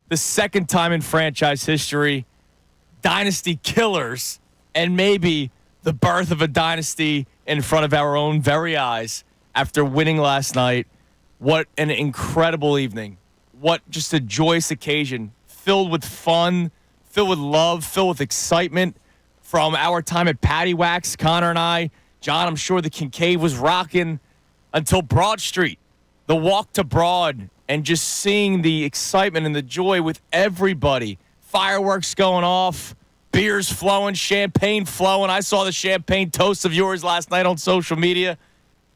the second time in franchise history, dynasty killers, and maybe the birth of a dynasty in front of our own very eyes after winning last night. What an incredible evening. What just a joyous occasion, filled with fun, filled with love, filled with excitement from our time at Patty Wax, Connor and I. John, I'm sure the Kincade was rocking until Broad Street, the walk to Broad, and just seeing the excitement and the joy with everybody. Fireworks going off, beers flowing, champagne flowing. I saw the champagne toast of yours last night on social media.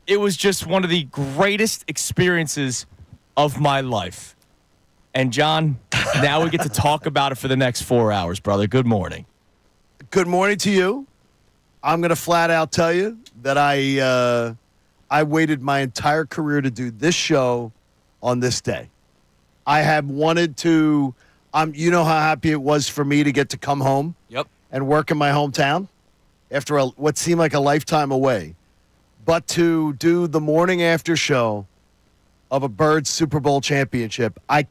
It was just one of the greatest experiences of my life. And, John, now we get to talk about it for the next 4 hours, brother. Good morning. Good morning to you. I'm going to flat out tell you that I waited my entire career to do this show on this day. I have wanted to you know how happy it was for me to get to come home and work in my hometown after what seemed like a lifetime away. But to do the morning after show of a Birds Super Bowl championship, I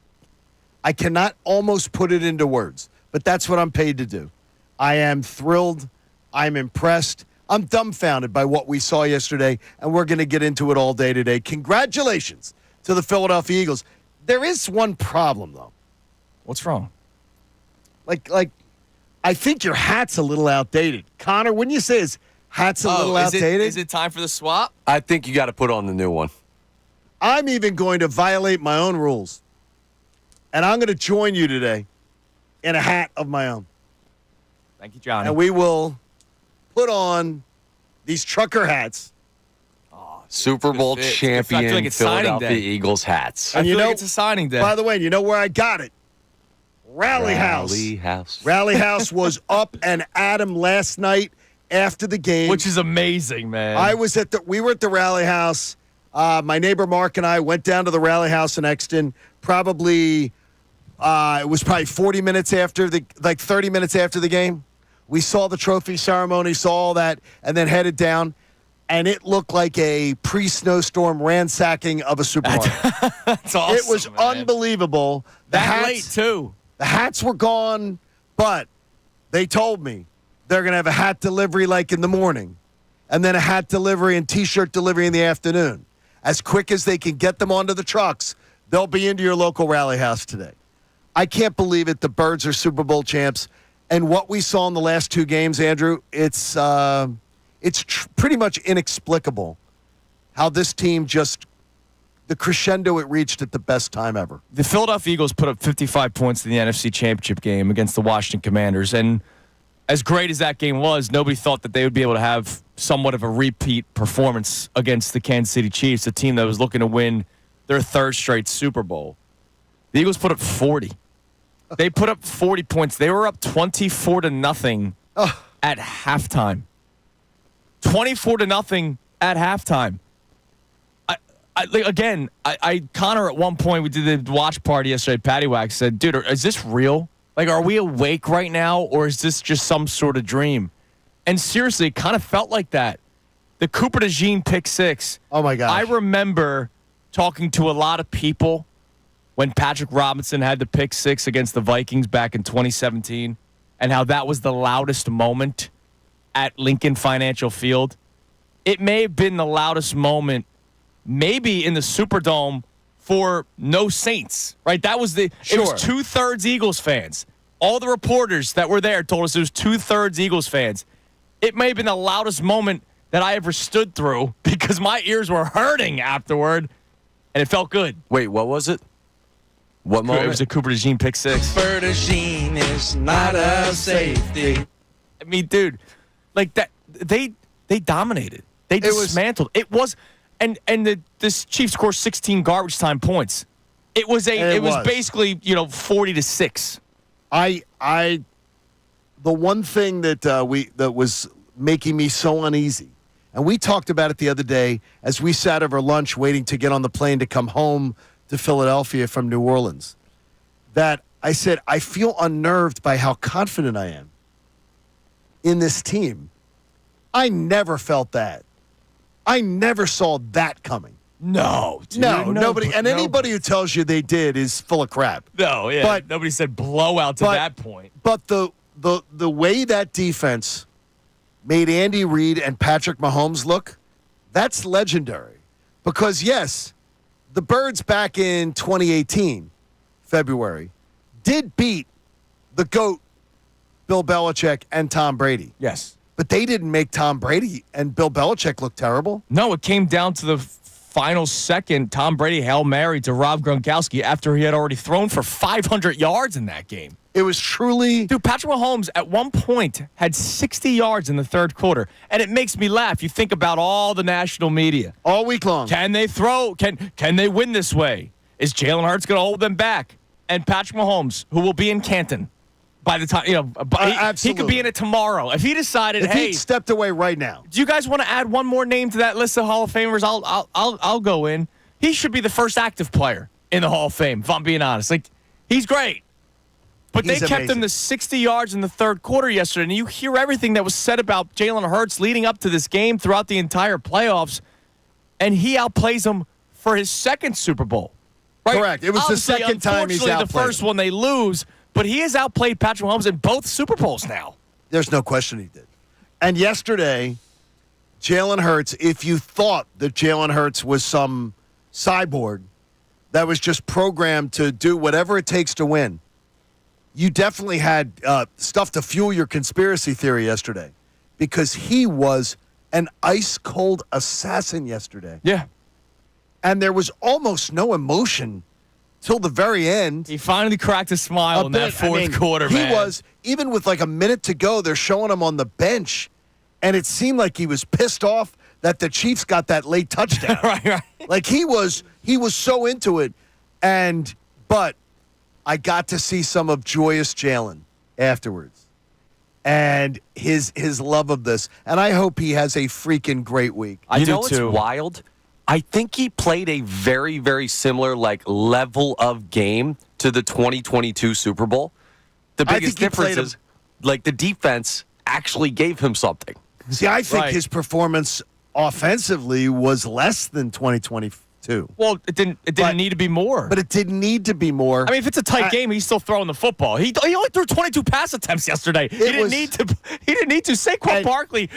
cannot almost put it into words, but that's what I'm paid to do. I am thrilled. I'm impressed. I'm dumbfounded by what we saw yesterday, and we're going to get into it all day today. Congratulations to the Philadelphia Eagles. There is one problem, though. What's wrong? Like, I think your hat's a little outdated. Connor, wouldn't you say his hat's a little outdated? Is it time for the swap? I think you got to put on the new one. I'm even going to violate my own rules, and I'm going to join you today in a hat of my own. Thank you, Johnny. And we will put on these trucker hats. Super Bowl champion Philadelphia Eagles hats. And you know, it's a signing day. By the way, you know where I got it? Rally House. Rally House was up and at 'em last night after the game. Which is amazing, man. We were at the Rally House. My neighbor Mark and I went down to the Rally House in Exton. It was probably 40 minutes after 30 minutes after the game. We saw the trophy ceremony, saw all that, and then headed down. And it looked like a pre-snowstorm ransacking of a supermarket. That's awesome. It was unbelievable. Late, too. The hats were gone, but they told me they're going to have a hat delivery like in the morning, and then a hat delivery and T-shirt delivery in the afternoon. As quick as they can get them onto the trucks, they'll be into your local Rally House today. I can't believe it. The Birds are Super Bowl champs. And what we saw in the last two games, Andrew, it's pretty much inexplicable how this team the crescendo it reached at the best time ever. The Philadelphia Eagles put up 55 points in the NFC Championship game against the Washington Commanders. And as great as that game was, nobody thought that they would be able to have somewhat of a repeat performance against the Kansas City Chiefs, a team that was looking to win their third straight Super Bowl. The Eagles put up 40. They put up 40 points. They were up 24-0 at halftime. 24-0 at halftime. Connor, at one point, we did the watch party yesterday. Patty Wax said, dude, is this real? Like, are we awake right now, or is this just some sort of dream? And seriously, it kind of felt like that. The Cooper DeJean pick six. Oh, my gosh. I remember talking to a lot of people when Patrick Robinson had the pick six against the Vikings back in 2017, and how that was the loudest moment at Lincoln Financial Field. It may have been the loudest moment maybe in the Superdome for no Saints, right? It was 2/3 Eagles fans. All the reporters that were there told us it was 2/3 Eagles fans. It may have been the loudest moment that I ever stood through because my ears were hurting afterward, and it felt good. Wait, what was it? What moment? It was a Cooper DeJean pick six. Cooper DeJean is not a safety. I mean, dude, like that, they dominated. They dismantled. This Chiefs scored 16 garbage time points. It was basically 40-6. The one thing that was making me so uneasy, and we talked about it the other day as we sat over lunch waiting to get on the plane to come home to Philadelphia from New Orleans, that I said, I feel unnerved by how confident I am in this team. I never felt that. I never saw that coming. No, dude, No, nobody. And anybody who tells you they did is full of crap. No, yeah. But nobody said blowout to that point. But the way that defense made Andy Reid and Patrick Mahomes look, that's legendary. Because, yes, the Birds back in 2018, February, did beat the GOAT, Bill Belichick, and Tom Brady. Yes. But they didn't make Tom Brady and Bill Belichick look terrible. No, it came down to the final second. Tom Brady Hail Mary to Rob Gronkowski after he had already thrown for 500 yards in that game. It was truly... Dude, Patrick Mahomes at one point had 60 yards in the third quarter. And it makes me laugh. You think about all the national media. All week long. Can they throw? Can they win this way? Is Jalen Hurts going to hold them back? And Patrick Mahomes, who will be in Canton by the time, he could be in it tomorrow. If he decided, if he stepped away right now. Do you guys want to add one more name to that list of Hall of Famers? I'll go in. He should be the first active player in the Hall of Fame, if I'm being honest. Like, he's great. But they kept him to 60 yards in the third quarter yesterday, and you hear everything that was said about Jalen Hurts leading up to this game throughout the entire playoffs, and he outplays him for his second Super Bowl. Right? Correct. It was Obviously, the second time he's outplayed. The first one they lose, but he has outplayed Patrick Mahomes in both Super Bowls now. There's no question he did. And yesterday, Jalen Hurts, if you thought that Jalen Hurts was some cyborg that was just programmed to do whatever it takes to win, you definitely had stuff to fuel your conspiracy theory yesterday, because he was an ice-cold assassin yesterday. Yeah. And there was almost no emotion till the very end. He finally cracked a smile in that fourth quarter, man. He was, even with like a minute to go, they're showing him on the bench, and it seemed like he was pissed off that the Chiefs got that late touchdown. right. Like he was so into it. But I got to see some of joyous Jalen afterwards, and his love of this. And I hope he has a freaking great week. You know what's wild? I think he played a very, very similar level of game to the 2022 Super Bowl. The biggest difference is the defense actually gave him something. See, I think his performance offensively was less than 2022. Well, it didn't need to be more. But it didn't need to be more. I mean, if it's a tight game, he's still throwing the football. He only threw 22 pass attempts yesterday. He didn't need to. Saquon Barkley.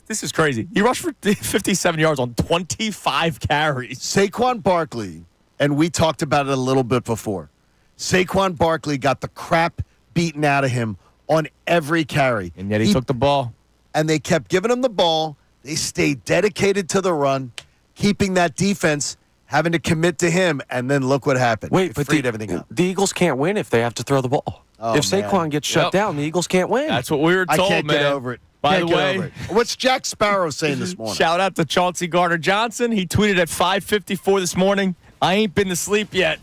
This is crazy. He rushed for 57 yards on 25 carries. Saquon Barkley, and we talked about it a little bit before. Saquon Barkley got the crap beaten out of him on every carry. And yet he took the ball. And they kept giving him the ball. They stayed dedicated to the run, keeping that defense having to commit to him, and then look what happened. Wait, but everything up. The Eagles can't win if they have to throw the ball. If Saquon gets shut down, the Eagles can't win. That's what we were told, I can't get over it. By the way, what's Jack Sparrow saying this morning? Shout out to Chauncey Gardner-Johnson. He tweeted at 5:54 this morning, "I ain't been to sleep yet."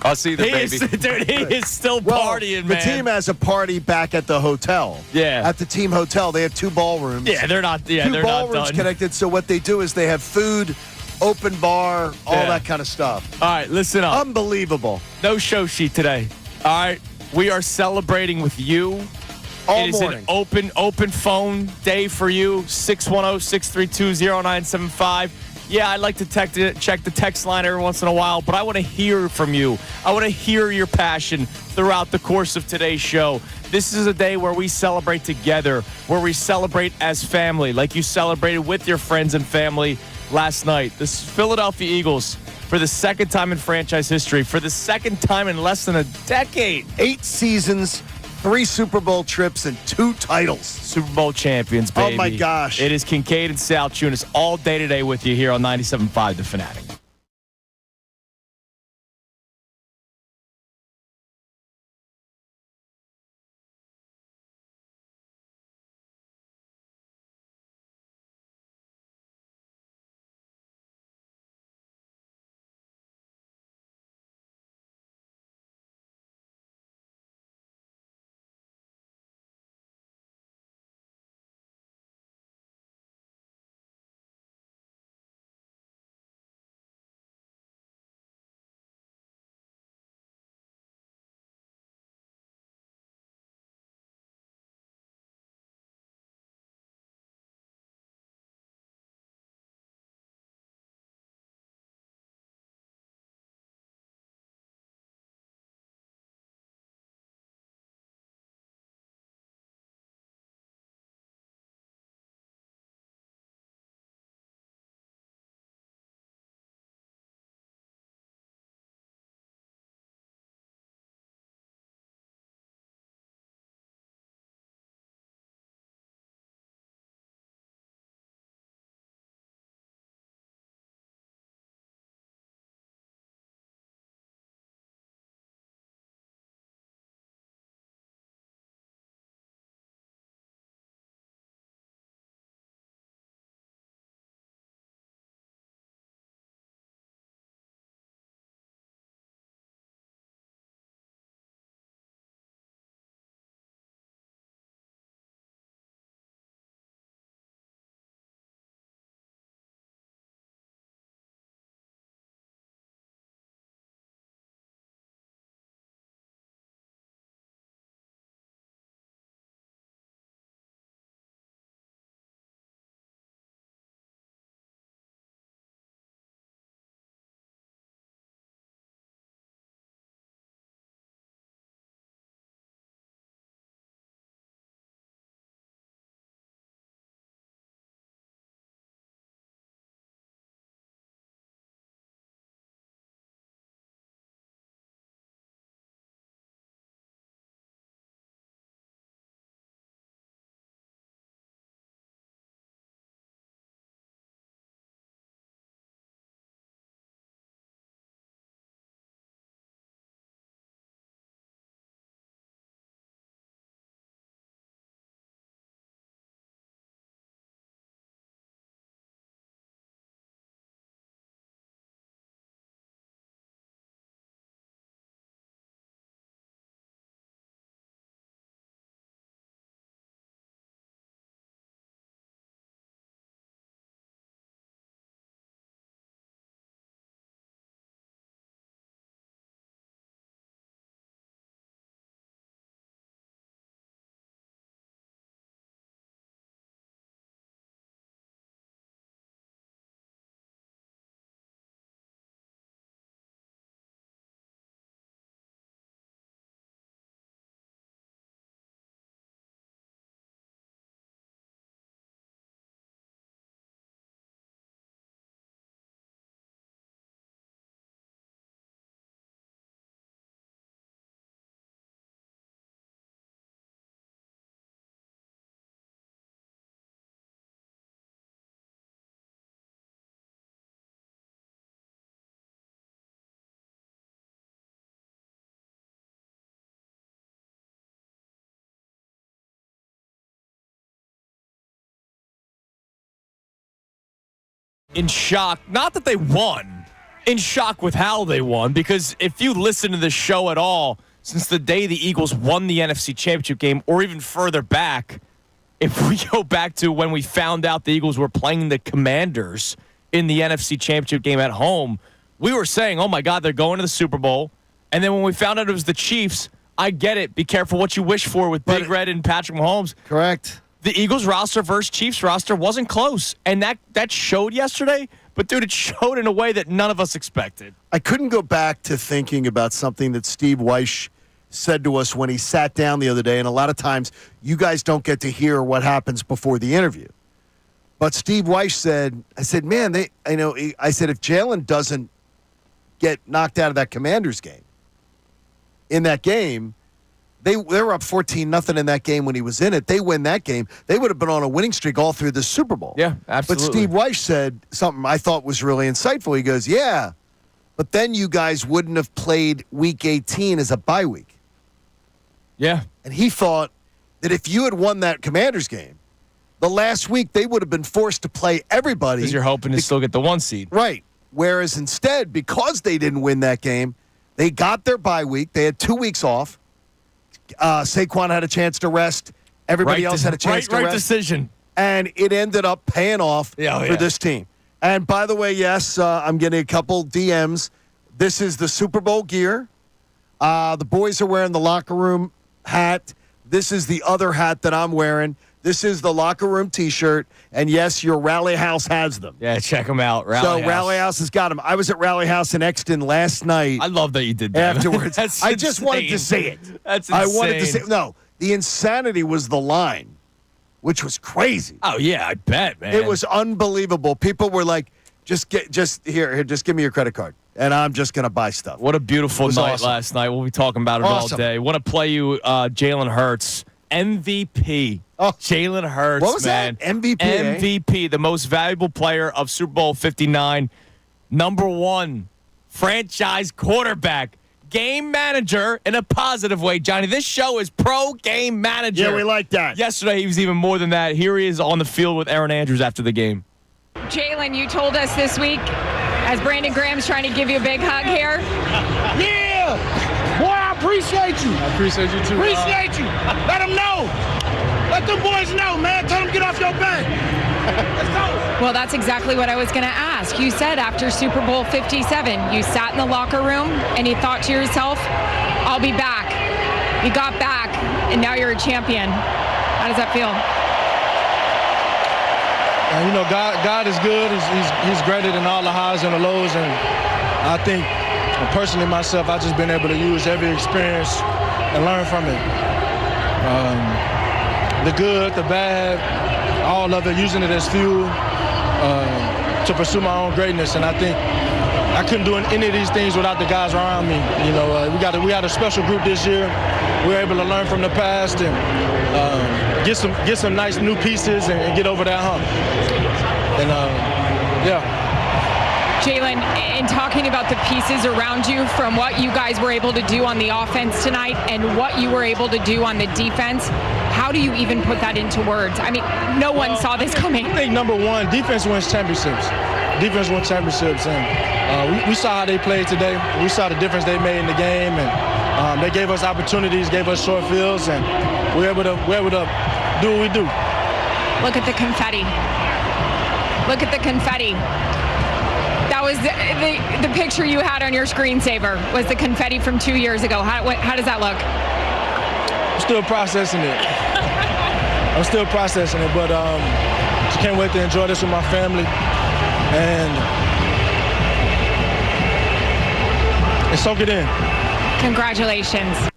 I'll see the baby. He is still partying, man. The team has a party back at the hotel. Yeah. At the team hotel. They have two ballrooms. Yeah, they're not done. Two ballrooms connected, so what they do is they have food, open bar, all that kind of stuff. All right, listen up. Unbelievable. No show sheet today. All right, we are celebrating with you. All it is morning. An open phone day for you, 610-632-0975. Yeah, I like to check the text line every once in a while, but I want to hear from you. I want to hear your passion throughout the course of today's show. This is a day where we celebrate together, where we celebrate as family, like you celebrated with your friends and family last night. The Philadelphia Eagles, for the second time in franchise history, for the second time in less than a decade. 8 seasons, 3 Super Bowl trips, and 2 titles. Super Bowl champions, baby. Oh, my gosh. It is Kincade and Salciunas all day today with you here on 97.5 The Fanatic. in shock. Not that they won, in shock with how they won, because if you listen to the show at all, since the day the Eagles won the NFC Championship game, or even further back, if we go back to when we found out the Eagles were playing the Commanders in the NFC Championship game at home, we were saying, oh my God, they're going to the Super Bowl. And then when we found out it was the Chiefs, I get it. Be careful what you wish for with Big Red and Patrick Mahomes. Correct. The Eagles roster versus Chiefs roster wasn't close. And that showed yesterday. But, dude, it showed in a way that none of us expected. I couldn't go back to thinking about something that Steve Weish said to us when he sat down the other day. And a lot of times you guys don't get to hear what happens before the interview. But Steve Weish said, I said, man, I said, if Jalen doesn't get knocked out of that Commanders game, in that game, they were up 14-0 in that game when he was in it. They win that game. They would have been on a winning streak all through the Super Bowl. Yeah, absolutely. But Steve Weish said something I thought was really insightful. He goes, yeah, but then you guys wouldn't have played Week 18 as a bye week. Yeah. And he thought that if you had won that Commanders game, the last week they would have been forced to play everybody. Because you're hoping to still get the 1 seed. Right. Whereas instead, because they didn't win that game, they got their bye week. They had 2 weeks off. Saquon had a chance to rest. Everybody else had a chance to rest. Right decision. And it ended up paying off for this team. And by the way, yes, I'm getting a couple DMs. This is the Super Bowl gear. The boys are wearing the locker room hat. This is the other hat that I'm wearing. This is the locker room T-shirt. And yes, your Rally House has them. Yeah, check them out. Rally House has got them. I was at Rally House in Exton last night. I love that you did that. Afterwards. I just wanted to say it. That's insane. I wanted to say no. The insanity was the line, which was crazy. Oh yeah, I bet, man. It was unbelievable. People were like, just give me your credit card, and I'm just gonna buy stuff. What a beautiful night awesome. last night. We'll be talking about it all day. Want to play you Jalen Hurts MVP. Oh. Jalen Hurts, what was man. that? MVP. Eh? MVP, the most valuable player of Super Bowl 59. Number one, franchise quarterback. Game manager in a positive way, Johnny. This show is pro game manager. Yeah, we like that. Yesterday, he was even more than that. Here he is on the field with Aaron Andrews after the game. Jalen, you told us this week, as Brandon Graham's trying to give you a big hug here. Yeah! Boy, I appreciate you. I appreciate you too. Appreciate you. Let them know. Let them boys know, man. Tell them get off your back. Let's go. Well, that's exactly what I was going to ask. You said after Super Bowl 57, you sat in the locker room and you thought to yourself, I'll be back. You got back, and now you're a champion. How does that feel? God is good. He's greater than all the highs and the lows. And I think, personally myself, I've just been able to use every experience and learn from it. The good, the bad, all of it, using it as fuel to pursue my own greatness. And I think I couldn't do any of these things without the guys around me. We had a special group this year. We were able to learn from the past and get some nice new pieces and get over that hump. And yeah. Jalen, in talking about the pieces around you, from what you guys were able to do on the offense tonight and what you were able to do on the defense, how do you even put that into words? I mean, no one saw this coming. I think number one, defense wins championships. Defense wins championships, and we saw how they played today. We saw the difference they made in the game, and they gave us opportunities, gave us short fields, and we're able to do what we do. Look at the confetti. Look at the confetti. That was the picture you had on your screensaver, was the confetti from 2 years ago. How does that look? I'm still processing it. But just can't wait to enjoy this with my family and soak it in. Congratulations.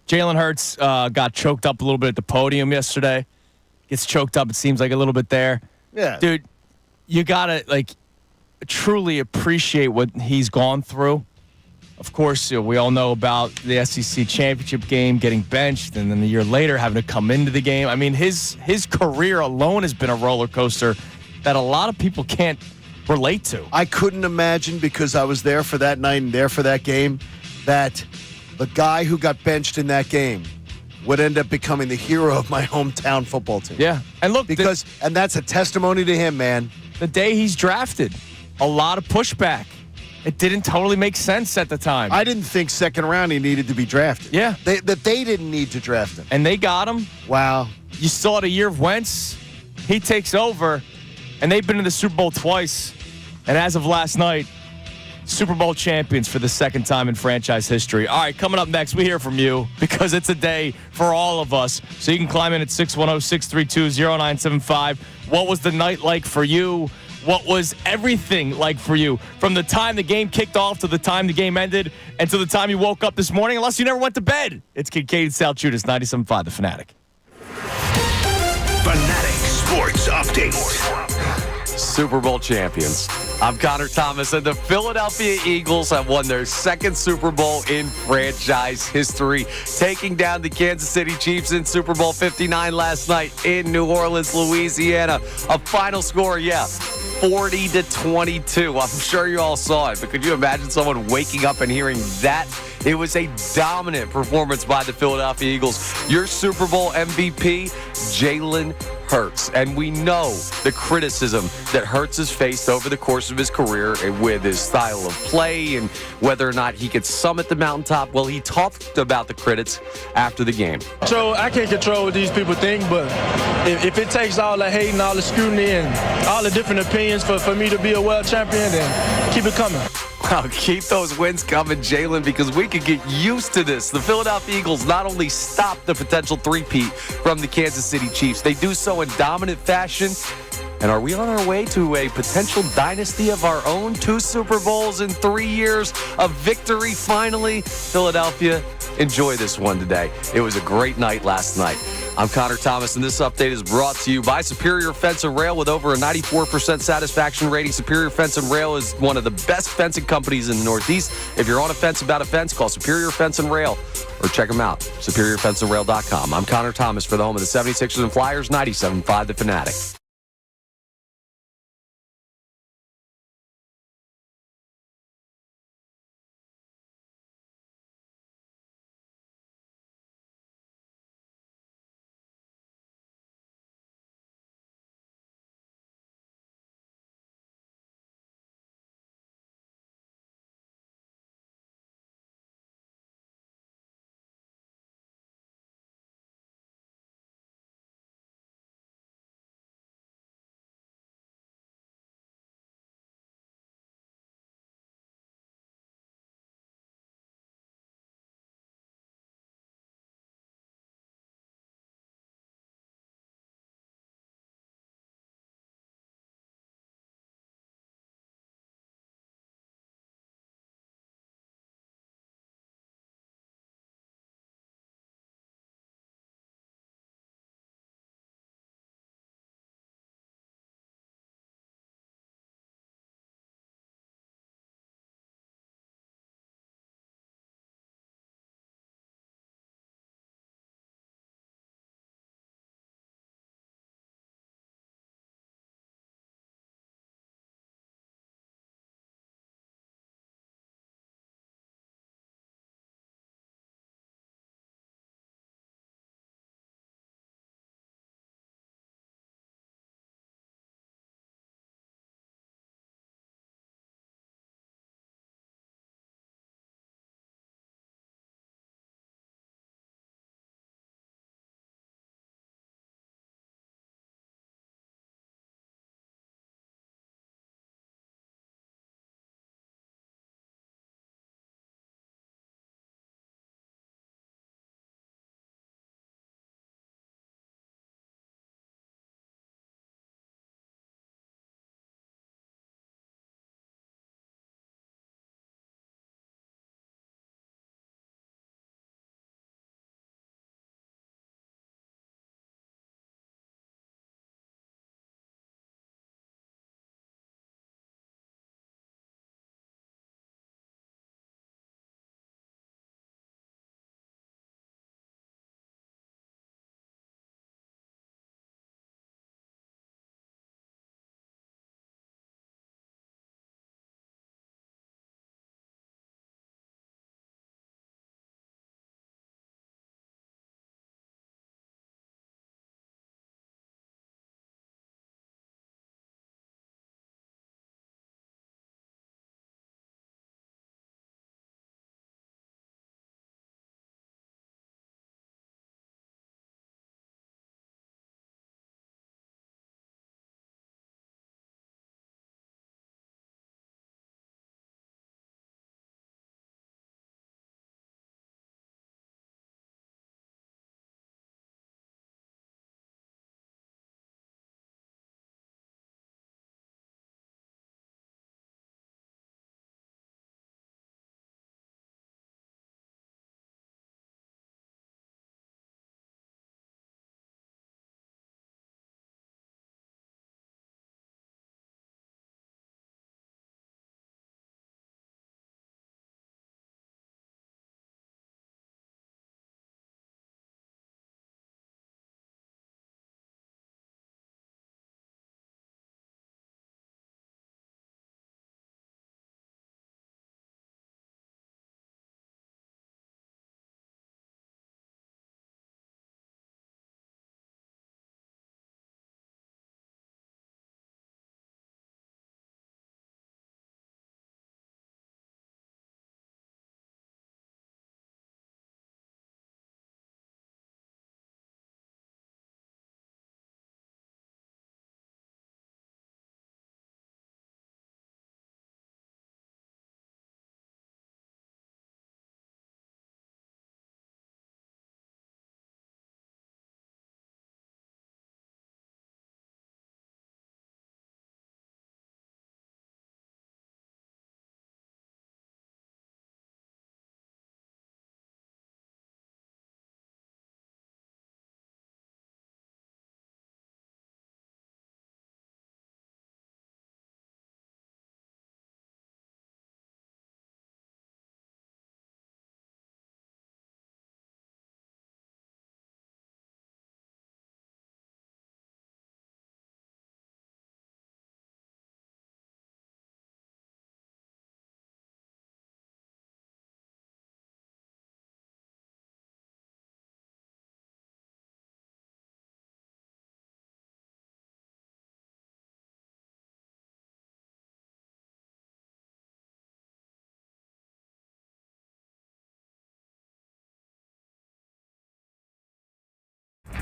Jalen Hurts got choked up a little bit at the podium yesterday. Gets choked up, it seems like, a little bit there. Yeah. Dude, you got to, truly appreciate what he's gone through. Of course, we all know about the SEC championship game, getting benched, and then a year later having to come into the game. I mean, his career alone has been a roller coaster that a lot of people can't relate to. I couldn't imagine, because I was there for that night and there for that game, that the guy who got benched in that game would end up becoming the hero of my hometown football team. Yeah. And look, and that's a testimony to him, man. the day he's drafted. A lot of pushback. It didn't totally make sense at the time. I didn't think second round he needed to be drafted. Yeah. That they didn't need to draft him. And they got him. Wow. You saw the year of Wentz. He takes over, and they've been in the Super Bowl twice. And as of last night, Super Bowl champions for the second time in franchise history. All right, coming up next, we hear from you because it's a day for all of us. So you can climb in at 610-632-0975. What was the night like for you? What was everything like for you from the time the game kicked off to the time the game ended and to the time you woke up this morning, unless you never went to bed? It's Kincade Salciunas, 97.5 The Fanatic. Fanatic Sports Update. Super Bowl champions. I'm Connor Thomas, and the Philadelphia Eagles have won their second Super Bowl in franchise history, taking down the Kansas City Chiefs in Super Bowl 59 last night in New Orleans, Louisiana. A final score, 40-22. I'm sure you all saw it, but could you imagine someone waking up and hearing that? It was a dominant performance by the Philadelphia Eagles. Your Super Bowl MVP, Jalen Hurts. And we know the criticism that Hurts has faced over the course of his career with his style of play and whether or not he could summit the mountaintop. Well, he talked about the critics after the game. So I can't control what these people think, but if it takes all the hate and all the scrutiny and all the different opinions for me to be a world champion, then keep it coming. Well, keep those wins coming, Jalen, because we could get used to this. The Philadelphia Eagles not only stop the potential three-peat from the Kansas City Chiefs, they do so in dominant fashion. And are we on our way to a potential dynasty of our own? 2 Super Bowls in 3 years of victory finally. Philadelphia, enjoy this one today. It was a great night last night. I'm Connor Thomas, and this update is brought to you by Superior Fence and Rail with over a 94% satisfaction rating. Superior Fence and Rail is one of the best fencing companies in the Northeast. If you're on a fence about a fence, call Superior Fence and Rail or check them out, superiorfenceandrail.com. I'm Connor Thomas for the home of the 76ers and Flyers, 97.5 The Fanatic.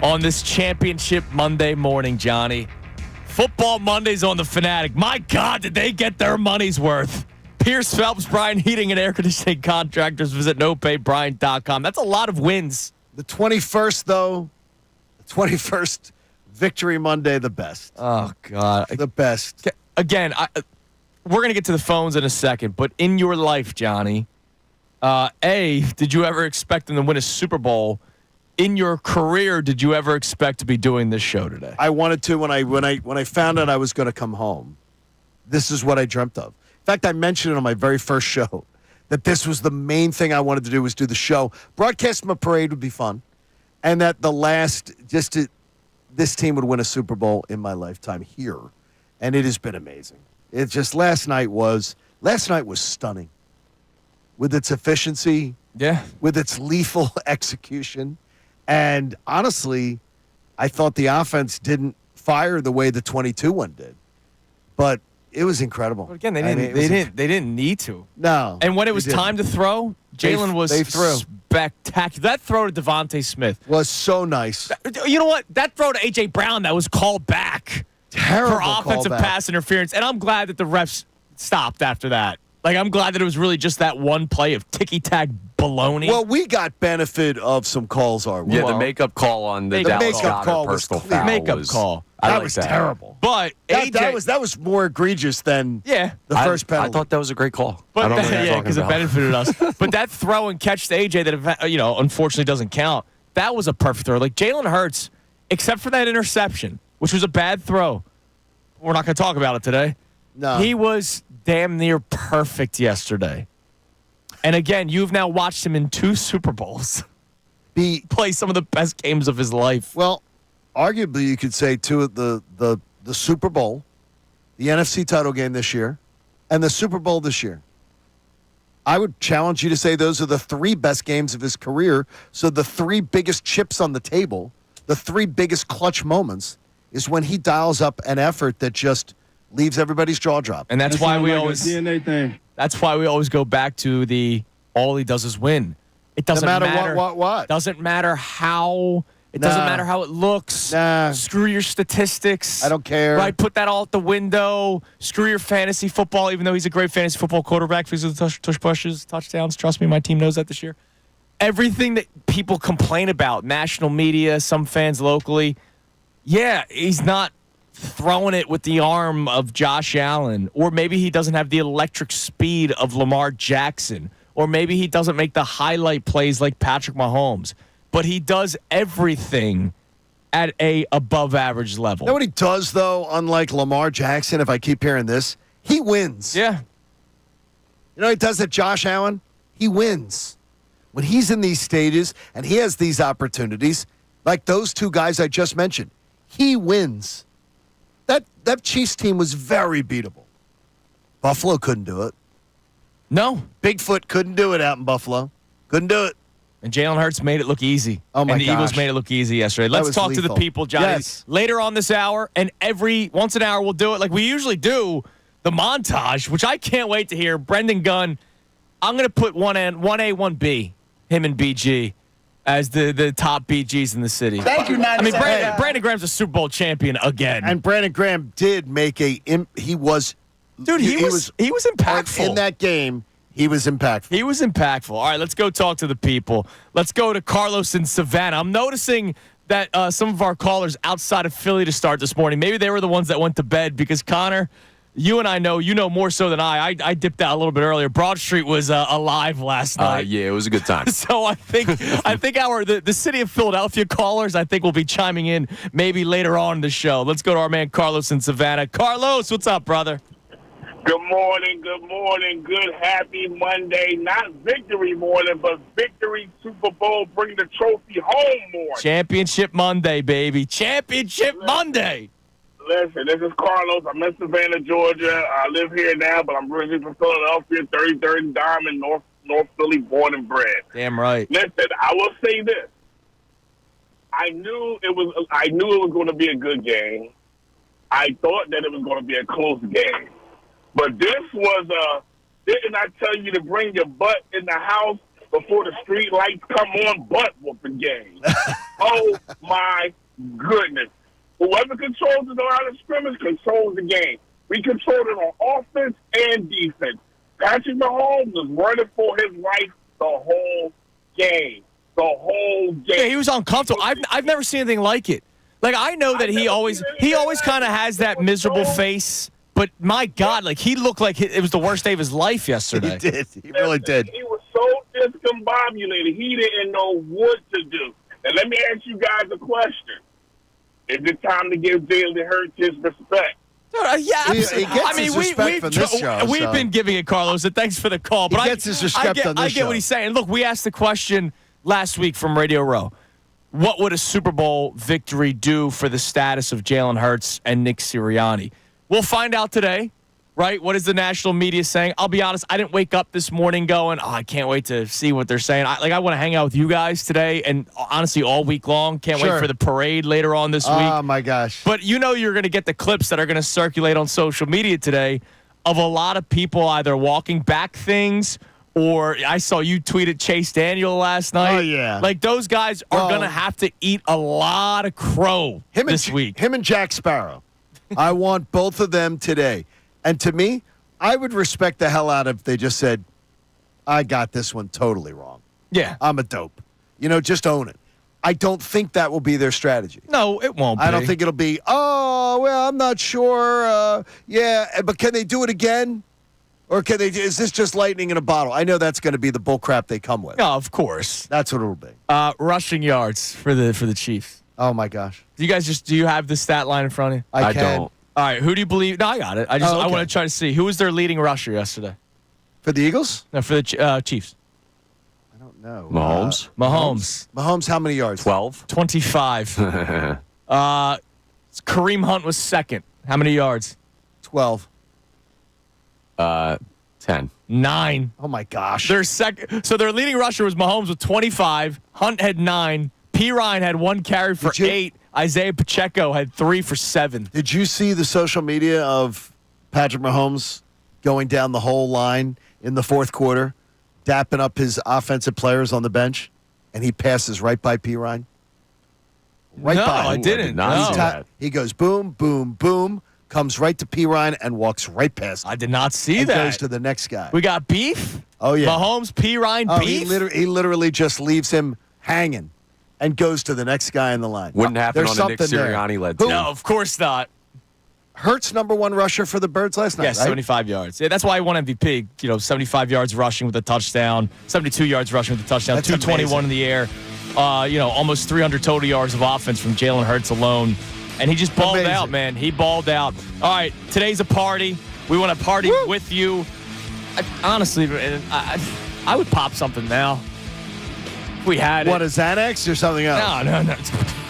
on this championship Monday morning, Johnny. Football Mondays on the Fanatic. My God, did they get their money's worth? Pierce Phelps, Brian Heating and Air Conditioning Contractors. Visit nopaybrian.com. That's a lot of wins. The 21st, though, the 21st Victory Monday, the best. Oh, God. The best. Again, we're going to get to the phones in a second, but in your life, Johnny, did you ever expect them to win a Super Bowl? In your career, did you ever expect to be doing this show today? I wanted to when I found out I was going to come home. This is what I dreamt of. In fact, I mentioned it on my very first show that this was the main thing I wanted to do was do the show. Broadcasting a parade would be fun, and that this team would win a Super Bowl in my lifetime here, and it has been amazing. It's just last night was stunning with its efficiency, with its lethal execution. And honestly, I thought the offense didn't fire the way the 22 one did, but it was incredible. But again, they didn't need to. No. And when it was time to throw, Jalen was spectacular. That throw to Devontae Smith was so nice. You know what? That throw to A.J. Brown that was called back for offensive pass interference, and I'm glad that the refs stopped after that. Like, I'm glad that it was really just that one play of ticky-tack baloney. Well, we got benefit of some calls, are we? Yeah, the makeup call on the Dallas Goedert personal foul. Makeup call. That was terrible. But AJ, that was more egregious than the first penalty. I thought that was a great call. But because it benefited us. But that throw and catch to AJ that unfortunately doesn't count. That was a perfect throw. Like Jalen Hurts, except for that interception, which was a bad throw. We're not going to talk about it today. No, he was damn near perfect yesterday. And again, you've now watched him in 2 Super Bowls play some of the best games of his life. Well, arguably, you could say the Super Bowl, the NFC title game this year, and the Super Bowl this year. I would challenge you to say those are the 3 best games of his career. So the 3 biggest chips on the table, the 3 biggest clutch moments, is when he dials up an effort that just leaves everybody's jaw dropped. And that's why we like always a DNA thing. That's why we always go back to the all he does is win. It doesn't matter what. Doesn't matter how. It doesn't matter how it looks. Screw your statistics. I don't care. Right? Put that all out the window. Screw your fantasy football, even though he's a great fantasy football quarterback. Because of the tush pushes, touchdowns. Trust me, my team knows that this year. Everything that people complain about, national media, some fans locally, he's not throwing it with the arm of Josh Allen. Or maybe he doesn't have the electric speed of Lamar Jackson. Or maybe he doesn't make the highlight plays like Patrick Mahomes. But he does everything at a above average level. You know what he does, though, unlike Lamar Jackson, if I keep hearing this? He wins. Yeah. You know what he does at Josh Allen? He wins. When he's in these stages and he has these opportunities, like those 2 guys I just mentioned, he wins. That Chiefs team was very beatable. Buffalo couldn't do it. No. Bigfoot couldn't do it out in Buffalo. Couldn't do it. And Jalen Hurts made it look easy. Oh, my And the gosh. Eagles made it look easy yesterday. Let's talk to the people, Johnny. Yes. Later on this hour, and once an hour, we'll do it like we usually do, the montage, which I can't wait to hear. Brendan Gunn, I'm going to put 1A, 1B, him and BG, as the top BGs in the city. Thank you, 97. Brandon Graham's a Super Bowl champion again. And Brandon Graham did make he was impactful. In that game, he was impactful. He was impactful. All right, let's go talk to the people. Let's go to Carlos in Savannah. I'm noticing that some of our callers outside of Philly to start this morning, maybe they were the ones that went to bed because, Connor, you and I know, you know more so than I dipped out a little bit earlier. Broad Street was alive last night. Yeah, it was a good time. So I think the city of Philadelphia callers, I think, will be chiming in maybe later on in the show. Let's go to our man Carlos in Savannah. Carlos, what's up, brother? Good morning, good happy Monday. Not victory morning, but victory Super Bowl, bring the trophy home morning. Championship Monday, baby. Championship Monday. Listen, this is Carlos. I'm in Savannah, Georgia. I live here now, but I'm originally from Philadelphia, 33rd and Diamond, North Philly, born and bred. Damn right. Listen, I will say this. I knew it was going to be a good game. I thought that it was going to be a close game. But this was didn't I tell you to bring your butt in the house? before the street lights come on butt whooping game. Oh, my goodness. Whoever controls the line of scrimmage controls the game. We controlled it on offense and defense. Patrick Mahomes was running for his life the whole game. The whole game. Yeah, he was uncomfortable. I've never seen anything like it. Like, I know that he always kind of has that miserable face, but my God, like, he looked like it was the worst day of his life yesterday. He did. He really did. He was so discombobulated, he didn't know what to do. And let me ask you guys a question. Is it time to give Jalen Hurts his respect? Yeah, he gets his respect from this show. We've been giving it, Carlos, and thanks for the call. But he gets his respect on this I get show. what he's saying. Look, we asked the question last week from Radio Row. What would a Super Bowl victory do for the status of Jalen Hurts and Nick Sirianni? We'll find out today, right? What is the national media saying? I'll be honest, I didn't wake up this morning going, I can't wait to see what they're saying. I want to hang out with you guys today and honestly all week long. Can't wait for the parade later on this week. Oh, my gosh. But you're going to get the clips that are going to circulate on social media today of a lot of people either walking back things or I saw you tweeted Chase Daniel last night. Oh, yeah. Like, those guys are going to have to eat a lot of crow this week. Him and Jack Sparrow. I want both of them today. And to me, I would respect the hell out if they just said, I got this one totally wrong. Yeah. I'm a dope. Just own it. I don't think that will be their strategy. No, it won't be. I don't think it'll be, I'm not sure. But can they do it again? Or is this just lightning in a bottle? I know that's going to be the bull crap they come with. No, of course. That's what it'll be. Rushing yards for the Chiefs. Oh, my gosh. Do you have the stat line in front of you? I don't. All right, who do you believe? No, I got it. I want to try to see. Who was their leading rusher yesterday? For the Eagles? No, for the Chiefs. I don't know. Mahomes. Mahomes, how many yards? 12. 25. Kareem Hunt was second. How many yards? 12. 10. 9. Oh, my gosh. Their second. So their leading rusher was Mahomes with 25. Hunt had 9. P. Ryan had 1 carry for 8. Isaiah Pacheco had 3 for 7. Did you see the social media of Patrick Mahomes going down the whole line in the fourth quarter, dapping up his offensive players on the bench, and he passes right by P. Ryan? Right no, by. I didn't. not see that. He goes boom, boom, boom, comes right to P. Ryan and walks right past him. I did not see and that. Goes to the next guy. We got beef? Oh, yeah. Mahomes, P. Ryan, beef? He literally just leaves him hanging and goes to the next guy in the line. Wouldn't happen There's on a Nick something there. Sirianni-led team. No, of course not. Hurts #1 rusher for the Birds last night, Yeah, right? 75 yards. Yeah, that's why I won MVP. 75 yards rushing with a touchdown, 72 yards rushing with a touchdown, That's 221 in the air. Almost 300 total yards of offense from Jalen Hurts alone. And he just balled out, man. He balled out. All right, today's a party. We want to party with you. Honestly, I would pop something now. If we had it. What, a Xanax or something else? No.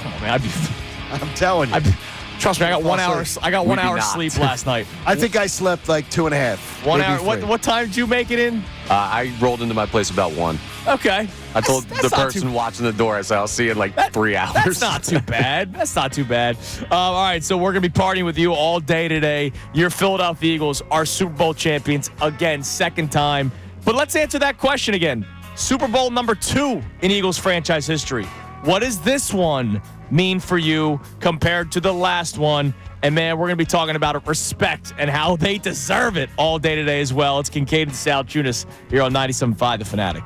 Come on, man. I'm telling you. Trust me, I got 1 hour. I got 1 hour not. sleep last night. I think I slept like 2.5. 1 maybe hour. 3. What time did you make it in? I rolled into my place about 1. Okay. I told That's the not person watching the door, I said, I'll see you in like 3 hours. That's not too bad. That's not too bad. All right, so we're going to be partying with you all day today. Your Philadelphia Eagles are Super Bowl champions again, second time. But let's answer that question again. Super Bowl number 2 in Eagles franchise history. What does this one mean for you compared to the last one? And, man, we're going to be talking about respect and how they deserve it all day today as well. It's Kincade Salciunas here on 97.5 The Fanatic.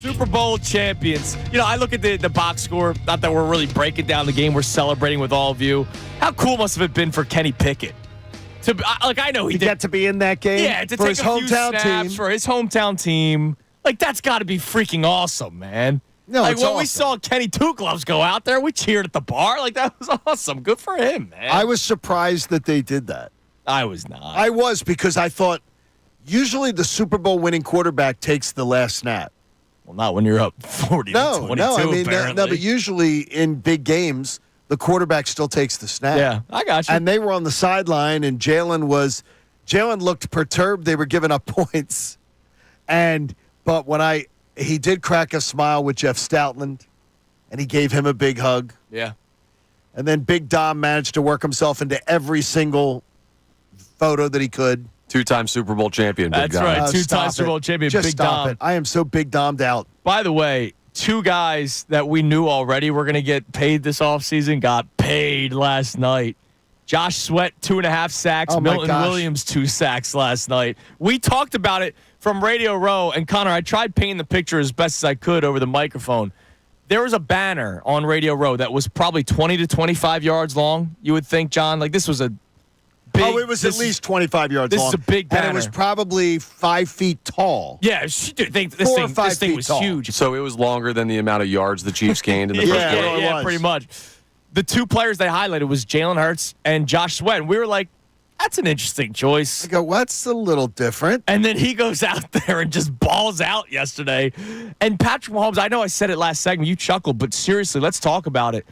Super Bowl champions. You know, I look at the box score. Not that we're really breaking down the game. We're celebrating with all of you. How cool must have it been for Kenny Pickett? I know he did. Get to be in that game. Yeah, to for take his a few hometown snaps team. for his hometown team. Like, that's got to be freaking awesome, man. No, like it's when we awesome. saw Kenny Two Gloves go out there, we cheered at the bar. Like, that was awesome. Good for him, man. I was surprised that they did that. I was not. I was, because I thought usually the Super Bowl winning quarterback takes the last snap. Well, not when you're up 40 to 22, I mean, apparently. no, but usually in big games, the quarterback still takes the snap. Yeah, I got you. And they were on the sideline, and Jalen looked perturbed. They were giving up points. But when he did crack a smile with Jeff Stoutland, and he gave him a big hug. Yeah. And then Big Dom managed to work himself into every single photo that he could. Two-time Super Bowl champion. Big That's Dom. right. Two-time Stop Super Bowl it. champion, Just Big stop Dom. it. I am so Big Dommed out. By the way, two guys that we knew already were going to get paid this offseason got paid last night. Josh Sweat, 2.5 sacks. Oh, my Milton gosh. Williams, 2 sacks last night. We talked about it from Radio Row. And, Connor, I tried painting the picture as best as I could over the microphone. There was a banner on Radio Row that was probably 20 to 25 yards long, you would think, John. Like, this was a big... It was at least 25 yards this long. is a big banner. And it was probably 5 feet tall. Yeah, this 4 or 5 thing feet was tall. huge. So it was longer than the amount of yards the Chiefs gained in the first Yeah, quarter. it was. pretty much. The two players they highlighted was Jalen Hurts and Josh Sweat. And we were like, that's an interesting choice. I go, what's a little different? And then he goes out there and just balls out yesterday. And Patrick Mahomes, I know I said it last segment, you chuckled, but seriously, let's talk about it.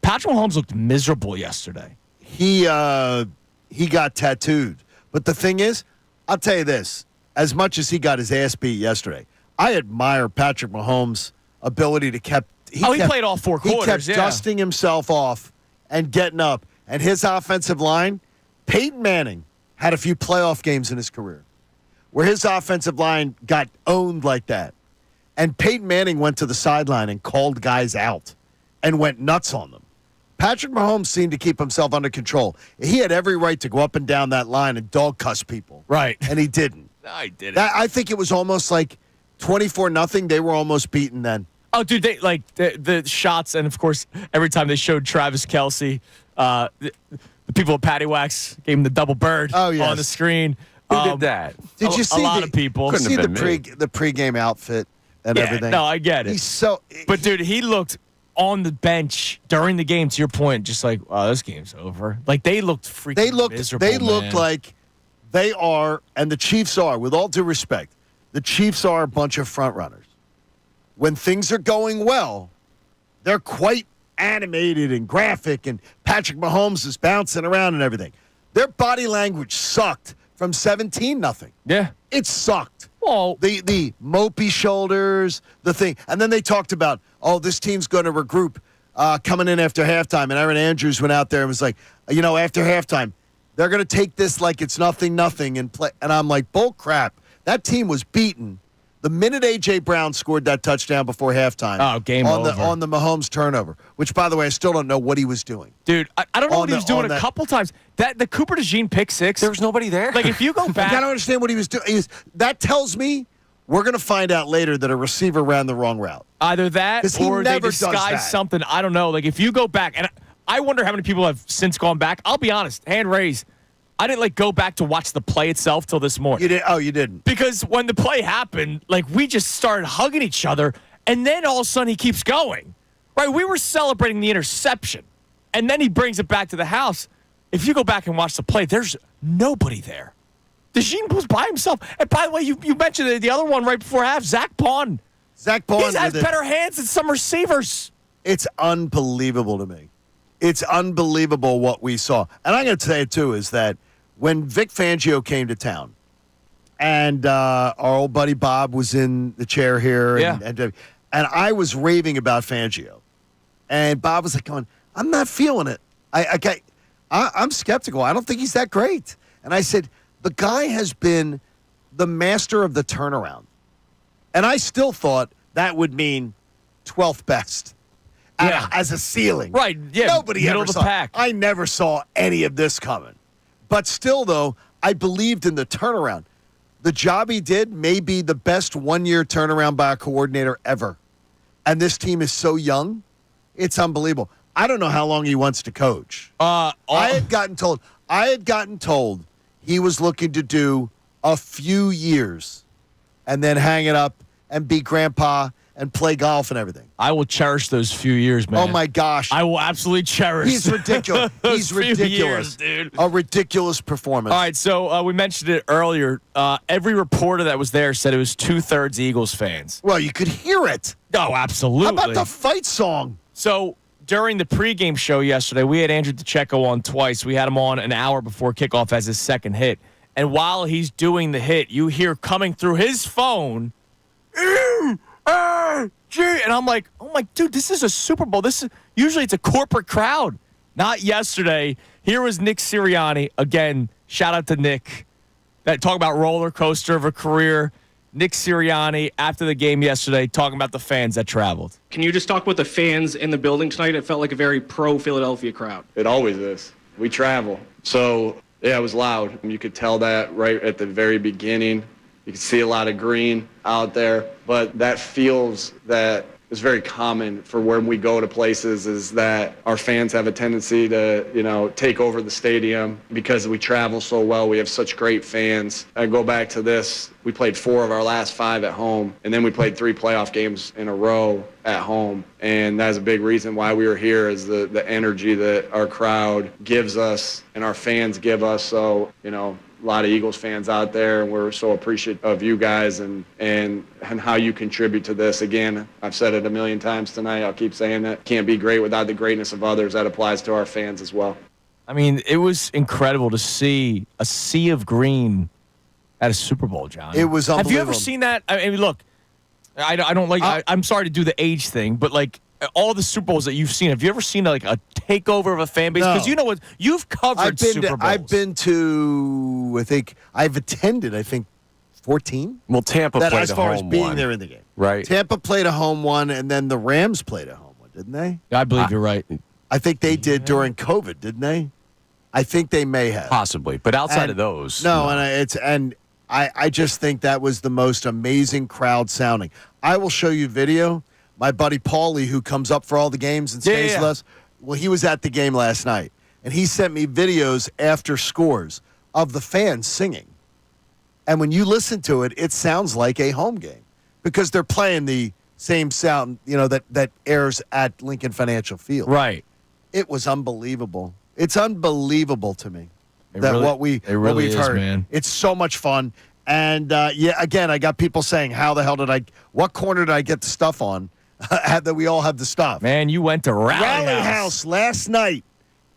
Patrick Mahomes looked miserable yesterday. He got tattooed. But the thing is, I'll tell you this, as much as he got his ass beat yesterday, I admire Patrick Mahomes' ability to he played all 4 quarters, He kept dusting himself off and getting up. And his offensive line, Peyton Manning had a few playoff games in his career where his offensive line got owned like that. And Peyton Manning went to the sideline and called guys out and went nuts on them. Patrick Mahomes seemed to keep himself under control. He had every right to go up and down that line and dog cuss people. Right. And he didn't. I did it. I think it was almost like 24-0. They were almost beaten then. Oh, dude, they like the shots, and of course, every time they showed Travis Kelce, the people at Patty Wax gave him the double bird on the screen. Who did that? Did you see a lot of people? Couldn't See have the been me. the pregame outfit and everything. No, I get it. He's so. But dude, he looked on the bench during the game. To your point, just like, wow, this game's over. Like they looked freaking. Miserable, They looked man. like they are, and the Chiefs are. With all due respect, the Chiefs are a bunch of front runners. When things are going well, they're quite animated and graphic, and Patrick Mahomes is bouncing around and everything. Their body language sucked from 17-0. Yeah. It sucked. Well, The mopey shoulders, the thing. And then they talked about, this team's going to regroup coming in after halftime. And Aaron Andrews went out there and was like, after halftime, they're going to take this like it's nothing and play. And I'm like, bull crap. That team was beaten. The minute A.J. Brown scored that touchdown before halftime. Game on over. On the Mahomes turnover, which, by the way, I still don't know what he was doing. dude, I don't know what he was doing on a that- couple times. The Cooper DeJean pick six. There was nobody there. Like if you go I back, don't understand what he was doing. That tells me we're going to find out later that a receiver ran the wrong route. either that 'Cause he or they never does that. disguise something. I don't know. Like if you go back, and I wonder how many people have since gone back. I'll be honest, hand raised. I didn't go back to watch the play itself till this morning. You did? Oh, you didn't. Because when the play happened, we just started hugging each other, and then all of a sudden he keeps going. Right? We were celebrating the interception, and then he brings it back to the house. If you go back and watch the play, there's nobody there. DeJean was by himself. And by the way, you mentioned the other one right before half, Zach Bond. Zach Bond He has with it. better hands than some receivers. It's unbelievable to me. It's unbelievable what we saw. And I'm going to tell you, too, is that when Vic Fangio came to town, and our old buddy Bob was in the chair here, and I was raving about Fangio. And Bob was like, going, I'm not feeling it. I'm skeptical. I don't think he's that great. And I said, the guy has been the master of the turnaround. And I still thought that would mean 12th best as a ceiling. Right, yeah, Nobody middle ever of the saw. pack. I never saw any of this coming. But still, though, I believed in the turnaround. The job he did may be the best one-year turnaround by a coordinator ever. And this team is so young, it's unbelievable. I don't know how long he wants to coach. I had gotten told he was looking to do a few years and then hang it up and be grandpa and play golf and everything. I will cherish those few years, man. Oh, my gosh. I will absolutely cherish. He's ridiculous. He's few ridiculous. years, dude. A ridiculous performance. All right, so we mentioned it earlier. Every reporter that was there said it was 2/3 Eagles fans. Well, you could hear it. Oh, absolutely. How about the fight song? So during the pregame show yesterday, we had Andrew DeCecco on twice. We had him on an hour before kickoff as his second hit. And while he's doing the hit, you hear coming through his phone, and I'm like, oh my, dude, this is a Super Bowl. Usually it's a corporate crowd. Not yesterday. Here was Nick Sirianni. Again, shout out to Nick. Talk about roller coaster of a career. Nick Sirianni, after the game yesterday, talking about the fans that traveled. Can you just talk about the fans in the building tonight? It felt like a very pro-Philadelphia crowd. It always is. We travel. So, yeah, it was loud. You could tell that right at the very beginning. You can see a lot of green out there, but that feels that is very common for when we go to places is that our fans have a tendency to, take over the stadium because we travel so well. We have such great fans. I go back to this. We played 4 of our last 5 at home, and then we played 3 playoff games in a row at home. And that's a big reason why we were here is the energy that our crowd gives us and our fans give us. So, a lot of Eagles fans out there, and we're so appreciative of you guys and how you contribute to this. Again, I've said it a million times tonight. I'll keep saying it. Can't be great without the greatness of others. That applies to our fans as well. I mean, it was incredible to see a sea of green at a Super Bowl, John. It was unbelievable. Have you ever seen that? I mean, look, I don't like. I'm sorry to do the age thing, but like all the Super Bowls that you've seen, have you ever seen like a takeover of a fan base? Because you know what, you've covered Super Bowls. I've been to. I've attended. 14. Well, Tampa played as a far home as being one. there in the game, Right? Tampa played a home one, and then the Rams played a home one, didn't they? I believe you're right. I think they did during COVID, didn't they? I think they may have. Possibly, but outside of those, no. And I just think that was the most amazing crowd sounding. I will show you video. My buddy Paulie, who comes up for all the games and stays with us, well, he was at the game last night, and he sent me videos after scores of the fans singing. And when you listen to it, it sounds like a home game because they're playing the same sound, that airs at Lincoln Financial Field. Right. It was unbelievable. It's unbelievable to me what we've heard. Man. It's so much fun. And, again, I got people saying, what corner did I get the stuff on that we all have the stuff? Man, you went to Rally House last night,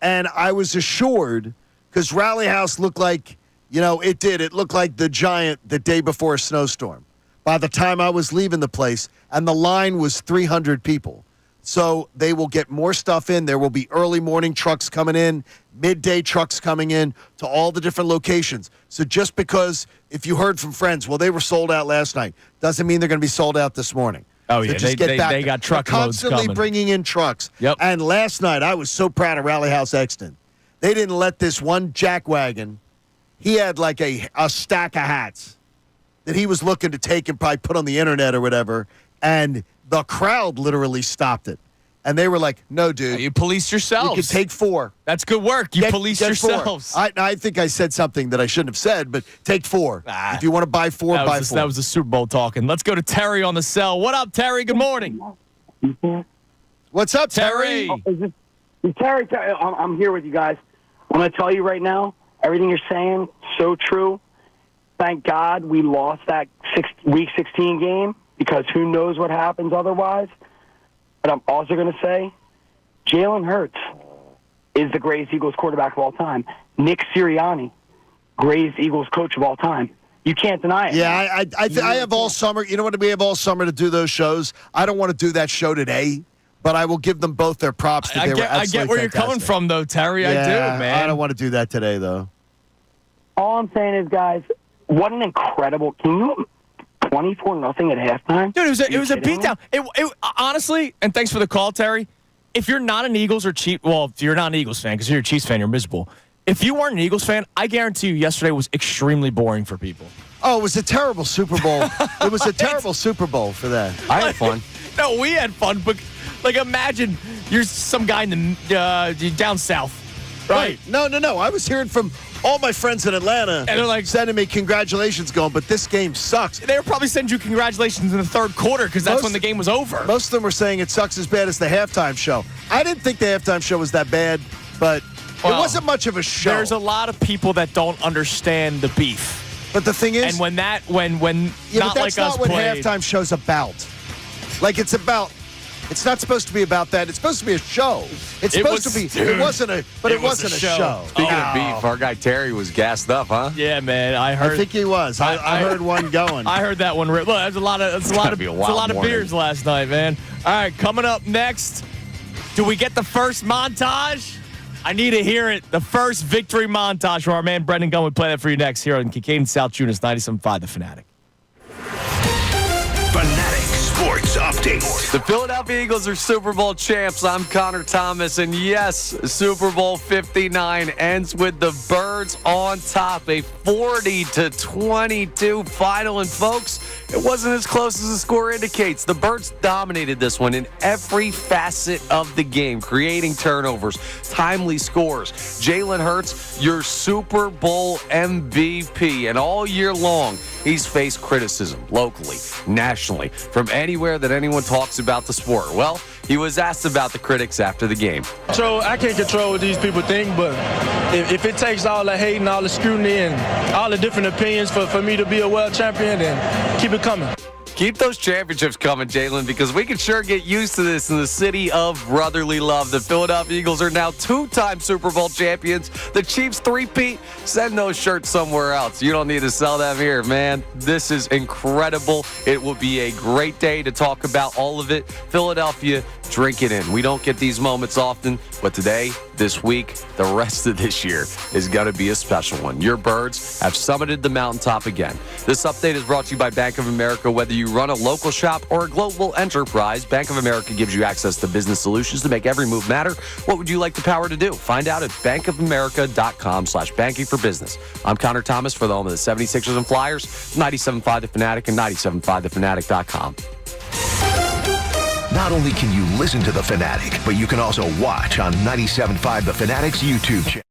and I was assured because Rally House looked like, it did. It looked like the Giant the day before a snowstorm. By the time I was leaving the place, and the line was 300 people. So they will get more stuff in. There will be early morning trucks coming in, midday trucks coming in to all the different locations. So just because if you heard from friends, well, they were sold out last night, doesn't mean they're going to be sold out this morning. Oh, so yeah, just get back. They got truckloads constantly coming. Bringing in trucks. Yep. And last night, I was so proud of Rally House Exton. They didn't let this one jackwagon. He had like a stack of hats that he was looking to take and probably put on the internet or whatever, and the crowd literally stopped it. And they were like, no, dude. You police yourselves. You can take 4. That's good work. You police yourselves. 4. I think I said something that I shouldn't have said, but take 4. If you want to buy 4, buy 4. That was the Super Bowl talking. Let's go to Terry on the cell. What up, Terry? Good morning. What's up, Terry? Terry, I'm here with you guys. I'm going to tell you right now, everything you're saying, so true. Thank God we lost that Week 16 game because who knows what happens otherwise. But I'm also going to say Jalen Hurts is the greatest Eagles quarterback of all time. Nick Sirianni, greatest Eagles coach of all time. You can't deny it. Yeah, I have all summer. You know what? We have all summer to do those shows. I don't want to do that show today, but I will give them both their props. I get where you're coming from, though, Terry. Yeah, I do, man. I don't want to do that today, though. All I'm saying is, guys, what an incredible – can you – 24-0 at halftime? Dude, it was a beatdown. It honestly, and thanks for the call, Terry. If you're not an Eagles or Chiefs, well, if you're not an Eagles fan because you're a Chiefs fan, you're miserable. If you weren't an Eagles fan, I guarantee you yesterday was extremely boring for people. Oh, it was a terrible Super Bowl. It was a terrible Super Bowl for that. I had fun. No, we had fun, but imagine you're some guy in the down south, right? No. I was hearing from all my friends in Atlanta, and they're like sending me congratulations, going, but this game sucks. They were probably sending you congratulations in the third quarter because that's when the game was over. Most of them were saying it sucks as bad as the halftime show. I didn't think the halftime show was that bad, but it wasn't much of a show. There's a lot of people that don't understand the beef. But the thing is, and when that's not what played, halftime show's about. Like it's not supposed to be about that. It's supposed to be a show. It wasn't a show. Speaking of beef, our guy Terry was gassed up, huh? Yeah, man. I think he was. I heard one going. I heard that one. Look, that's a lot of beers last night, man. All right, coming up next, do we get the first montage? I need to hear it. The first victory montage where our man Brendan Gunn would play that for you next here on Kincade Salciunas 97.5 The Fanatic. Fanatic Sports Update. The Philadelphia Eagles are Super Bowl champs. I'm Connor Thomas, and yes, Super Bowl 59 ends with the Birds on top, a 40-22 final. And folks, it wasn't as close as the score indicates. The Birds dominated this one in every facet of the game, creating turnovers, timely scores. Jalen Hurts, your Super Bowl MVP, and all year long, he's faced criticism locally, nationally, from anywhere that anyone talks about the sport. Well, he was asked about the critics after the game. So I can't control what these people think, but if it takes all the hate and all the scrutiny and all the different opinions for me to be a world champion, then keep it coming. Keep those championships coming, Jalen, because we can sure get used to this in the city of brotherly love. The Philadelphia Eagles are now two-time Super Bowl champions. The Chiefs three-peat. Send those shirts somewhere else. You don't need to sell them here, man. This is incredible. It will be a great day to talk about all of it. Philadelphia, drink it in. We don't get these moments often, but today, this week, the rest of this year is going to be a special one. Your Birds have summited the mountaintop again. This update is brought to you by Bank of America. Whether you run a local shop or a global enterprise, Bank of America gives you access to business solutions to make every move matter. What would you like the power to do? Find out at bankofamerica.com/banking for business. I'm Connor Thomas for the home of the 76ers and Flyers, 97.5 The Fanatic and 97.5thefanatic.com. Not only can you listen to The Fanatic, but you can also watch on 97.5 The Fanatic's YouTube channel.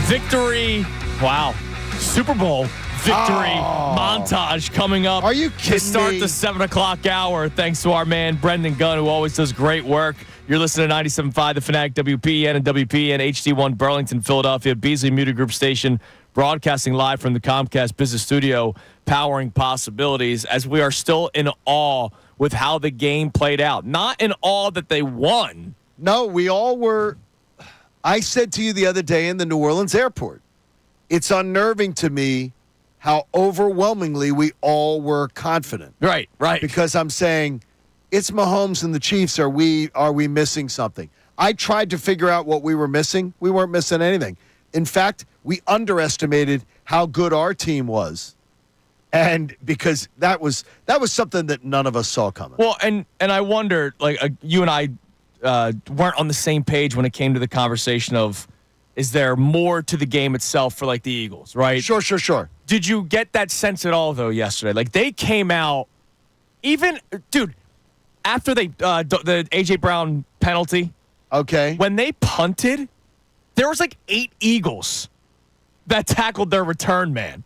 victory. Wow. Super Bowl victory montage coming up. Are you kidding to start me? the 7 o'clock hour, thanks to our man, Brendan Gunn, who always does great work. You're listening to 97.5 The Fanatic, WPN and WPN HD1 Burlington, Philadelphia, Beasley Media Group station, broadcasting live from the Comcast Business Studio, powering possibilities as we are still in awe with how the game played out. Not in awe that they won. No, we all were. I said to you the other day in the New Orleans airport, it's unnerving to me how overwhelmingly we all were confident. Right. Because I'm saying, it's Mahomes and the Chiefs. Are we missing something? I tried to figure out what we were missing. We weren't missing anything. In fact, we underestimated how good our team was. And because that was something that none of us saw coming. Well, and I wondered, like, you and I weren't on the same page when it came to the conversation of, is there more to the game itself for, like, the Eagles, right? Sure. Did you get that sense at all, though, yesterday? Like, they came out, even, dude, after the A.J. Brown penalty, okay, when they punted, there was, like, 8 Eagles that tackled their return man.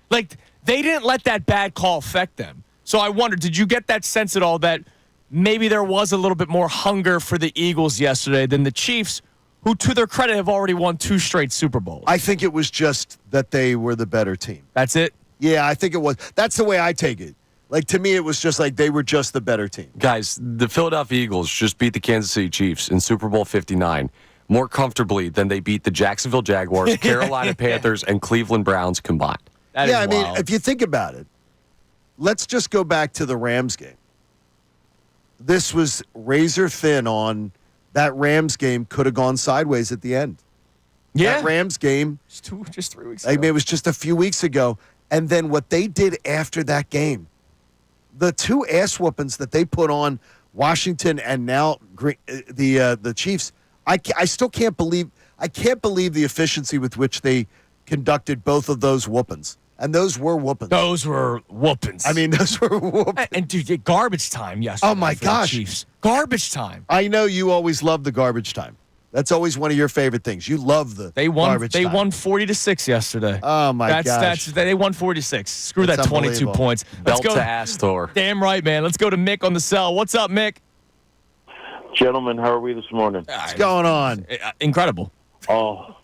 Like, they didn't let that bad call affect them. So I wondered, did you get that sense at all that maybe there was a little bit more hunger for the Eagles yesterday than the Chiefs, who, to their credit, have already won 2 straight Super Bowls? I think it was just that they were the better team. That's it? Yeah, I think it was. That's the way I take it. Like, to me, it was just like they were just the better team. Guys, the Philadelphia Eagles just beat the Kansas City Chiefs in Super Bowl 59 more comfortably than they beat the Jacksonville Jaguars, Carolina Panthers, and Cleveland Browns combined. I mean, if you think about it, let's just go back to the Rams game. This was razor thin on that Rams game. Could have gone sideways at the end. Yeah. That Rams game. Just 3 weeks I ago. mean, it was just a few weeks ago. And then what they did after that game, the 2 ass whoopings that they put on Washington and now the Chiefs, I still can't believe the efficiency with which they conducted both of those whoopings. And those were whoopings. Those were whoopings. I mean, those were whoopings. And dude, garbage time yesterday. Oh my for gosh. the Chiefs. Garbage time. I know you always love the garbage time. That's always one of your favorite things. You love the garbage time. They won 40-6 yesterday. Oh my gosh. They won 40-6. Screw That's that 22 points. Belt to Astor. Damn right, man. Let's go to Mick on the cell. What's up, Mick? Gentlemen, how are we this morning? What's going on? Incredible. Oh,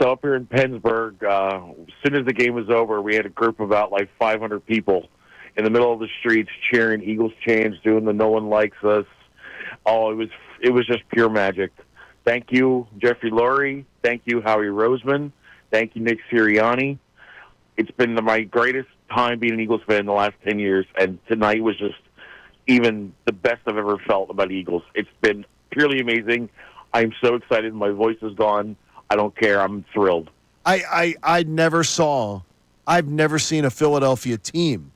so up here in Pennsburg, as soon as the game was over, we had a group of about like 500 people in the middle of the streets cheering Eagles chants, doing the "No One Likes Us." Oh, it was just pure magic. Thank you, Jeffrey Lurie. Thank you, Howie Roseman. Thank you, Nick Sirianni. It's been my greatest time being an Eagles fan in the last 10 years, and tonight was just even the best I've ever felt about Eagles. It's been purely amazing. I'm so excited. My voice is gone. I don't care. I'm thrilled. I've never seen a Philadelphia team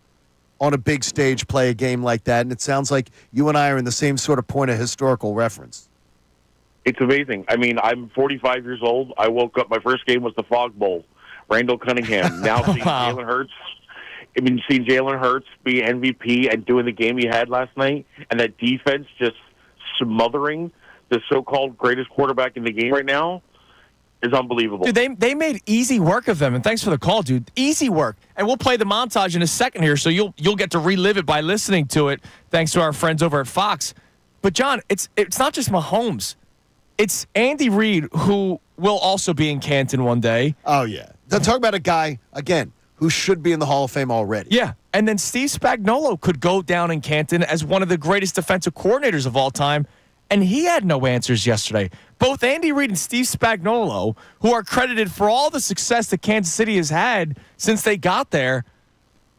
on a big stage play a game like that, and it sounds like you and I are in the same sort of point of historical reference. It's amazing. I mean, I'm 45 years old. I woke up. My first game was the Fog Bowl. Randall Cunningham. Now seeing Jalen Hurts. I mean, seeing Jalen Hurts be MVP and doing the game he had last night, and that defense just smothering the so-called greatest quarterback in the game right now is unbelievable. Dude, they made easy work of them, and thanks for the call, dude. Easy work. And we'll play the montage in a second here, so you'll get to relive it by listening to it, thanks to our friends over at Fox. But, John, it's not just Mahomes. It's Andy Reid, who will also be in Canton one day. Oh, yeah. Talk about a guy, again, who should be in the Hall of Fame already. Yeah, and then Steve Spagnuolo could go down in Canton as one of the greatest defensive coordinators of all time, and he had no answers yesterday. Both Andy Reid and Steve Spagnuolo, who are credited for all the success that Kansas City has had since they got there,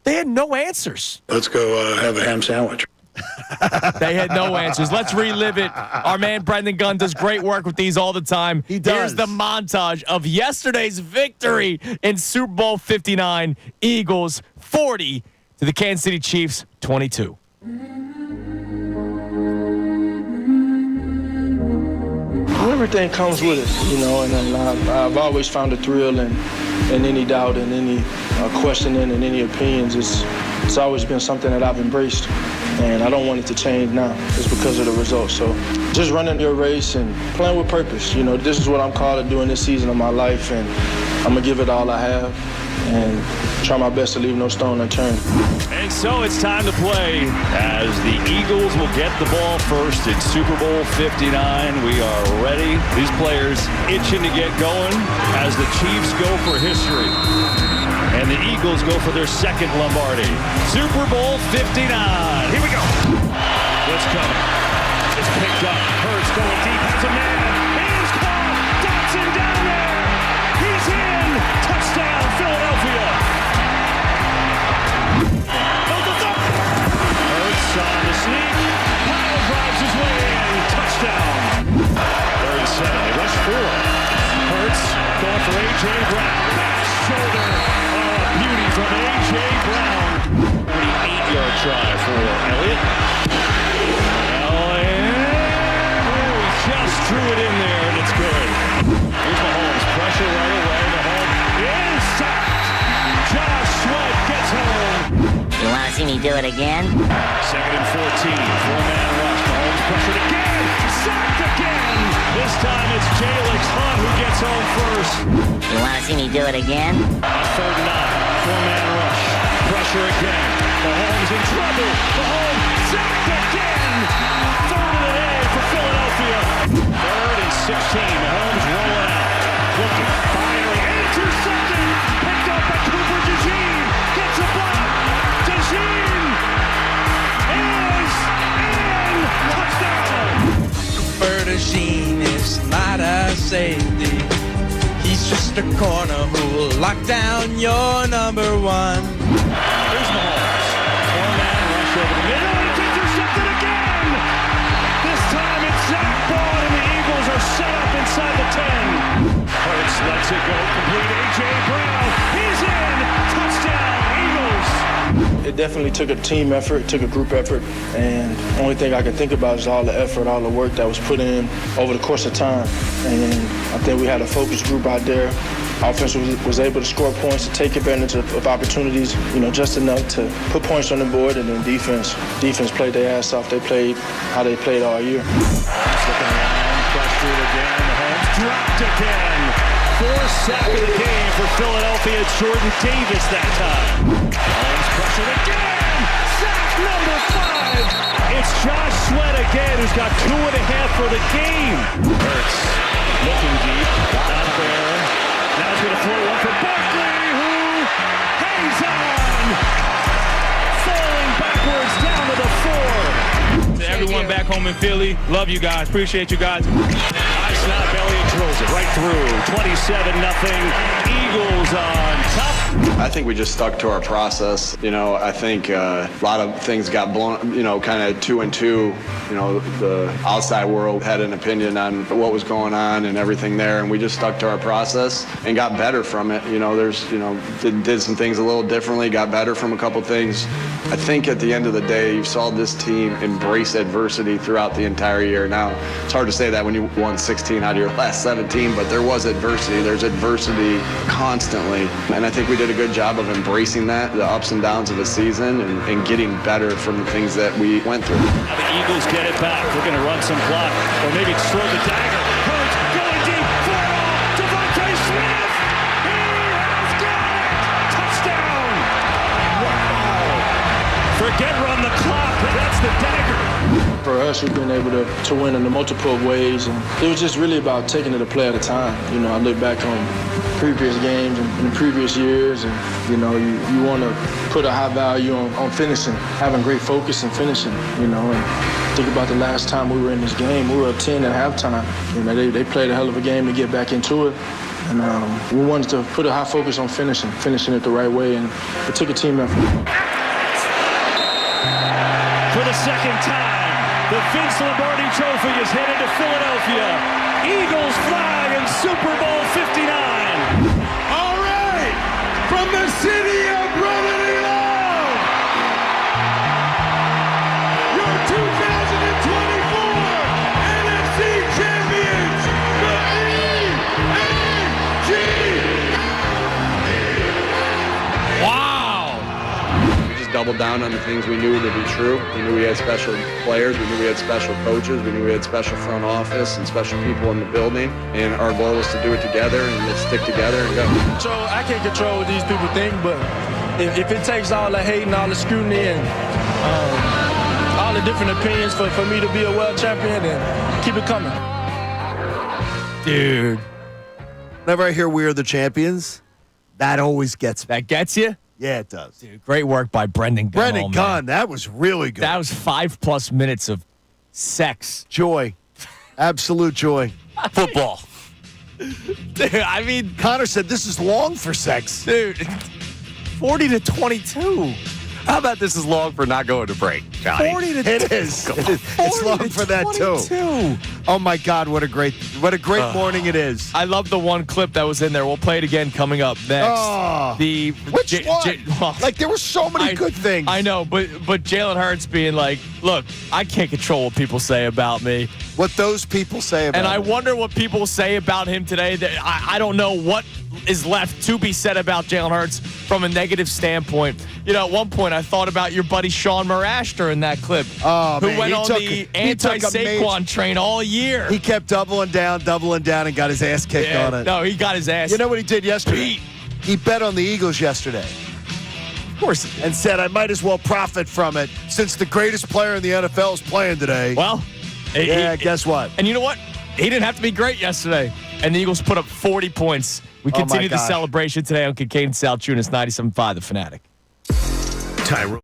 they had no answers. Let's go have a ham sandwich. They had no answers. Let's relive it. Our man Brendan Gunn does great work with these all the time. He does. Here's the montage of yesterday's victory in Super Bowl 59. Eagles 40 to the Kansas City Chiefs 22. Everything comes with it, you know, and I've always found a thrill in any doubt and any questioning and any opinions. It's always been something that I've embraced, and I don't want it to change now just because of the results. So just running your race and playing with purpose. You know, this is what I'm called to do in this season of my life, and I'm going to give it all I have and try my best to leave no stone unturned. And so it's time to play as the Eagles will get the ball first in Super Bowl 59. We are ready. These players itching to get going as the Chiefs go for history. And the Eagles go for their second Lombardi. Super Bowl 59. Here we go. What's coming? It's picked up. Hurts going deep. Has a man. He's caught. Dotson down there. He's in. Touchdown, Philadelphia. Hurts on the sneak. Powell drives his way in. Touchdown. 3rd and 7. They rush 4. Hurts going for A.J. Brown. Back shoulder. Beauty from A.J. Brown. 48-yard try for Elliott. Just drew it in there, and it's good. Here's Mahomes. Pressure right away. Mahomes is sacked. Josh Sweat gets home. You want to see me do it again? 2nd and 14. 4-man rush. Mahomes pressured again. Sacked again. This time it's Jalix Hunt who gets home first. You want to see me do it again? 3rd and 9. 4-man rush. Pressure again. Mahomes in trouble. Mahomes sacked again. 3rd of the day for Philadelphia. 3rd and 16. Mahomes rolling out. Looking. Firing. Intercepted. Picked up by Cooper DeJean. Gets a block. DeJean is in. Touchdown. Cooper DeJean is not a safety. He's just a corner who'll lock down your number one. Here's Mahomes. 4-man rush over the middle. It's intercepted again. This time it's Zach Ball, and the Eagles are set up inside the 10. Hurts lets it go. Complete A.J. Brown. He's in. Touchdown, Eagles. It definitely took a team effort, took a group effort, and the only thing I can think about is all the effort, all the work that was put in over the course of time. And I think we had a focused group out there. Offense was able to score points, to take advantage of opportunities, just enough to put points on the board. And then defense played their ass off. They played how they played all year. Looking around, pressured again. Mahomes dropped again. 4th sack of the game for Philadelphia. It's Jordan Davis that time. Mahomes pressured again. Sack number 5. It's Josh Sweat again, who's got 2.5 for the game. Hurts looking deep. Not there. Now he's going to throw one for Barkley, who hangs on. Falling backwards down to the 4. To everyone back home in Philly, love you guys. Appreciate you guys. High snap, Elliott drills it right through. 27-0. Eagles on top. I think we just stuck to our process. I think a lot of things got blown, kind of 2 and 2. The outside world had an opinion on what was going on and everything there, and we just stuck to our process and got better from it. Did some things a little differently, got better from a couple things. I think at the end of the day, you saw this team embrace adversity throughout the entire year. Now, it's hard to say that when you won 16 out of your last 17, but there was adversity. There's adversity constantly, and I think we did a good job of embracing that, the ups and downs of the season, and getting better from the things that we went through. Now the Eagles get it back. We're going to run some clock, or maybe throw the dagger. Hurts going deep. Devontae Smith. He has got it. Touchdown. Wow. Forget run the clock. That's the dagger. For us, we've been able to win in multiple ways, and it was just really about taking it a play at a time. I look back on previous games and the previous years, and you want to put a high value on finishing, having great focus and finishing. And think about the last time we were in this game. We were up 10 at halftime. They played a hell of a game to get back into it, and we wanted to put a high focus on finishing it the right way, and it took a team effort. For the second time, the Vince Lombardi Trophy is headed to Philadelphia. Eagles fly in Super Bowl 59. All right, from the city of brotherly love, your 2024 NFC champions, the EAGS. We just doubled down on the things we knew to be true. We knew we had special players. We knew we had special coaches. We knew we had special front office and special people in the building. And our goal was to do it together and let's stick together and go. So I can't control what these people think, but if it takes all the hate and all the scrutiny and all the different opinions for me to be a world champion, then keep it coming. Dude. Whenever I hear we are the champions, that always gets me. That gets you? Yeah, it does. Dude, great work by Brendan Gunn. Brendan Gunn, that was really good. That was 5+ minutes of sex. Joy. Absolute joy. Football. Dude, I mean, Connor said this is long for sex. Dude, 40-22. How about this is long for not going to break, Johnny? 40 to It is. It's long for that too. Oh my God, what a great morning it is. I love the one clip that was in there. We'll play it again coming up next. Oh, which one? Like there were so many good things. I know, but Jalen Hurts being like, look, I can't control what people say about me. What those people say about And I him. wonder what people say about him today. That I don't know what is left to be said about Jalen Hurts from a negative standpoint. You know, at one point I thought about your buddy Sean Marash during that clip, who went on the anti-Saquon train all year. He kept doubling down, and got his ass kicked on it. No, he got his ass. You know what he did yesterday? He bet on the Eagles yesterday. Of course he did. And said, I might as well profit from it since the greatest player in the NFL is playing today. Well, guess what? And you know what? He didn't have to be great yesterday. And the Eagles put up 40 points. We continue the celebration today on Kincade Salciunas, 97.5 The Fanatic. Tyrone.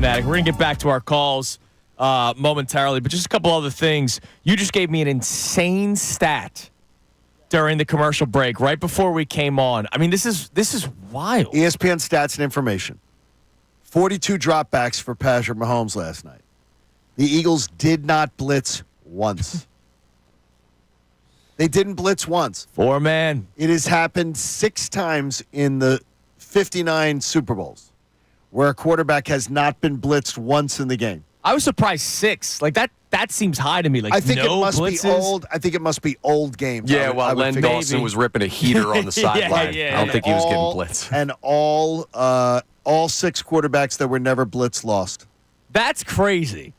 Fanatic. We're going to get back to our calls momentarily, but just a couple other things. You just gave me an insane stat during the commercial break right before we came on. I mean, this is wild. ESPN stats and information. 42 dropbacks for Patrick Mahomes last night. The Eagles did not blitz once. They didn't blitz once. 4-man. It has happened 6 times in the 59 Super Bowls where a quarterback has not been blitzed once in the game. I was surprised 6. Like that seems high to me. Like I think no it must blitzes. be old. I think it must be old games. Yeah, while Len Dawson was ripping a heater on the sideline. yeah. I don't think he was getting blitzed. And all 6 quarterbacks that were never blitzed lost. That's crazy.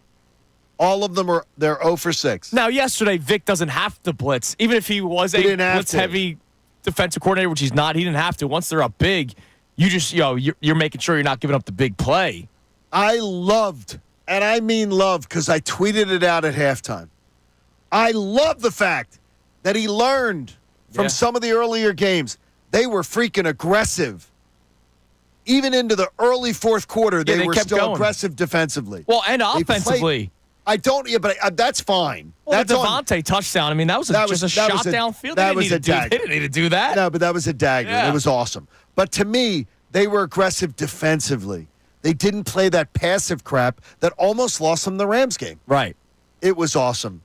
All of them they're 0 for 6. Now, yesterday, Vic doesn't have to blitz. Even if he was a blitz-heavy defensive coordinator, which he's not, he didn't have to. Once they're up big, you just, you're making sure you're not giving up the big play. I loved, and I mean loved, because I tweeted it out at halftime. I love the fact that he learned from some of the earlier games. They were freaking aggressive. Even into the early fourth quarter, they were still going. Aggressive defensively. Well, and offensively. But that's fine. Well, that's the Devontae touchdown, I mean, that was just a shot downfield. They didn't need to do that. No, but that was a dagger. Yeah. It was awesome. But to me, they were aggressive defensively. They didn't play that passive crap that almost lost them the Rams game. Right. It was awesome.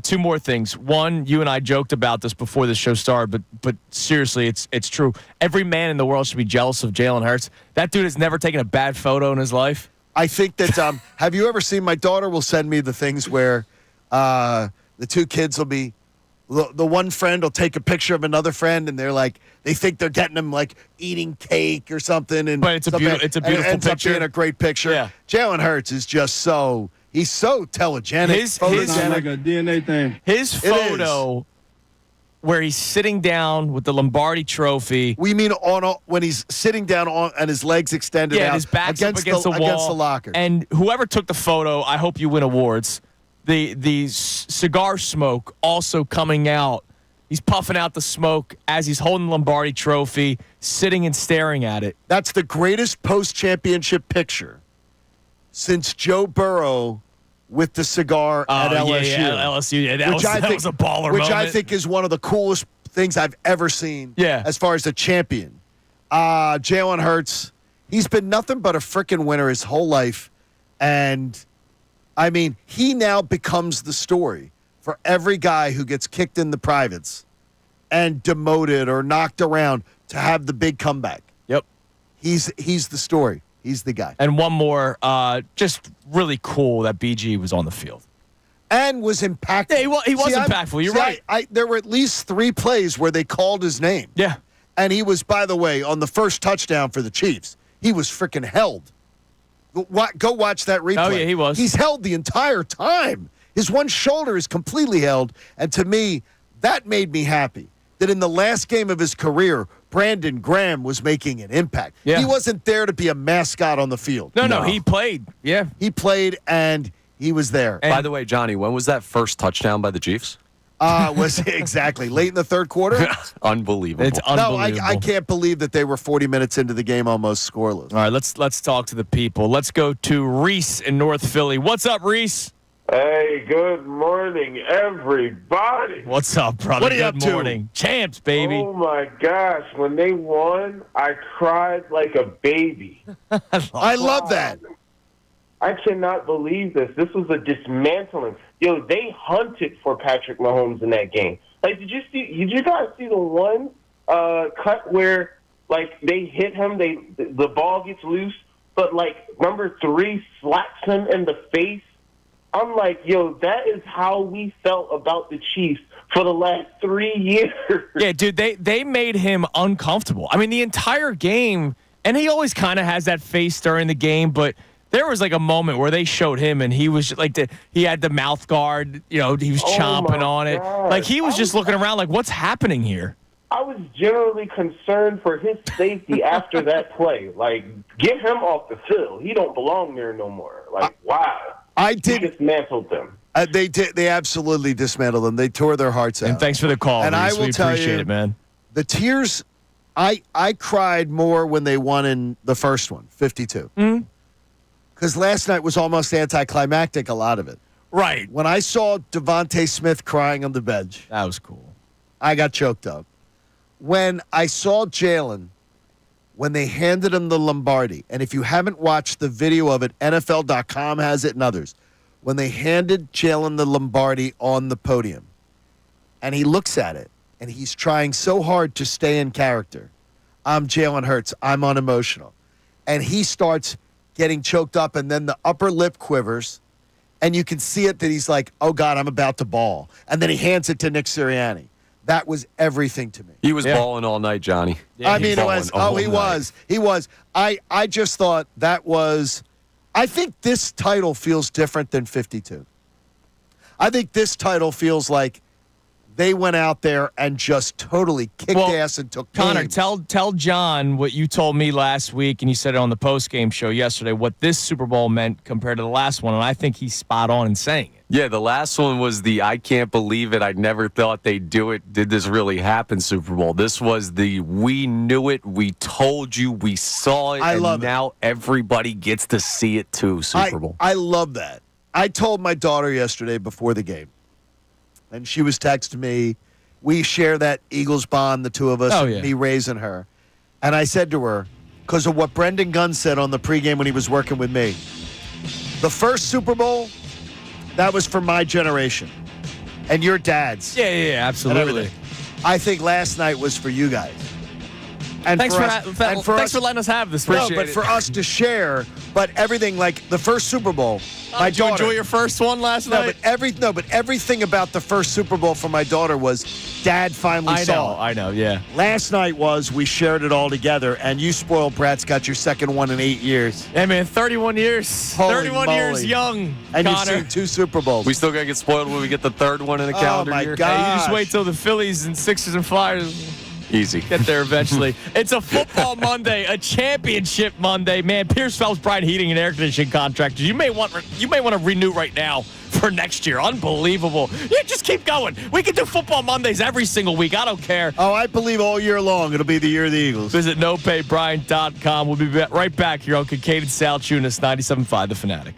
2 more things. One, you and I joked about this before the show started, but seriously, it's true. Every man in the world should be jealous of Jalen Hurts. That dude has never taken a bad photo in his life. I think that have you ever seen, my daughter will send me the things where the 2 kids will be, the one friend will take a picture of another friend and they're like, they think they're getting them like eating cake or something. But it's a beautiful it ends picture. up being a great picture. Yeah. Jalen Hurts is just he's so telegenic. His like a DNA thing. His photo where he's sitting down with the Lombardi trophy. We mean when he's sitting down and his legs extended out, and his back's against up against the wall, against the locker. And whoever took the photo, I hope you win awards. The cigar smoke also coming out. He's puffing out the smoke as he's holding the Lombardi trophy, sitting and staring at it. That's the greatest post-championship picture since Joe Burrow with the cigar at LSU. Yeah, LSU. Yeah, that was a baller moment. Which I think is one of the coolest things I've ever seen as far as a champion. Jalen Hurts, he's been nothing but a freaking winner his whole life. And, I mean, he now becomes the story for every guy who gets kicked in the privates and demoted or knocked around to have the big comeback. Yep. He's the story. He's the guy. And one more, just really cool that BG was on the field. And was impactful. Yeah, he was impactful. You're right. There were at least 3 plays where they called his name. Yeah. And he was, by the way, on the first touchdown for the Chiefs, he was freaking held. Go watch that replay. Oh, yeah, he was. He's held the entire time. His one shoulder is completely held. And to me, that made me happy. That in the last game of his career, Brandon Graham was making an impact. Yeah. He wasn't there to be a mascot on the field. No, he played. Yeah. He played, and he was there. And by the way, Johnny, when was that first touchdown by the Chiefs? Was exactly late in the third quarter. Unbelievable. It's unbelievable. No, I can't believe that they were 40 minutes into the game almost scoreless. All right, let's talk to the people. Let's go to Reese in North Philly. What's up, Reese? Hey, good morning, everybody. What's up, brother? What are you good up to? morning. Champs, baby. Oh, my gosh. When they won, I cried like a baby. I love that. I cannot believe this. This was a dismantling. They hunted for Patrick Mahomes in that game. Like, did you guys see the one cut where, like, they hit him, the ball gets loose, but, like, number 3 slaps him in the face? I'm like, that is how we felt about the Chiefs for the last 3 years. Yeah, dude, they made him uncomfortable. I mean, the entire game, and he always kind of has that face during the game, but there was like a moment where they showed him and he was like, he had the mouth guard, he was chomping on it. God. Like he was just looking around like, what's happening here? I was generally concerned for his safety after that play. Like, get him off the field. He don't belong there no more. Like, wow. I did He dismantled them. They did. They absolutely dismantled them. They tore their hearts out. And thanks for the call, And Reese. I will We tell appreciate you, it, man. The tears, I cried more when they won in the first one, 52. Mm-hmm. because last night was almost anticlimactic, a lot of it. Right. When I saw Devontae Smith crying on the bench, That was cool. I got choked up. When I saw Jalen, when they handed him the Lombardi, and if you haven't watched the video of it, NFL.com has it and others, when they handed Jalen the Lombardi on the podium, and he looks at it, and he's trying so hard to stay in character. I'm Jalen Hurts. I'm unemotional. And he starts getting choked up, and then the upper lip quivers, and you can see it that he's like, oh, God, I'm about to bawl. And then he hands it to Nick Sirianni. That was everything to me. He was balling all night, Johnny. I mean, it was. Oh, he was. He was. I just thought that was. I think this title feels different than 52. I think this title feels like they went out there and just totally kicked ass and took Connor, games. tell John what you told me last week, and you said it on the post-game show yesterday, what this Super Bowl meant compared to the last one, and I think he's spot on in saying it. Yeah, the last one was the I can't believe it, I never thought they'd do it, did this really happen Super Bowl. This was the we knew it, we told you, we saw it, and now everybody gets to see it too, Super Bowl. I love that. I told my daughter yesterday before the game, and she was texting me. We share that Eagles bond, the two of us, me raising her. And I said to her, because of what Brendan Gunn said on the pregame when he was working with me, the first Super Bowl, that was for my generation and your dad's. Yeah, absolutely. I think last night was for you guys. And thanks thanks for letting us have this. No, but for us to share, but everything like the first Super Bowl. My did you daughter, enjoy your first one last night? But everything about the first Super Bowl for my daughter was Dad finally saw it. I know, yeah. Last night was we shared it all together, and you spoiled brats got your second one in 8 years. Hey, man, 31 years. Holy 31 moly. years young, And Connor. you've seen 2 Super Bowls. We still got to get spoiled when we get the third one in a calendar year. God. Hey, you just wait till the Phillies and Sixers and Flyers Easy. get there eventually. It's a football Monday, a championship Monday. Man, Pierce Phelps Bryant Heating and Air Conditioning contractors. You may want to renew right now for next year. Unbelievable. Yeah, just keep going. We can do football Mondays every single week. I don't care. Oh, I believe all year long it'll be the year of the Eagles. Visit nopaybrian.com. We'll be right back here on Kincade Salciunas 97.5 The Fanatic.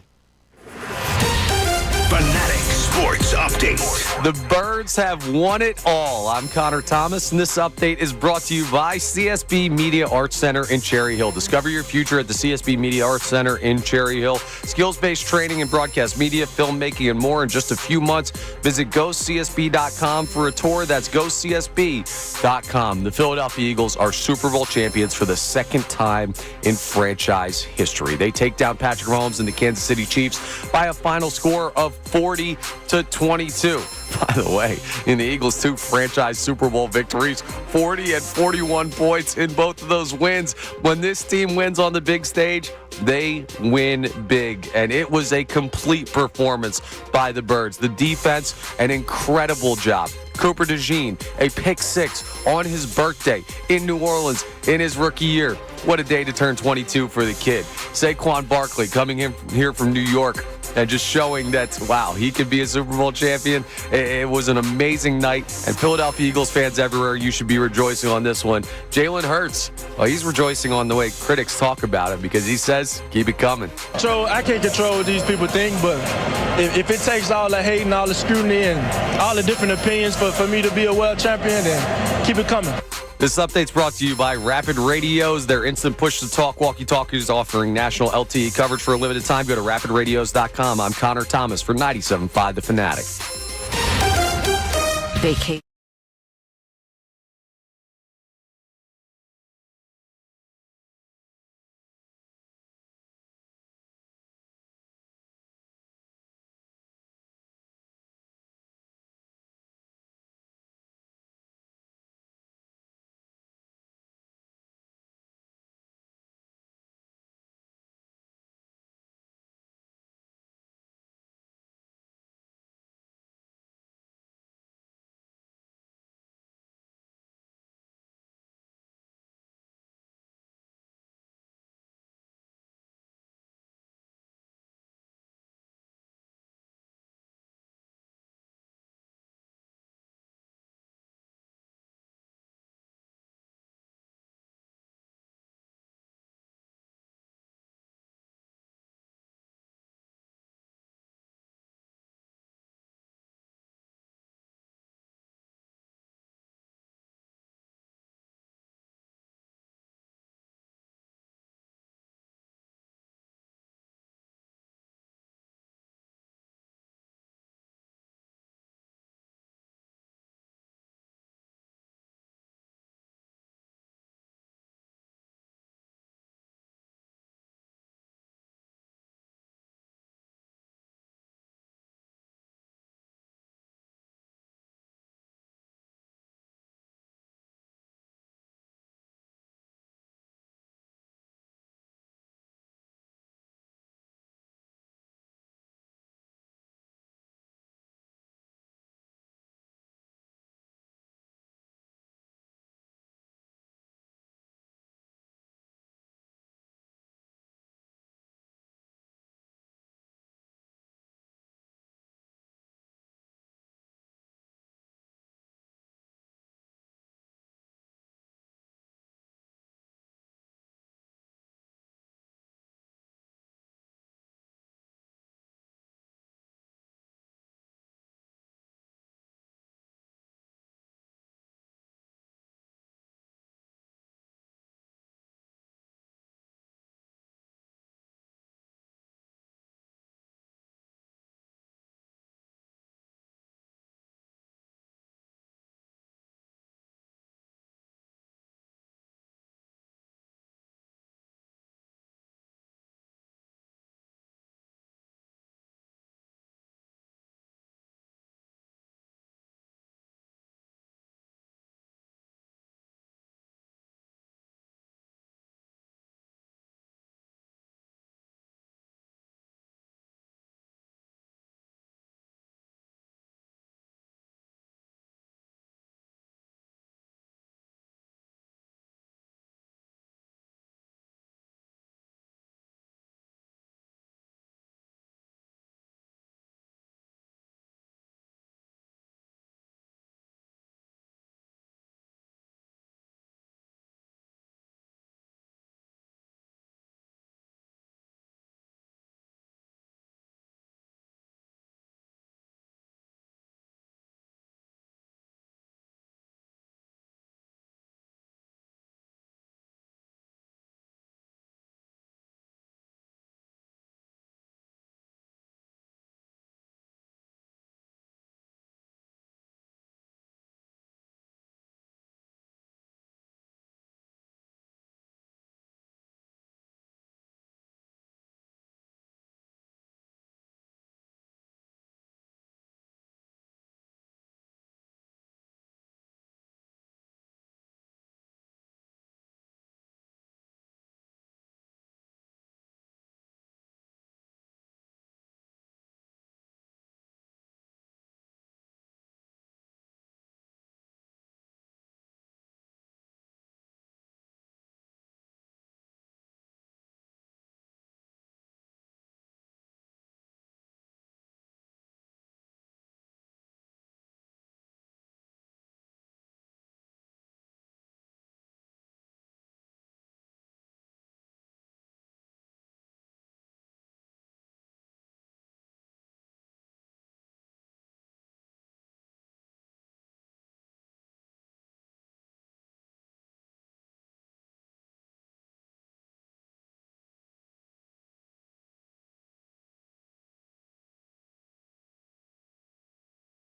Fanatic Sports Update. The Birds have won it all. I'm Connor Thomas, and this update is brought to you by CSB Media Arts Center in Cherry Hill. Discover your future at the CSB Media Arts Center in Cherry Hill. Skills-based training in broadcast media, filmmaking, and more in just a few months. Visit GoCSB.com for a tour. That's GoCSB.com. The Philadelphia Eagles are Super Bowl champions for the second time in franchise history. They take down Patrick Mahomes and the Kansas City Chiefs by a final score of 40-22. By the way, in the Eagles' 2 franchise Super Bowl victories, 40 and 41 points in both of those wins. When this team wins on the big stage, they win big. And it was a complete performance by the Birds. The defense, an incredible job. Cooper DeJean, a pick 6 on his birthday in New Orleans in his rookie year. What a day to turn 22 for the kid. Saquon Barkley coming in here from New York and just showing that, wow, he could be a Super Bowl champion. It was an amazing night. And Philadelphia Eagles fans everywhere, you should be rejoicing on this one. Jalen Hurts, well, he's rejoicing on the way critics talk about him because he says, keep it coming. So I can't control what these people think, but if it takes all the hate and all the scrutiny and all the different opinions for me to be a world champion, then keep it coming. This update's brought to you by Rapid Radios. Their instant push-to-talk walkie-talkies offering national LTE coverage for a limited time. Go to rapidradios.com. I'm Connor Thomas for 97.5 The Fanatic. Vacate.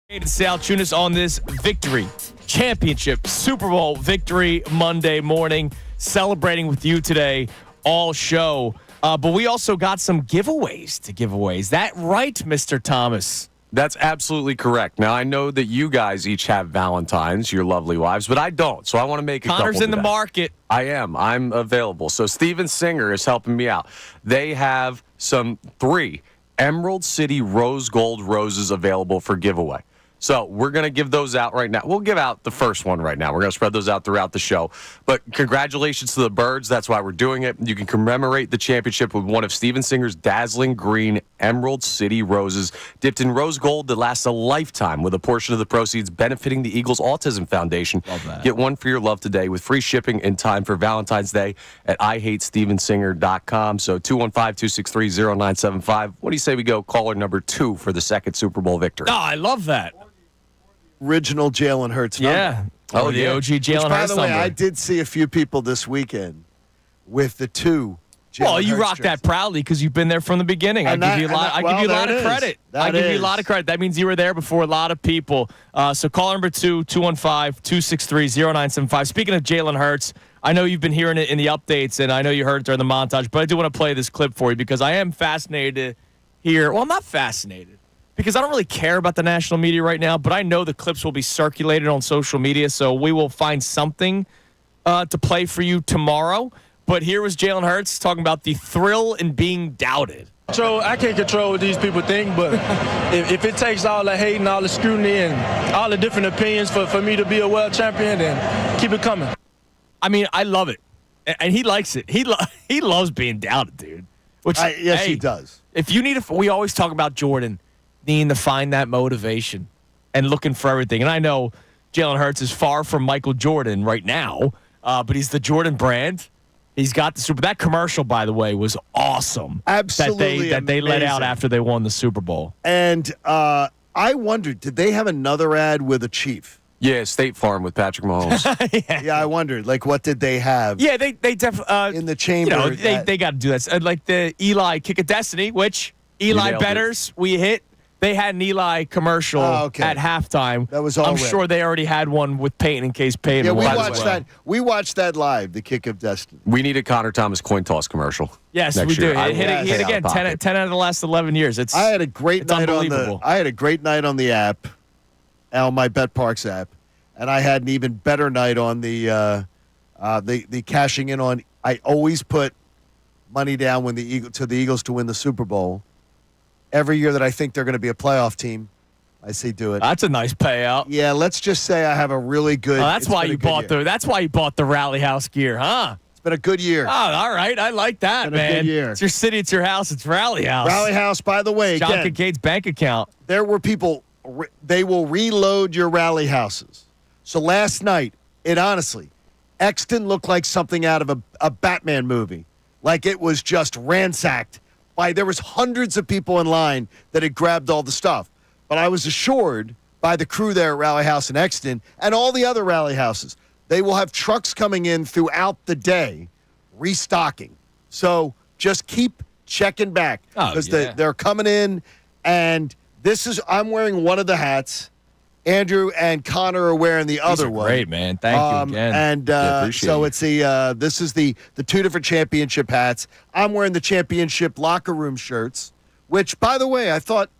Kincade Salciunas on this victory, championship, Super Bowl victory Monday morning, celebrating with you today all show. But we also got some giveaways to give away. Is that right, Mr. Thomas? That's absolutely correct. Now, I know that you guys each have Valentines, your lovely wives, but I don't. So I want to make a couple Connor's in the today. market. I am. I'm available. So Steven Singer is helping me out. They have 3 Emerald City Rose Gold roses available for giveaway. So we're going to give those out right now. We'll give out the first one right now. We're going to spread those out throughout the show. But congratulations to the Birds. That's why we're doing it. You can commemorate the championship with one of Steven Singer's dazzling green Emerald City roses dipped in rose gold that lasts a lifetime, with a portion of the proceeds benefiting the Eagles Autism Foundation. Love that. Get one for your love today with free shipping in time for Valentine's Day at IHateStevenSinger.com. So 215-263-0975. What do you say we go caller number 2 for the second Super Bowl victory? Oh, I love that. Original Jalen Hurts number. Yeah. Oh, the OG Jalen Which, by Hurts the way, number. I did see a few people this weekend with the 2 Jalen Well, you Hurts rock that proudly because you've been there from the beginning. I give you a lot of credit. I give you a lot of credit. That means you were there before a lot of people. So call number 2, 215-263-0975. Speaking of Jalen Hurts, I know you've been hearing it in the updates, and I know you heard it during the montage, but I do want to play this clip for you because I am fascinated to hear. Well, I'm not fascinated because I don't really care about the national media right now, but I know the clips will be circulated on social media, so we will find something to play for you tomorrow. But here was Jalen Hurts talking about the thrill in being doubted. So I can't control what these people think, but if it takes all the hate and all the scrutiny and all the different opinions for me to be a world champion, then keep it coming. I mean, I love it, and he likes it. He loves being doubted, dude. Which yes, he does. If you need we always talk about Jordan needing to find that motivation and looking for everything. And I know Jalen Hurts is far from Michael Jordan right now, but he's the Jordan brand. He's got the Super. That commercial, by the way, was awesome. Absolutely that they let out amazing. after they won the Super Bowl. And I wondered, did they have another ad with a Chief? Yeah, State Farm with Patrick Mahomes. Yeah, I wondered, like, what did they have? Yeah, they definitely in the chamber. They got to do that. Like the Eli Kick of Destiny, which Eli betters we hit. They had an Eli commercial at halftime. That was I'm already. sure they already had one with Peyton in case Peyton. Yeah, we won. watched that. We watched that live. The Kick of Destiny. We need a Connor Thomas coin toss commercial. Yes, next we do. year. He hit again. 10 out of the last 11 years. I had a great night on unbelievable. I had a great night on the app, on my BetParks app, and I had an even better night on the cashing in on. I always put money down when the Eagles to win the Super Bowl. Every year that I think they're going to be a playoff team, I say do it. That's a nice payout. Yeah, let's just say I have a really good. That's why you bought the Rally House gear, huh? It's been a good year. Oh, all right. I like that, It's been a man. good year. It's your city, it's your house, it's Rally House. Rally House, by the way, John again, Kincaid's bank account. there were people. They will reload your Rally Houses. So last night, honestly, Exton looked like something out of a Batman movie. Like it was just ransacked. There was hundreds of people in line that had grabbed all the stuff. But I was assured by the crew there at Rally House in Exton and all the other Rally Houses, they will have trucks coming in throughout the day restocking. So just keep checking back because they're coming in. And I'm wearing one of the hats. Andrew and Connor are wearing the other one. Great, man. Thank you again. And so it's this is the 2 different championship hats. I'm wearing the championship locker room shirts, which, by the way, I thought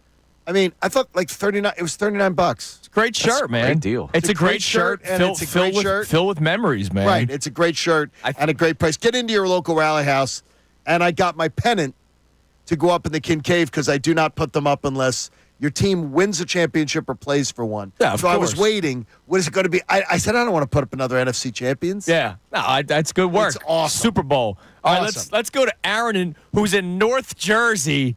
like 39. It was $39. It's a great shirt, man. Great deal. It's a great shirt, and it's a great shirt filled with memories, man. Right, it's a great shirt and a great price. Get into your local Rally House, and I got my pennant to go up in the Kincade because I do not put them up unless your team wins a championship or plays for one. Yeah, of so I was course. waiting. What is it going to be? I said I don't want to put up another NFC Champions. Yeah, no, that's good work. It's awesome. Super Bowl. All right, Awesome. let's go to Aaron, who's in North Jersey,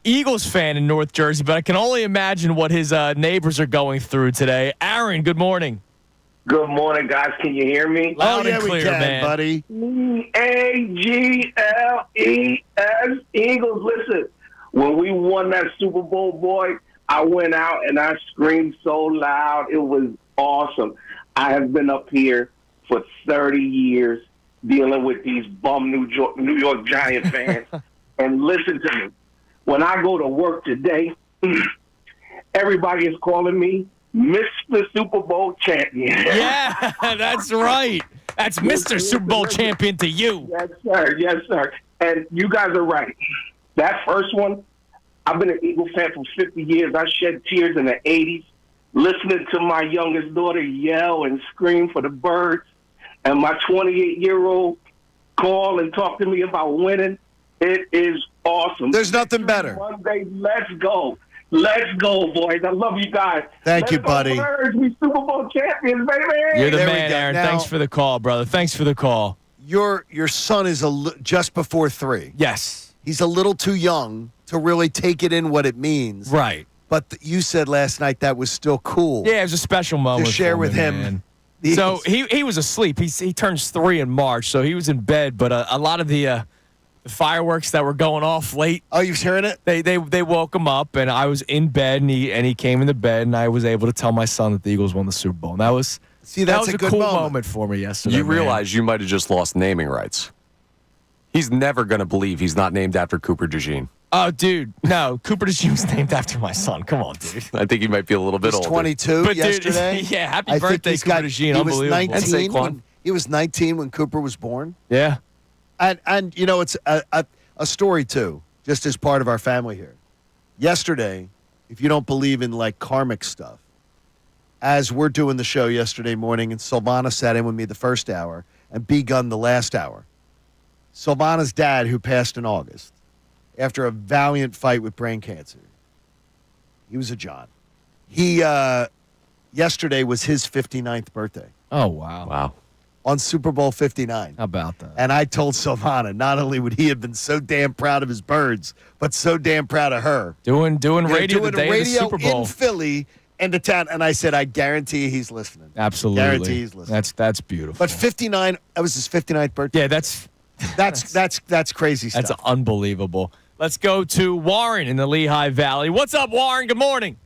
Eagles fan in North Jersey, but I can only imagine what his neighbors are going through today. Aaron, good morning. Good morning, guys. Can you hear me? Loud and we clear, can, man. buddy. Eagles. Eagles, listen. When we won that Super Bowl, boy, I went out and I screamed so loud. It was awesome. I have been up here for 30 years dealing with these bum New York Giant fans. And listen to me. When I go to work today everybody is calling me Mr. Super Bowl champion. Yeah, that's right. That's Mr. Super Bowl champion to you. Yes, sir. Yes, sir. And you guys are right. That first one, I've been an Eagle fan for 50 years. I shed tears in the 80s, listening to my youngest daughter yell and scream for the Birds, and my 28-year-old call and talk to me about winning. It is awesome. There's nothing better. Monday, let's go. Let's go, boys. I love you guys. Thank you, buddy. Birds, we Super Bowl champions, baby. You're the There we man, go. Aaron. Now- Thanks for the call, brother. Thanks for the call. Your son is just before 3. Yes. He's a little too young to really take it in what it means. Right. But you said last night that was still cool. Yeah, it was a special moment To share for me, with him. man. the So Eagles. he was asleep. He turns 3 in March, so he was in bed. But a lot of the fireworks that were going off late. Oh, you was hearing it? They woke him up, and I was in bed, and he came into bed, and I was able to tell my son that the Eagles won the Super Bowl. And that was that's a a good cool moment. for me yesterday. You man. realize you might have just lost naming rights. He's never going to believe he's not named after Cooper DeJean. Oh, dude, no, Cooper DeJean was named after my son. Come on, dude. I think he might be a little bit He's older. 22 But, dude, yesterday. yeah, happy I think birthday, he's Cooper got- DeJean. He was Unbelievable. 19 And when, he was 19 when Cooper was born. Yeah. And you know, it's a story, too, just as part of our family here. Yesterday, if you don't believe in, like, karmic stuff, as we're doing the show yesterday morning, and Silvana sat in with me the first hour and B-Gun the last hour, Silvana's dad, who passed in August, after a valiant fight with brain cancer, he was a John. He, yesterday was his 59th birthday. Oh, wow. Wow. On Super Bowl 59. How about that? And I told Silvana, not only would he have been so damn proud of his Birds, but so damn proud of her. Doing radio doing the day radio of the Super Bowl. in Philly and the town. And I said, I guarantee he's listening. Absolutely. Guarantee he's listening. That's beautiful. But 59, that was his 59th birthday. Yeah, that's crazy stuff. That's unbelievable. Let's go to Warren in the Lehigh Valley. What's up, Warren? Good morning.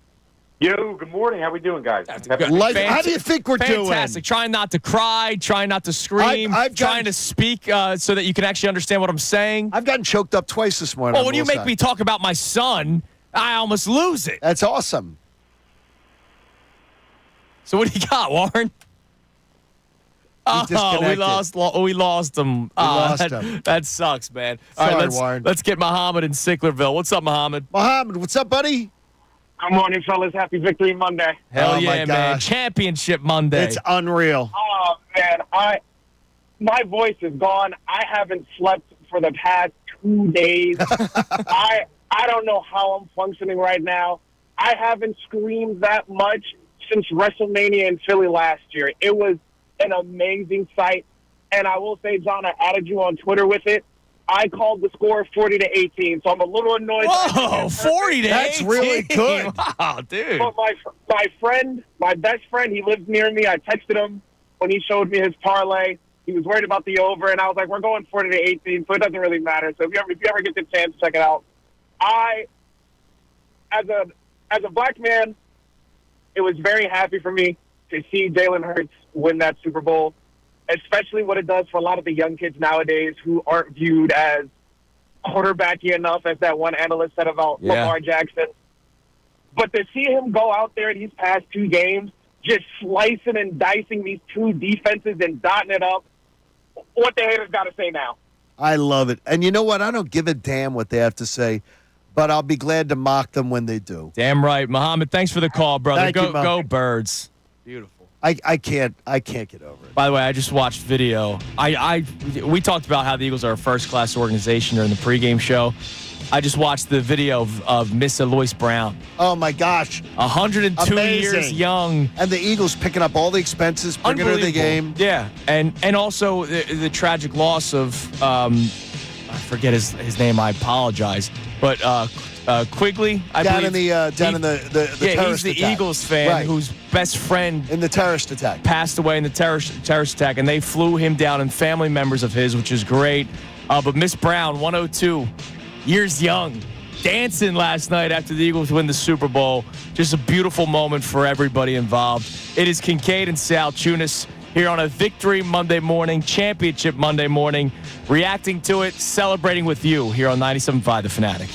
Yo, good morning. How we doing, guys? Life, how do you think we're doing? Fantastic. Trying not to cry, trying not to scream, trying to speak so that you can actually understand what I'm saying. I've gotten choked up twice this morning. Well, when you make me talk about my son, I almost lose it. That's awesome. So what do you got, Warren? Oh, we lost him. lost him. That sucks, man. Sorry, All right, Warren. let's get Muhammad in Sicklerville. What's up, Muhammad? Muhammad, what's up, buddy? Good morning, fellas. Happy Victory Monday. Hell Oh, my yeah, man. gosh. Championship Monday. It's unreal. Oh, man. My voice is gone. I haven't slept for the past 2 days. I don't know how I'm functioning right now. I haven't screamed that much since WrestleMania in Philly last year. It was an amazing sight. And I will say, John, I added you on Twitter with it. I called the score 40-18, so I'm a little annoyed. Whoa, 40-18. That's really good. Wow, dude. But my best friend, he lives near me. I texted him when he showed me his parlay. He was worried about the over, and I was like, we're going 40-18, so it doesn't really matter. So if you ever get the chance, check it out. As a black man, it was very happy for me to see Jalen Hurts win that Super Bowl, especially what it does for a lot of the young kids nowadays who aren't viewed as quarterbacky enough, as that one analyst said about Lamar Jackson. But to see him go out there in these past 2 games, just slicing and dicing these 2 defenses and dotting it up, what the haters got to say now? I love it. And you know what? I don't give a damn what they have to say, but I'll be glad to mock them when they do. Damn right. Muhammad, thanks for the call, brother. Thank you, Mo. Go Birds. Beautiful. I can't get over it. By the way, I just watched video. We talked about how the Eagles are a first-class organization during the pregame show. I just watched the video of Miss Alois Brown. Oh, my gosh. 102 years Amazing. young. And the Eagles picking up all the expenses, bringing her to the game. Yeah, and also the tragic loss of, I forget his name, I apologize, but Quigley, I down believe. in the yeah, terrorist he's the attack. Eagles fan Right. whose best friend in the terrorist attack passed away in the terrorist attack, and they flew him down and family members of his, which is great. But Miss Brown, 102 years young, dancing last night after the Eagles win the Super Bowl. Just a beautiful moment for everybody involved. It is Kincade and Salciunas here on a Victory Monday morning, Championship Monday morning, reacting to it, celebrating with you here on 97.5 The Fanatic.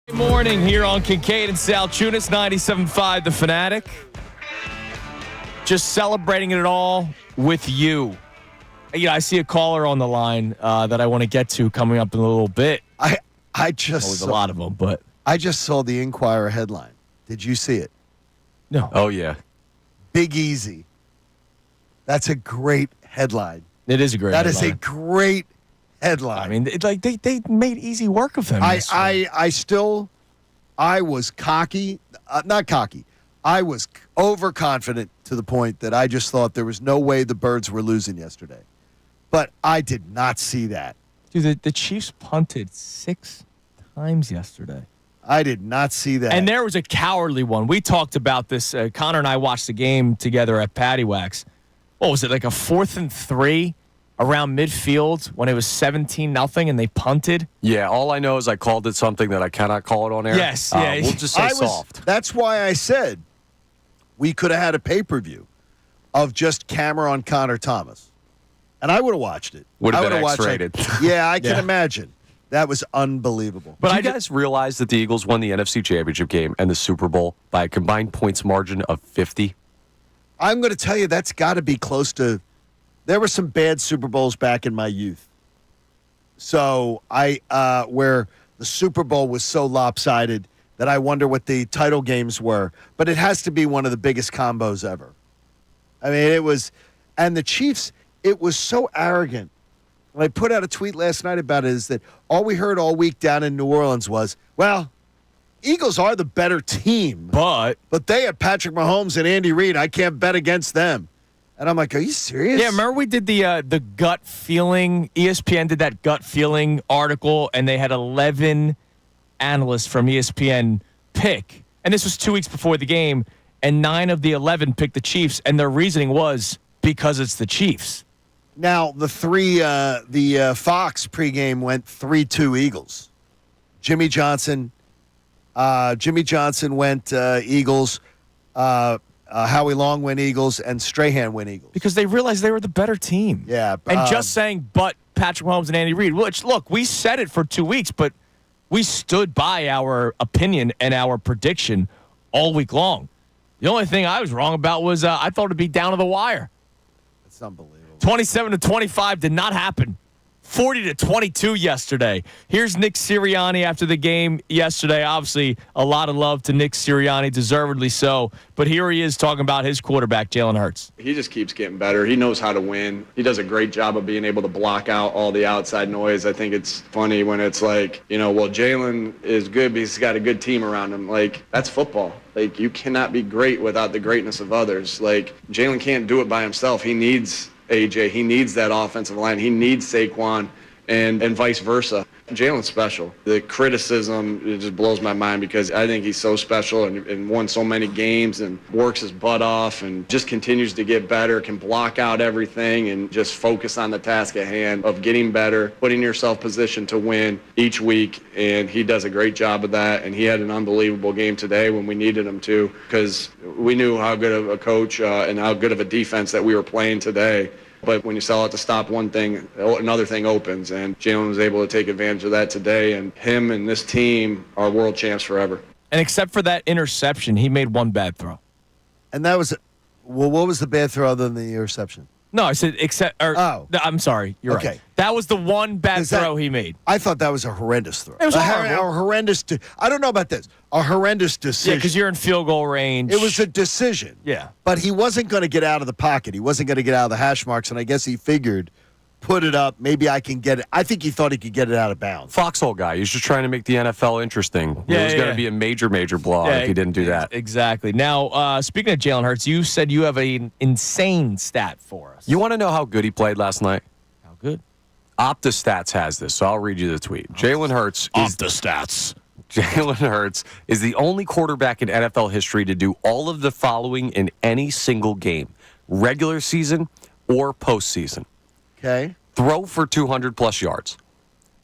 Good morning here on Kincade and Salciunas, 97.5 The Fanatic. Just celebrating it all with you. I see a caller on the line that I want to get to coming up in a little bit. I just saw a lot of them, but I just saw the Inquirer headline. Did you see it? No. Oh, yeah. Big Easy. That's a great headline. It is a great headline. That is a great headline. I mean, they made easy work of him. I was cocky, not cocky. I was overconfident to the point that I just thought there was no way the Birds were losing yesterday. But I did not see that. Dude, the Chiefs punted 6 times yesterday. I did not see that. And there was a cowardly one. We talked about this. Connor and I watched the game together at Patty Wax. What was it, like a 4th and 3 around midfield when it was 17-0 and they punted? Yeah, all I know is I called it something that I cannot call it on air. Yes, yeah. We'll just say soft. That's why I said we could have had a pay-per-view of just camera on Connor Thomas. And I would have watched it. Would have been X-rated. Yeah, I can imagine. That was unbelievable. But you guys realize that the Eagles won the NFC Championship game and the Super Bowl by a combined points margin of 50? I'm going to tell you that's got to be close to. There were some bad Super Bowls back in my youth. So where the Super Bowl was so lopsided that I wonder what the title games were. But it has to be one of the biggest combos ever. I mean, it was, and the Chiefs, it was so arrogant. And I put out a tweet last night about it, is that all we heard all week down in New Orleans was, well, Eagles are the better team. But they have Patrick Mahomes and Andy Reid. I can't bet against them. And I'm like, are you serious? Yeah, remember we did the gut feeling, ESPN did that gut feeling article, and they had 11 analysts from ESPN pick. And this was 2 weeks before the game, and 9 of the 11 picked the Chiefs, and their reasoning was because it's the Chiefs. Now, the Fox pregame went 3-2 Eagles. Jimmy Johnson went Eagles. Howie Long went Eagles, and Strahan went Eagles. Because they realized they were the better team. Yeah. And just saying, but Patrick Mahomes and Andy Reid, which, look, we said it for 2 weeks, but we stood by our opinion and our prediction all week long. The only thing I was wrong about was I thought it'd be down to the wire. That's unbelievable. 27-25 did not happen. 40-22 yesterday. Here's Nick Sirianni after the game yesterday. Obviously, a lot of love to Nick Sirianni, deservedly so. But here he is talking about his quarterback, Jalen Hurts. He just keeps getting better. He knows how to win. He does a great job of being able to block out all the outside noise. I think it's funny when it's like, well, Jalen is good because he's got a good team around him. Like, that's football. Like, you cannot be great without the greatness of others. Like, Jalen can't do it by himself. He needs AJ. He needs that offensive line. He needs Saquon and vice versa. Jalen's special. The criticism, it just blows my mind because I think he's so special and won so many games and works his butt off and just continues to get better, can block out everything and just focus on the task at hand of getting better, putting yourself positioned to win each week. And he does a great job of that. And he had an unbelievable game today when we needed him to because we knew how good of a coach and how good of a defense that we were playing today. But when you sell out to stop one thing, another thing opens. And Jalen was able to take advantage of that today. And him and this team are world champs forever. And except for that interception, he made one bad throw. And that was, well, what was the bad throw other than the interception? No, I said I'm sorry. You're right. That was the one bad throw he made. I thought that was a horrendous throw. It was a horrendous. I don't know about this. A horrendous decision. Yeah, because you're in field goal range. It was a decision. Yeah. But he wasn't going to get out of the pocket. He wasn't going to get out of the hash marks, and I guess he figured, put it up, maybe I can get it. I think he thought he could get it out of bounds. Foxhole guy. He's just trying to make the NFL interesting. It was going to be a major blowout if he didn't do that. Exactly. Now, speaking of Jalen Hurts, you said you have an insane stat for us. You want to know how good he played last night? How good? OptaStats has this, so I'll read you the tweet. Jalen Hurts is the only quarterback in NFL history to do all of the following in any single game, regular season or postseason. Okay. Throw for 200-plus yards.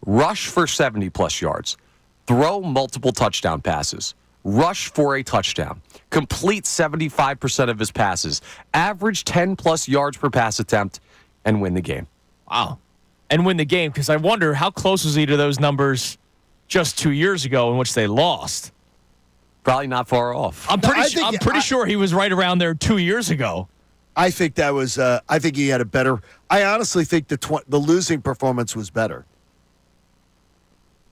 Rush for 70-plus yards. Throw multiple touchdown passes. Rush for a touchdown. Complete 75% of his passes. Average 10-plus yards per pass attempt. And win the game. Wow. And win the game, because I wonder how close was he to those numbers just 2 years ago in which they lost. Probably not far off. I'm pretty sure he was right around there 2 years ago. I think that was. I think he had a better. I honestly think the losing performance was better.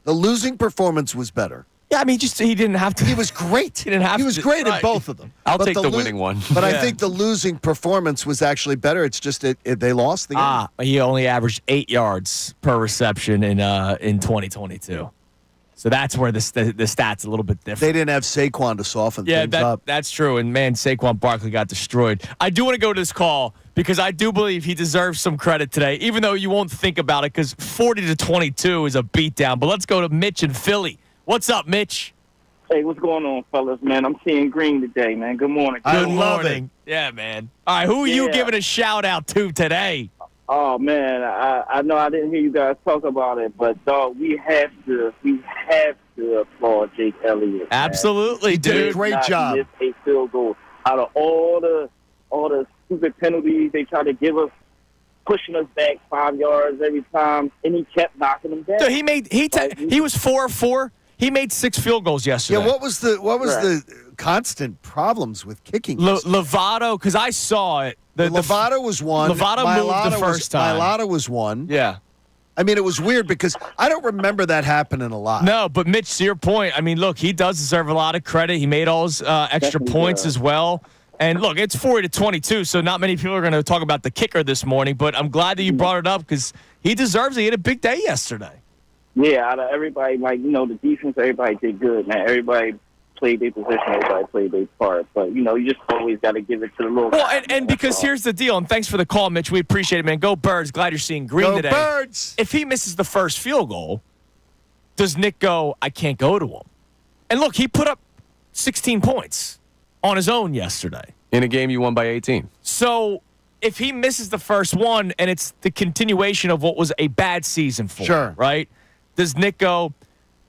The losing performance was better. Yeah, I mean, he didn't have to. He was great. He didn't have He was to, great right. in both of them. I'll take the winning one. But I think the losing performance was actually better. It's just they lost the game. He only averaged 8 yards per reception in 2022. So that's where the stats a little bit different. They didn't have Saquon to soften things up. That's true. And, man, Saquon Barkley got destroyed. I do want to go to this call because I do believe he deserves some credit today, even though you won't think about it because 40-22 is a beatdown. But let's go to Mitch in Philly. What's up, Mitch? Hey, what's going on, fellas, man? I'm seeing green today, man. Good morning. Good morning. Yeah, man. All right, who are you giving a shout-out to today? Oh, man, I know I didn't hear you guys talk about it, but, dog, we have to applaud Jake Elliott. Absolutely, dude. Did a great job. Miss a field goal. Out of all the stupid penalties they try to give us, pushing us back 5 yards every time, and he kept knocking them down. So he was 4-4. He made 6 field goals yesterday. Yeah, what was the constant problems with kicking? Lovato, because I saw it. Lovato was one. Lovato moved the first time. Mailata was one. Yeah. I mean, it was weird because I don't remember that happening a lot. No, but Mitch, to your point, I mean, look, he does deserve a lot of credit. He made all his extra points as well. And look, it's 40-22, so not many people are going to talk about the kicker this morning, but I'm glad that you brought it up because he deserves it. He had a big day yesterday. Yeah, out of everybody, the defense, everybody did good, man. Everybody played their position, everybody played their part. But, you just always got to give it to the little guy. And because here's the deal, and thanks for the call, Mitch. We appreciate it, man. Go Birds. Glad you're seeing green today. Go Birds! If he misses the first field goal, does Nick go, I can't go to him? And look, he put up 16 points on his own yesterday. In a game you won by 18. So if he misses the first one and it's the continuation of what was a bad season for him, right? Does Nick go,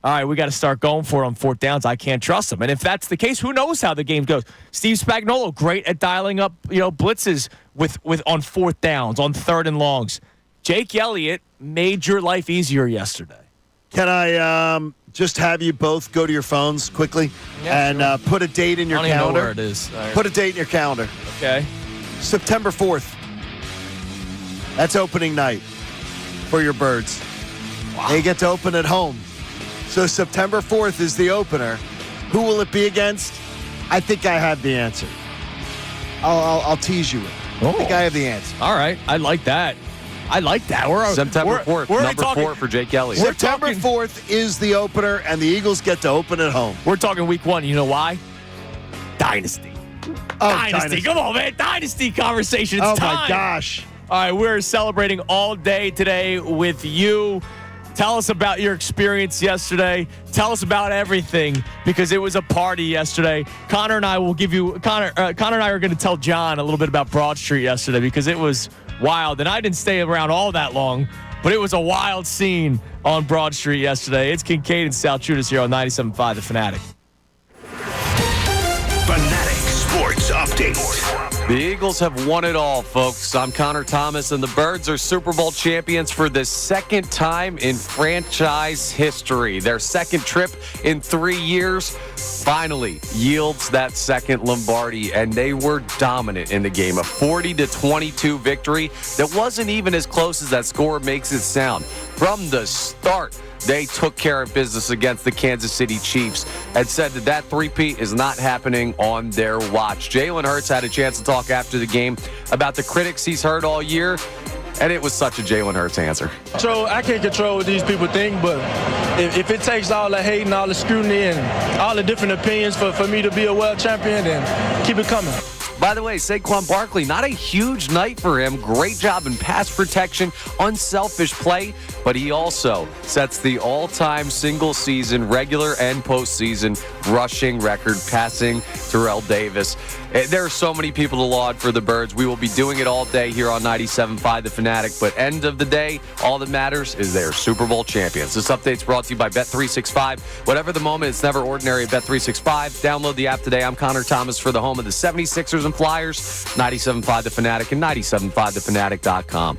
all right, we got to start going for it on fourth downs. I can't trust him. And if that's the case, who knows how the game goes? Steve Spagnuolo, great at dialing up, blitzes with on fourth downs, on third and longs. Jake Elliott made your life easier yesterday. Can I just have you both go to your phones quickly and put a date in your calendar? I don't even know where it is. Right. Put a date in your calendar. Okay. September 4th. That's opening night for your Birds. Wow. They get to open at home. So September 4th is the opener. Who will it be against? I think I have the answer. I'll tease you with it. I think I have the answer. All right. I like that. September 4th, number 4 for Jake Elliott. September 4th is the opener, and the Eagles get to open at home. We're talking week 1. You know why? Dynasty. Oh, Dynasty. Come on, man. Dynasty conversation. It's time. My gosh. All right, we're celebrating all day today with you. Tell us about your experience yesterday. Tell us about everything because it was a party yesterday. Connor and I will give you Connor and I are going to tell John a little bit about Broad Street yesterday because it was wild. And I didn't stay around all that long, but it was a wild scene on Broad Street yesterday. It's Kincade and Salciunas here on 97.5 The Fanatic. Fanatic Sports Update. The Eagles have won it all, folks. I'm Connor Thomas, and the Birds are Super Bowl champions for the second time in franchise history. Their second trip in 3 years finally yields that second Lombardi, and they were dominant in the game. A 40-22 victory that wasn't even as close as that score makes it sound. From the start, they took care of business against the Kansas City Chiefs and said that three-peat is not happening on their watch. Jalen Hurts had a chance to talk after the game about the critics he's heard all year, and it was such a Jalen Hurts answer. So I can't control what these people think, but if it takes all the hate and all the scrutiny and all the different opinions for me to be a world champion, then keep it coming. By the way, Saquon Barkley, not a huge night for him. Great job in pass protection, unselfish play, but he also sets the all-time single-season, regular and postseason rushing record, passing Terrell Davis. There are so many people to laud for the Birds. We will be doing it all day here on 97.5 The Fanatic, but end of the day, all that matters is they're Super Bowl champions. This update's brought to you by Bet365. Whatever the moment, it's never ordinary at Bet365. Download the app today. I'm Connor Thomas for the home of the 76ers and Flyers, 97.5 The Fanatic and 97.5thefanatic.com.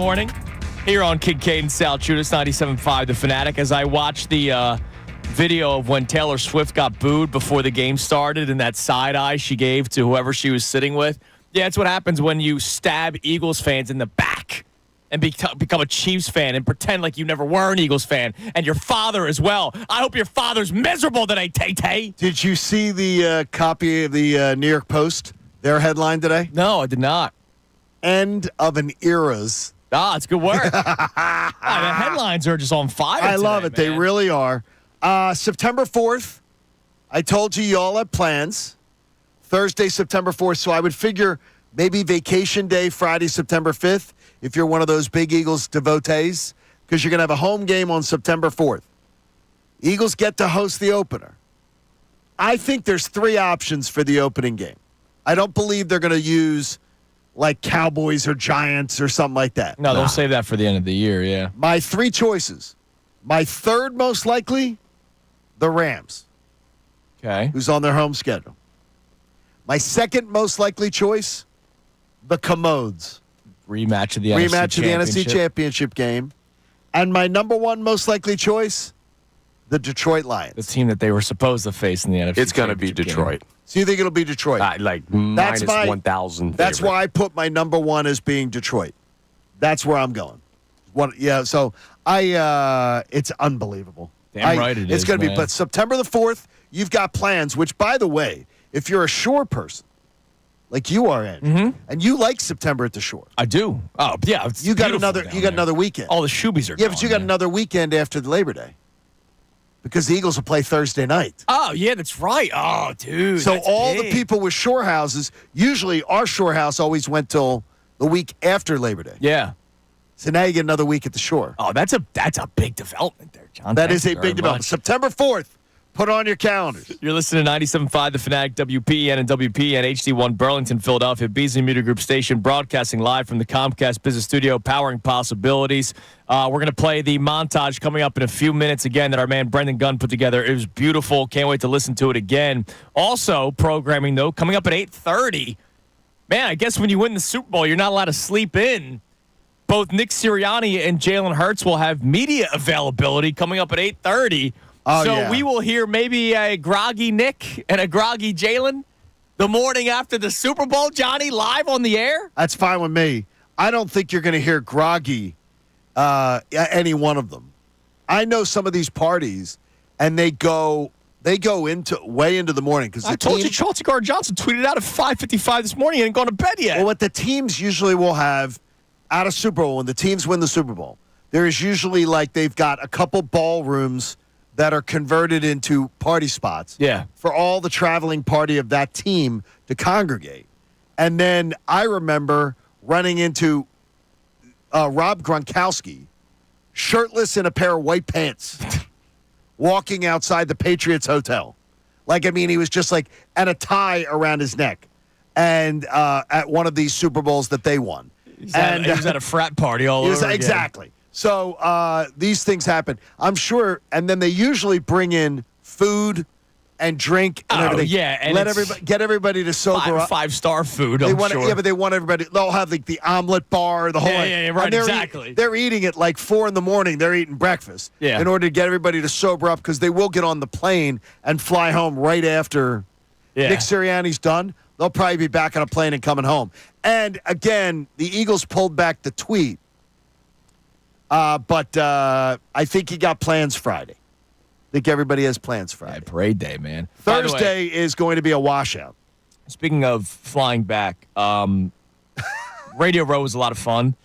morning here on Kincade Salciunas, 97.5 The Fanatic. As I watched the video of when Taylor Swift got booed before the game started and that side eye she gave to whoever she was sitting with. Yeah, that's what happens when you stab Eagles fans in the back and become a Chiefs fan and pretend like you never were an Eagles fan, and your father as well. I hope your father's miserable today, Tay-Tay. Did you see the copy of the New York Post, their headline today? No, I did not. End of an era's. Ah, it's good work. The headlines are just on fire I love it. man. They really are. September 4th, I told you all have plans. Thursday, September 4th, so I would figure maybe vacation day, Friday, September 5th, if you're one of those big Eagles devotees, because you're going to have a home game on September 4th. Eagles get to host the opener. I think there's 3 options for the opening game. I don't believe they're going to use like Cowboys or Giants or something like that. No, they'll save that for the end of the year, yeah. My 3 choices. My third most likely, the Rams. Okay. Who's on their home schedule. My second most likely choice, the Commodes. Rematch of the NFC Championship game. And my number 1 most likely choice, the Detroit Lions. The team that they were supposed to face in the NFC It's going to be Detroit. So you think it'll be Detroit? Like minus 1,000. That's why I put my number 1 as being Detroit. That's where I'm going. So it's unbelievable. Damn right it is, It's going to be, man. but September the 4th, you've got plans, which, by the way, if you're a Shore person, like you are, Andrew, and you like September at the Shore. I do. Oh, yeah. You got another weekend. All the shoobies are Yeah, gone, but you got another weekend after the Labor Day. Because the Eagles will play Thursday night. Oh, yeah, that's right. Oh, dude. So that's all big. the people with shore houses, usually our shore house always went till the week after Labor Day. Yeah. So now you get another week at the Shore. Oh, that's a big development there, John. That Thank is you a very big development. much. September 4th. Put on your calendars. You're listening to 97.5 The Fanatic, WPEN and WPEN HD1 Burlington, Philadelphia, Beasley Media Group station, broadcasting live from the Comcast Business Studio, powering possibilities. We're going to play the montage coming up in a few minutes again that our man Brendan Gunn put together. It was beautiful. Can't wait to listen to it again. Also, programming, though, coming up at 8:30. Man, I guess when you win the Super Bowl, you're not allowed to sleep in. Both Nick Sirianni and Jalen Hurts will have media availability coming up at 8:30. Oh, so yeah. we will hear maybe a groggy Nick and a groggy Jalen the morning after the Super Bowl, Johnny, live on the air? That's fine with me. I don't think you're going to hear groggy any one of them. I know some of these parties, and they go way into the morning. Because I told you Chauncey Gardner-Johnson tweeted out at 5:55 this morning and ain't gone to bed yet. Well, what the teams usually will have at a Super Bowl, when the teams win the Super Bowl, there is usually like they've got a couple ballrooms that are converted into party spots. Yeah. For all the traveling party of that team to congregate. And then I remember running into Rob Gronkowski, shirtless in a pair of white pants, walking outside the Patriots Hotel. Like, I mean, he was just like, and a tie around his neck. And at one of these Super Bowls that they won. He was at a frat party all over again. Exactly. So these things happen. I'm sure, and then they usually bring in food and drink and everything. Yeah, and get everybody to sober up. 5-star food. They I'm want sure. Yeah, but they want everybody. They'll have like the omelet bar, the whole. Yeah, right, and they're exactly. They're eating at like 4 a.m. They're eating breakfast. Yeah. In order to get everybody to sober up, because they will get on the plane and fly home right after Nick Sirianni's done. They'll probably be back on a plane and coming home. And again, the Eagles pulled back the tweet. But I think he got plans Friday. I think everybody has plans Friday. Yeah, parade day, man. Thursday is going to be a washout. Speaking of flying back, Radio Row was a lot of fun.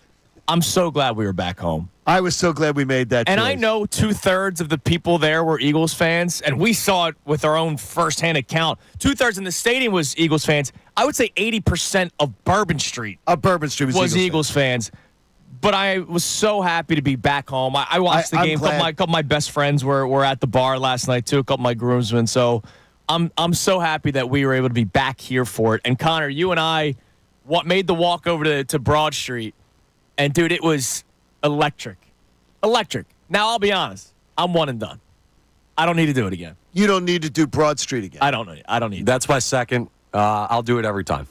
I'm so glad we were back home. I was so glad we made that And choice. I know 2/3 of the people there were Eagles fans, and we saw it with our own firsthand account. 2/3 in the stadium was Eagles fans. I would say 80% of Bourbon Street was Eagles fans. But I was so happy to be back home. I watched the game. A couple of my best friends were at the bar last night too. A couple of my groomsmen. So I'm so happy that we were able to be back here for it. And Connor, you and I made the walk over to Broad Street, and dude, it was electric. Electric. Now I'll be honest, I'm one and done. I don't need to do it again. You don't need to do Broad Street again. I don't need. That's my second. I'll do it every time.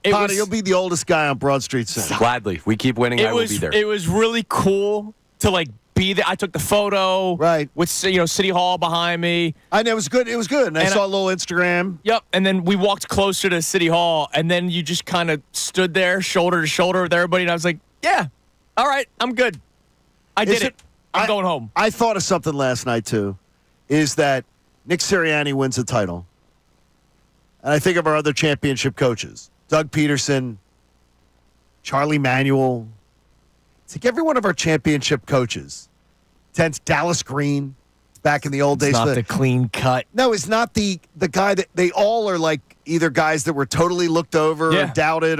Potter, you'll be the oldest guy on Broad Street soon. Gladly. We keep winning, I will be there. It was really cool to be there. I took the photo with City Hall behind me. I know it was good. It was good. And I saw a little Instagram. Yep. And then we walked closer to City Hall, and then you just kind of stood there shoulder to shoulder with everybody, and I was like, yeah, all right, I'm good. I did it. I'm going home. I thought of something last night, too, is that Nick Sirianni wins the title. And I think of our other championship coaches, Doug Peterson, Charlie Manuel. It's like every one of our championship coaches. Dallas Green, back in the old days. It's not the clean cut. No, it's not the guy that they all are like either guys that were totally looked over or doubted.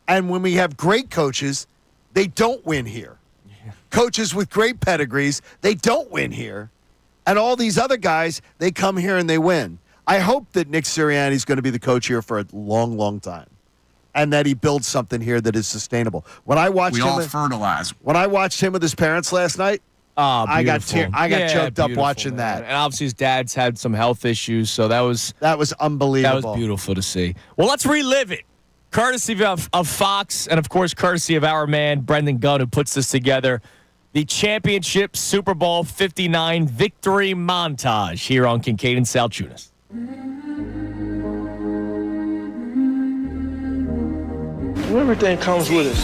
And when we have great coaches, they don't win here. Yeah. Coaches with great pedigrees, they don't win here. And all these other guys, they come here and they win. I hope that Nick Sirianni is going to be the coach here for a long, long time, and that he builds something here that is sustainable. When I watched fertilize. When I watched him with his parents last night, I got choked up watching that. And obviously his dad's had some health issues, so that was unbelievable. That was beautiful to see. Well, let's relive it. Courtesy of Fox, and of course, courtesy of our man Brendan Gunn, who puts this together. The championship Super Bowl 59 victory montage here on Kincade and Salciunas. Everything comes with it,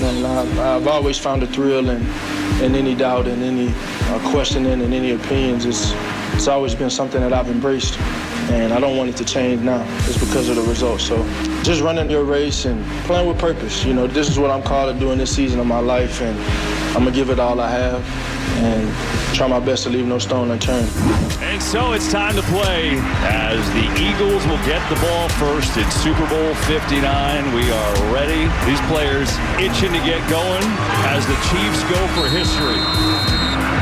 and I've always found a thrill in any doubt and any questioning and any opinions. It's always been something that I've embraced, and I don't want it to change now. It's because of the results. So just running your race and playing with purpose. This is what I'm called to do in this season of my life, and I'm going to give it all I have and try my best to leave no stone unturned. And so it's time to play as the Eagles will get the ball first in Super Bowl 59. We are ready. These players itching to get going as the Chiefs go for history.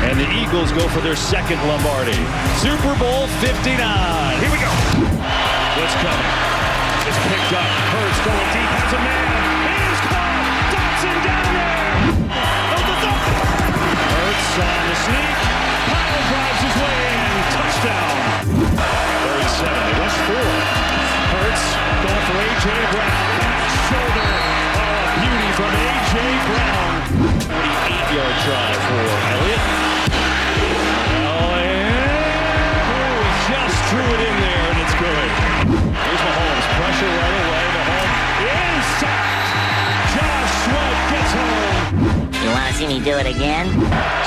And the Eagles go for their second Lombardi. Super Bowl 59. Here we go. What's coming? It's picked up. Hurts going deep. Has a man. It is caught. Dotson down there. Hurts on the sneak. Powell drives his way in. Touchdown. 37. They rush forward. Hurts going for A.J. Brown. Back shoulder. Oh, beauty from A.J. Brown. 48-yard try for Elliott. Just threw it in there, and it's good. Here's Mahomes. Pressure right away. Mahomes is sacked. Josh Sweat gets home. You want to see me do it again?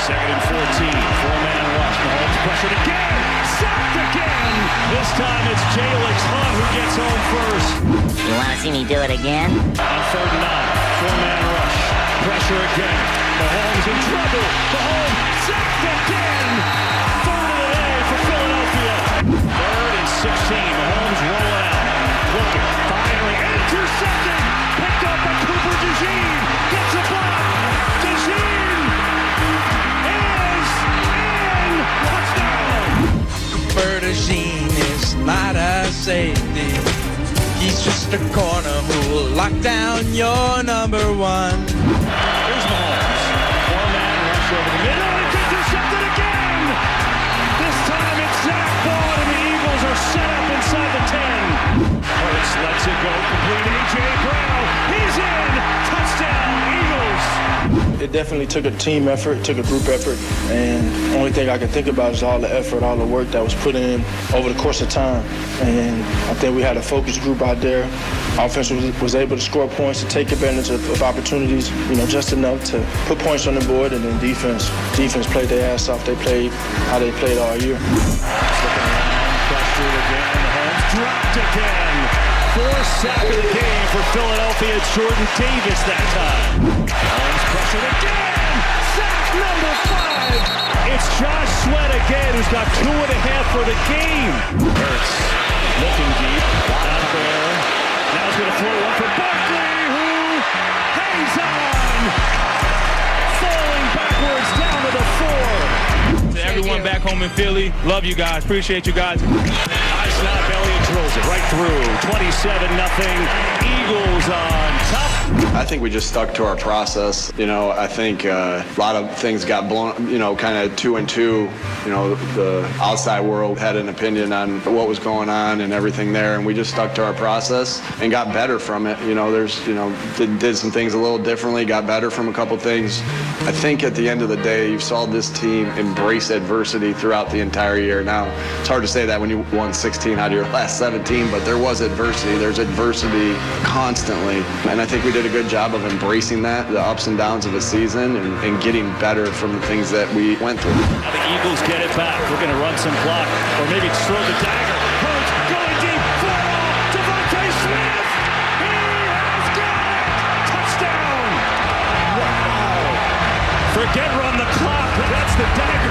Second and 14. Four-man rush. Mahomes pressured again. Sacked again. This time it's Jalix Hunt who gets home first. You want to see me do it again? On third and 9. Four-man rush. Pressure again. Mahomes in trouble. Mahomes sacked again. Third and 16. Mahomes rolling out. Looking. Firing. Intercepted. Picked up by Cooper DeJean. Gets a block. DeJean is in. Touchdown. Cooper DeJean is not a safety. He's just a corner who will lock down your number one. Here's Mahomes. Four-man rush over the middle. It's intercepted again. This time it's Zach Ball, and the Eagles are set up inside the 10. Hurts lets it go. Complete A.J. Brown. He's in. Touchdown, Eagles. It definitely took a team effort, took a group effort, and the only thing I can think about is all the effort, all the work that was put in over the course of time. And I think we had a focused group out there. Offense was able to score points, to take advantage of opportunities, just enough to put points on the board. And then defense played their ass off. They played how they played all year. Pressured again. Mahomes dropped again. Fourth sack of the game for Philadelphia. It's Jordan Davis that time. Mahomes pressured again. Sack number 5. It's Josh Sweat again, who's got 2.5 for the game. Hurts looking deep. Out there. Now he's going to throw one for Barkley, who hangs on. Falling backwards down to the 4. To everyone back home in Philly, love you guys. Appreciate you guys. Nice snap, Elliott. drills it right through. 27-0. Eagles on top. I think we just stuck to our process. I think a lot of things got blown, kind of 2 and 2. The outside world had an opinion on what was going on and everything there, and we just stuck to our process and got better from it. Did some things a little differently, got better from a couple things. I think at the end of the day, you saw this team embrace adversity throughout the entire year. Now, it's hard to say that when you won 16 out of your last 17, but there was adversity. There's adversity constantly, and I think we did a good job of embracing that, the ups and downs of a season, and getting better from the things that we went through. Now the Eagles get it back. We're going to run some clock, or maybe throw the dagger. Hurts going deep. Devontae Smith. He has got it. Touchdown. Wow. Forget run the clock. That's the dagger.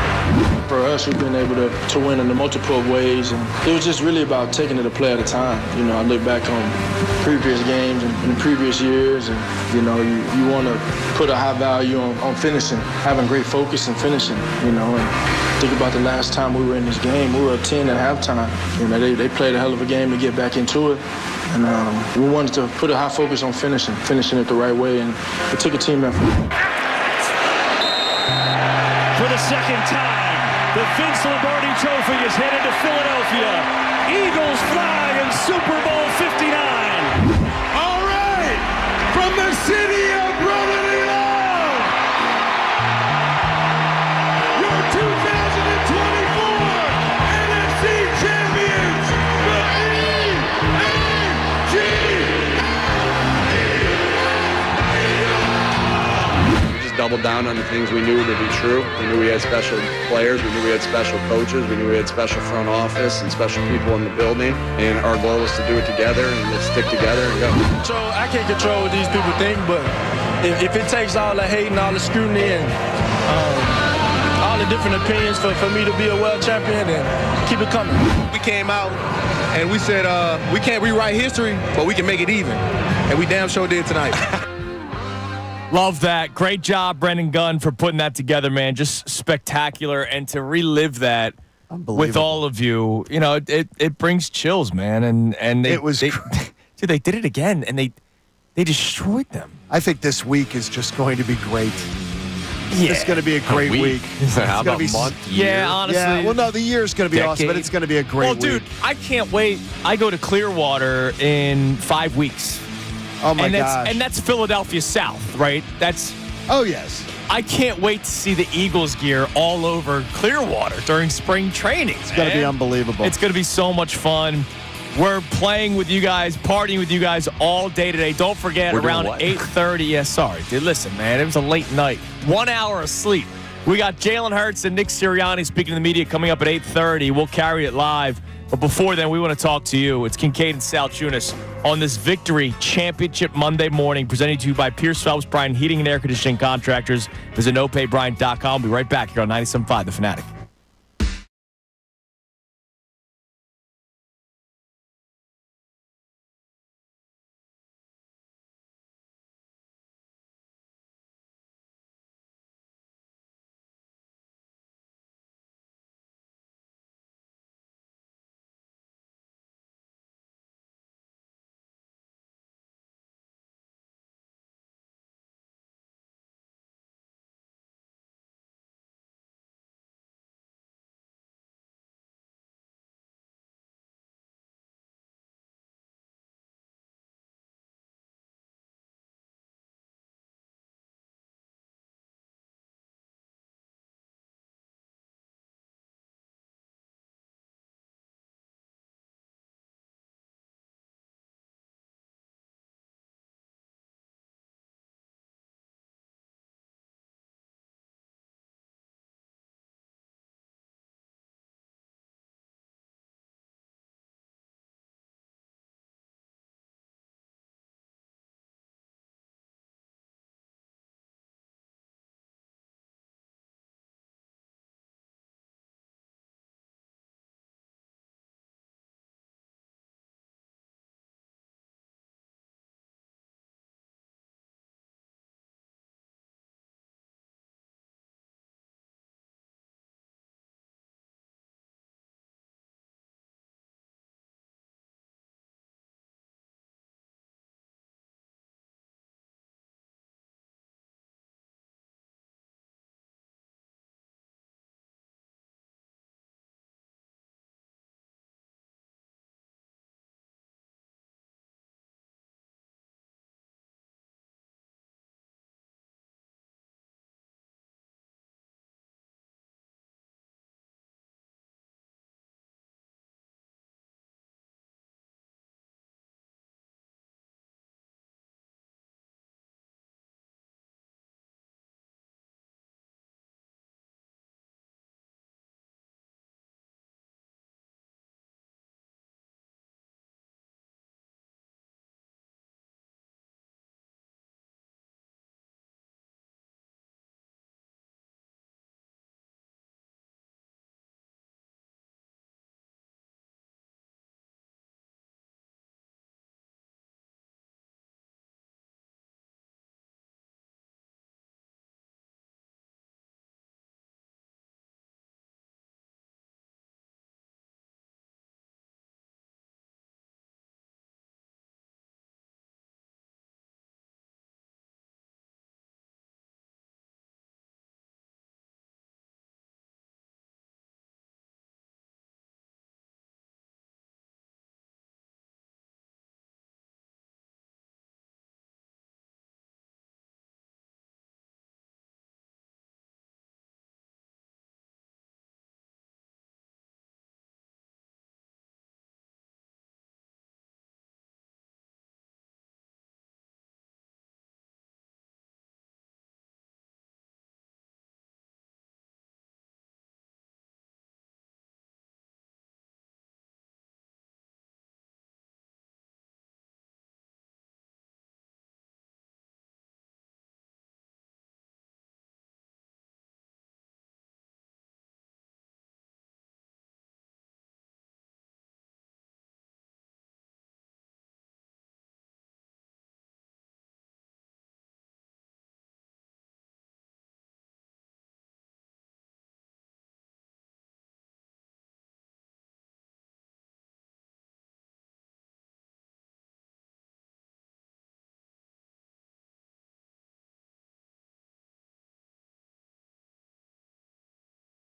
For us, we've been able to win in the multiple ways, and it was just really about taking it a play at a time. I look back on previous games and in the previous years, and you want to put a high value on finishing, having great focus and finishing. And think about the last time we were in this game. We were up 10 at halftime. They played a hell of a game to get back into it, and we wanted to put a high focus on finishing it the right way, and it took a team effort. For the second time, the Vince Lombardi Trophy is headed to Philadelphia. Eagles fly in Super Bowl 59. All right, from the city of brotherly love, your 2024 NFC champions, the Doubled down on the things we knew to be true. We knew we had special players. We knew we had special coaches. We knew we had special front office and special people in the building. And our goal was to do it together and to stick together and go. So I can't control what these people think, but if it takes all the hate and all the scrutiny and all the different opinions for me to be a world champion, then keep it coming. We came out and we said we can't rewrite history, but we can make it even. And we damn sure did tonight. Love that. Great job, Brendan Gunn, for putting that together, man. Just spectacular. And to relive that with all of you, it brings chills, man. And they did it again, and they destroyed them. I think this week is just going to be great. Yeah. It's going to be a great week. How about month? Yeah, honestly. Yeah, well, no, the year's going to be awesome, but it's going to be a great week. Well, dude, I can't wait. I go to Clearwater in 5 weeks. Oh, my gosh. And that's Philadelphia South, right? Oh, yes. I can't wait to see the Eagles gear all over Clearwater during spring training. It's going to be unbelievable. It's going to be so much fun. We're playing with you guys, partying with you guys all day today. Don't forget, around 8:30. Yeah, sorry, dude. Listen, man, it was a late night. 1 hour of sleep. We got Jalen Hurts and Nick Sirianni speaking to the media coming up at 8:30. We'll carry it live. But before then, we want to talk to you. It's Kincade Salciunas on this Victory Championship Monday morning, presented to you by Pierce Phelps Bryan Heating and Air Conditioning Contractors. Visit nopaybryant.com. We'll be right back here on 97.5 The Fanatic.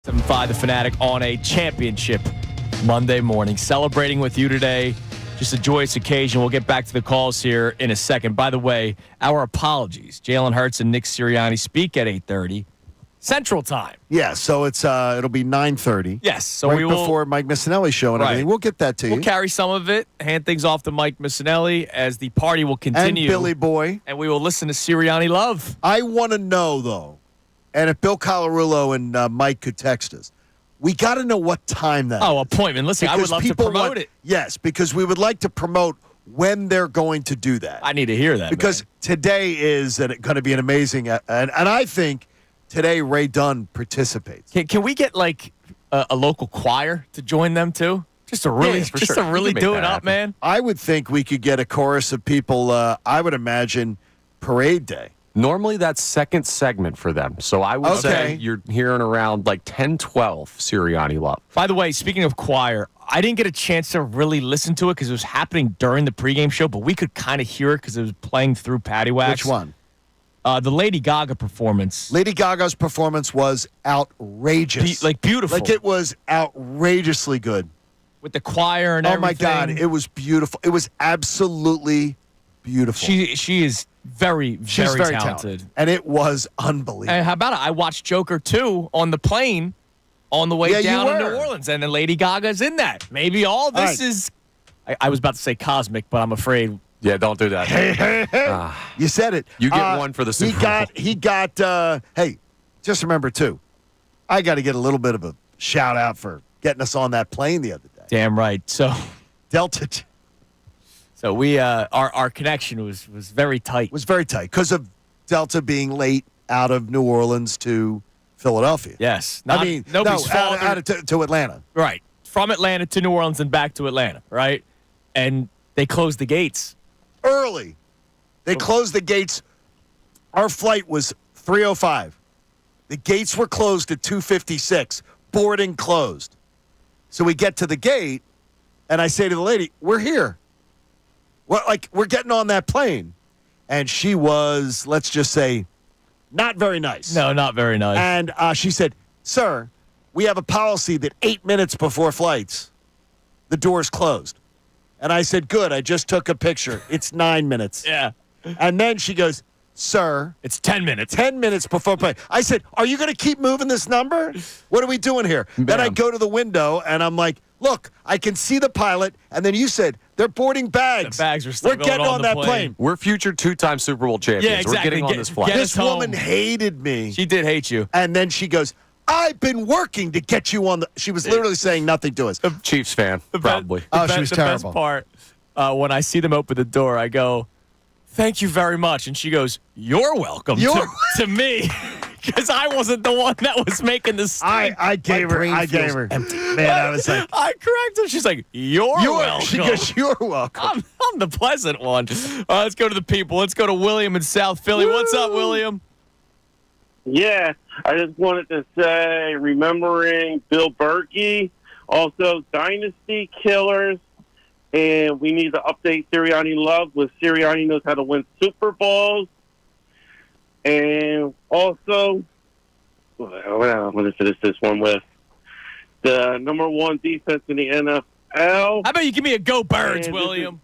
7-5 The Fanatic on a championship Monday morning. Celebrating with you today. Just a joyous occasion. We'll get back to the calls here in a second. By the way, our apologies. Jalen Hurts and Nick Sirianni speak at 8:30 Central Time. Yeah, so it'll be 9:30. Yes, so right we will, before Mike Missanelli's show and everything. We'll get that to you. We'll carry some of it, hand things off to Mike Missanelli as the party will continue. And Billy Boy. And we will listen to Sirianni Love. I want to know, though, and if Bill Colorulo and Mike could text us, we got to know what time that is. Appointment. Listen, I would love to promote it. Yes, because we would like to promote when they're going to do that. I need to hear that, because today is going to be an amazing, and I think today Ray Dunn participates. Can we get like a local choir to join them too? Just to really, to really do it up, man. I would think we could get a chorus of people. I would imagine parade day. Normally that's second segment for them. So I would say you're hearing around like 10-12 Sirianni Love. By the way, speaking of choir, I didn't get a chance to really listen to it because it was happening during the pregame show, but we could kind of hear it because it was playing through Patty Wax. Which one? The Lady Gaga performance. Lady Gaga's performance was outrageous. Beautiful. Like it was outrageously good. With the choir and everything. Oh, my God. It was beautiful. It was absolutely beautiful. She is very, very talented. And it was unbelievable. And how about it? I watched Joker 2 on the plane on the way down to New Orleans, and then Lady Gaga's in that. Maybe all this is... I was about to say cosmic, but I'm afraid... Yeah, don't do that. Hey. You said it. You get one for the Super Bowl. He got, hey, just remember, too, I got to get a little bit of a shout-out for getting us on that plane the other day. Damn right. So... Delta... So we, our connection was very tight. It was very tight because of Delta being late out of New Orleans to Philadelphia. Yes. Nobody's fault. Out to Atlanta. Right. From Atlanta to New Orleans and back to Atlanta, right? And they closed the gates. Early. They closed the gates. Our flight was 3:05. The gates were closed at 2:56. Boarding closed. So we get to the gate, and I say to the lady, we're here. We're getting on that plane. And she was, let's just say, not very nice. No, not very nice. And she said, sir, we have a policy that 8 minutes before flights, the door's closed. And I said, good, I just took a picture. It's 9 minutes. Yeah. And then she goes, sir. It's 10 minutes. 10 minutes before play. I said, are you going to keep moving this number? What are we doing here? Bam. Then I go to the window, and I'm like, look, I can see the pilot. And then you said, they're boarding bags. The bags are still We're getting on that plane. We're future two-time Super Bowl champions. Yeah, exactly. We're getting on this flight. This woman hated me. She did hate you. And then she goes, I've been working to get you on the... She was literally saying nothing to us. Chiefs fan, probably. She was terrible. The best part, when I see them open the door, I go, thank you very much. And she goes, you're welcome to me. Because I wasn't the one that was making the stink. I gave her. Empty. Man, I was like... I corrected her. She's like, you're welcome. She goes, you're welcome. I'm the pleasant one. Let's go to the people. Let's go to William in South Philly. What's up, William? Yeah, I just wanted to say, remembering Bill Berkey, also Dynasty Killers, and we need to update Sirianni Love with Sirianni knows how to win Super Bowls. And also, what I want to finish this one with the number one defense in the NFL. How about you give me a Go Birds, William?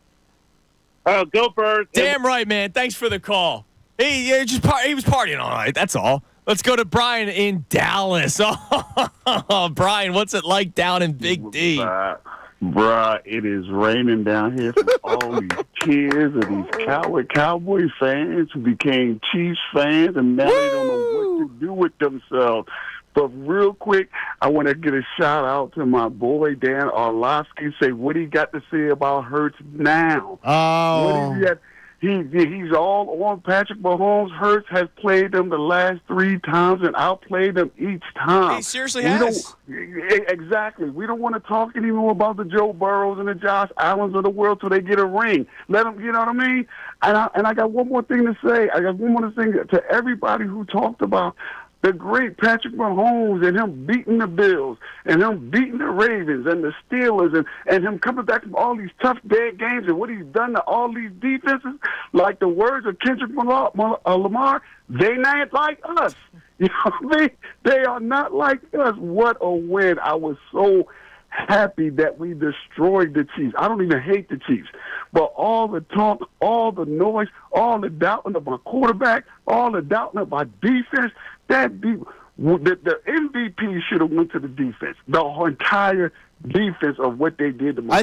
Oh, Go Birds. Damn right, man. Thanks for the call. He was partying all night. That's all. Let's go to Brian in Dallas. Oh, Brian, what's it like down in Big D? Bruh, it is raining down here from all these kids and these Cowboy fans who became Chiefs fans, and now they don't know what to do with themselves. But real quick, I want to get a shout-out to my boy, Dan Orlovsky, say what he got to say about Hurts now. Oh. He's all on Patrick Mahomes. Hurts has played them the last 3 times and outplayed them each time. He seriously has. Exactly. We don't want to talk anymore about the Joe Burrows and the Josh Allens of the world till they get a ring. Let them, you know what I mean? And I got one more thing to say. I got one more thing to everybody who talked about the great Patrick Mahomes and him beating the Bills and him beating the Ravens and the Steelers and him coming back from all these tough, bad games and what he's done to all these defenses, like the words of Kendrick Lamar, they not like us. You know what I mean? They are not like us. What a win. I was so happy that we destroyed the Chiefs. I don't even hate the Chiefs. But all the talk, all the noise, all the doubting of my quarterback, all the doubting of my defense, the MVP should have went to the defense. The entire defense of what they did to Mahomes.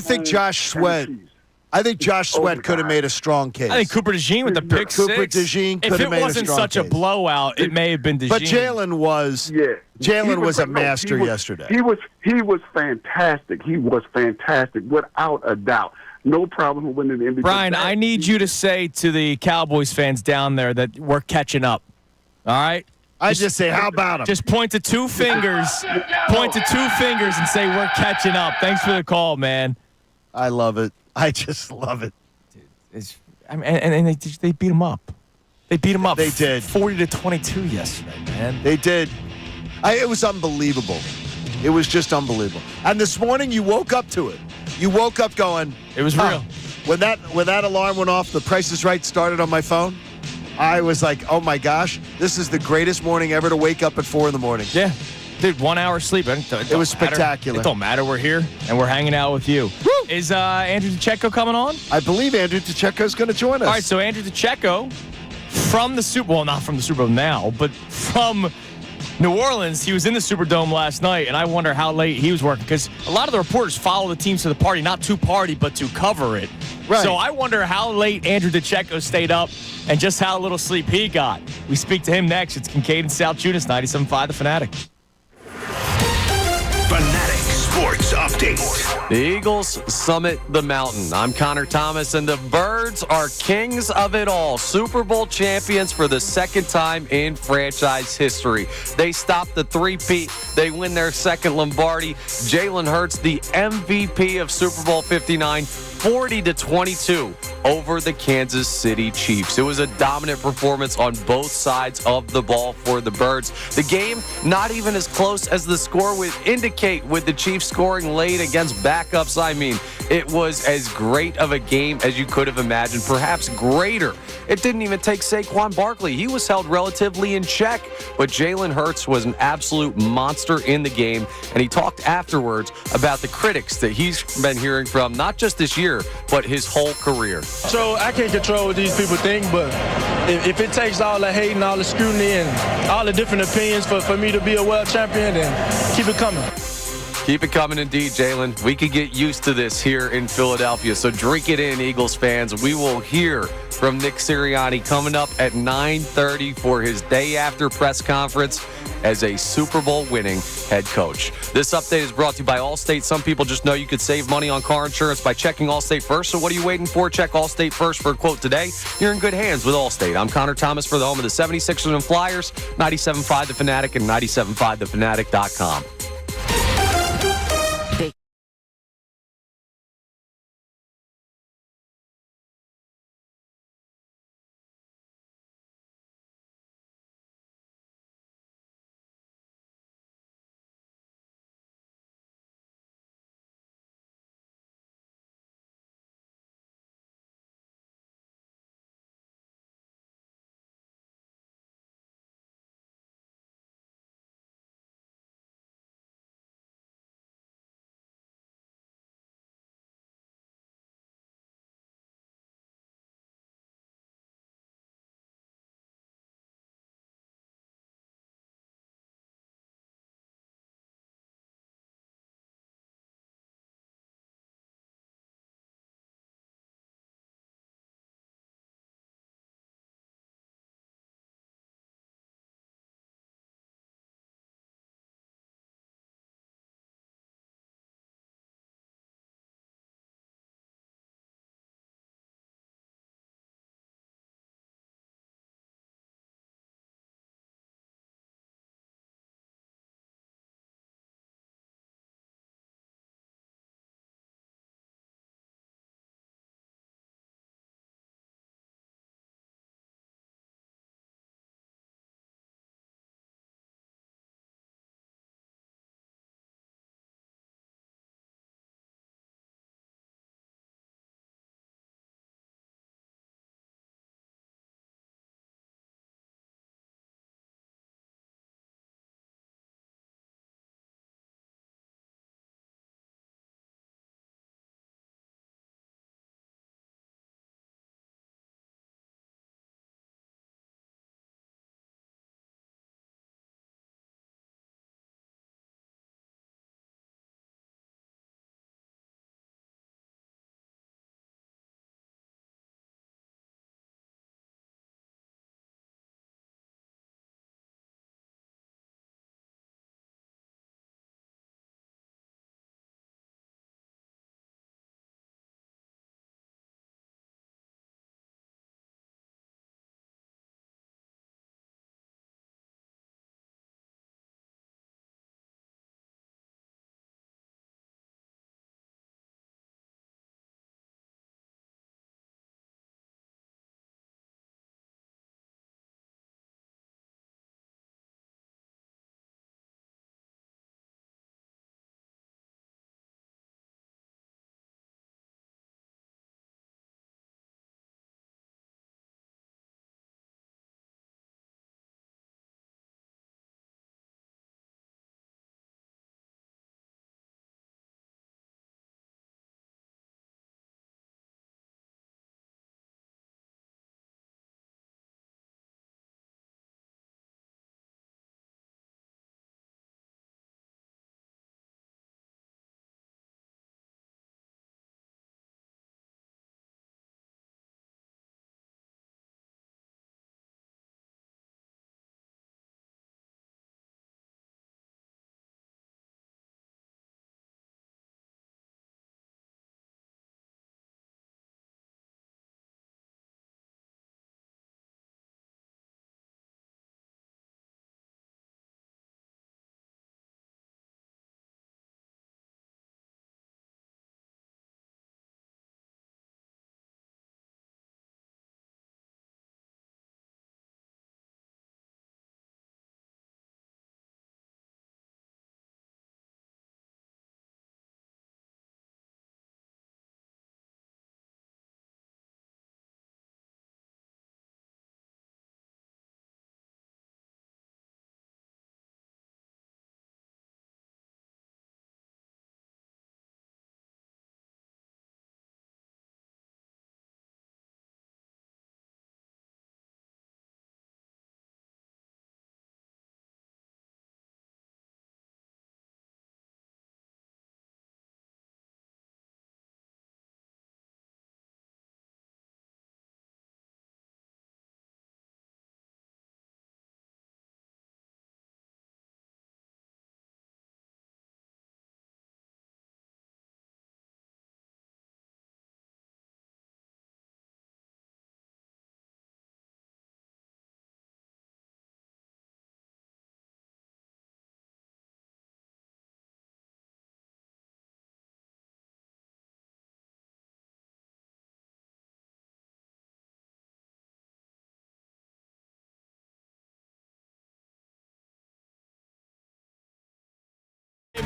I think Josh Sweat could have made a strong case. I think Cooper DeJean with the pick six. Cooper DeJean could have made a strong case. If it wasn't such a blowout, it may have been DeJean. But Jalen was a master yesterday. He was fantastic. He was fantastic, without a doubt. No problem winning the MVP. Brian, I need you to say to the Cowboys fans down there that we're catching up. All right? I just say, how about him? Just point to two fingers. Point to two fingers and say we're catching up. Thanks for the call, man. I love it. I just love it. And they beat him up. They beat him up. They did. 40-22 yesterday, man. They did. It was unbelievable. It was just unbelievable. And this morning you woke up to it. You woke up going, it was real. When that alarm went off, the Price is Right started on my phone. I was like, oh my gosh, this is the greatest morning ever to wake up at 4 a.m. Yeah. Dude, 1 hour sleep. It was spectacular. It don't matter. We're here, and we're hanging out with you. Woo! Is Andrew DeCecco coming on? I believe Andrew DeCecco is going to join us. All right, so Andrew DeCecco from the Super Bowl, not from the Super Bowl now, but from New Orleans. He was in the Superdome last night, and I wonder how late he was working, because a lot of the reporters follow the teams to the party, not to party, but to cover it. Right. So I wonder how late Andrew DeCecco stayed up and just how little sleep he got. We speak to him next. It's Kincade Salciunas, 97.5 The Fanatic. Fanatic Sports Update. The Eagles summit the mountain. I'm Connor Thomas, and the Birds are kings of it all. Super Bowl champions for the second time in franchise history. They stop the three-peat. They win their second Lombardi. Jalen Hurts, the MVP of Super Bowl 59, 40-22 over the Kansas City Chiefs. It was a dominant performance on both sides of the ball for the Birds. The game not even as close as the score would indicate, with the Chiefs scoring late against backups. I mean, it was as great of a game as you could have imagined, perhaps greater. It didn't even take Saquon Barkley. He was held relatively in check, but Jalen Hurts was an absolute monster in the game, and he talked afterwards about the critics that he's been hearing from, not just this year, but his whole career. So I can't control what these people think, but if it takes all the hate and all the scrutiny and all the different opinions for me to be a world champion, then keep it coming. Keep it coming indeed, Jalen. We could get used to this here in Philadelphia, so drink it in, Eagles fans. We will hear from Nick Sirianni coming up at 9:30 for his day after press conference as a Super Bowl winning head coach. This update is brought to you by Allstate. Some people just know you could save money on car insurance by checking Allstate first. So what are you waiting for? Check Allstate first for a quote today. You're in good hands with Allstate. I'm Connor Thomas for the home of the 76ers and Flyers, 97.5 The Fanatic and 97.5thefanatic.com.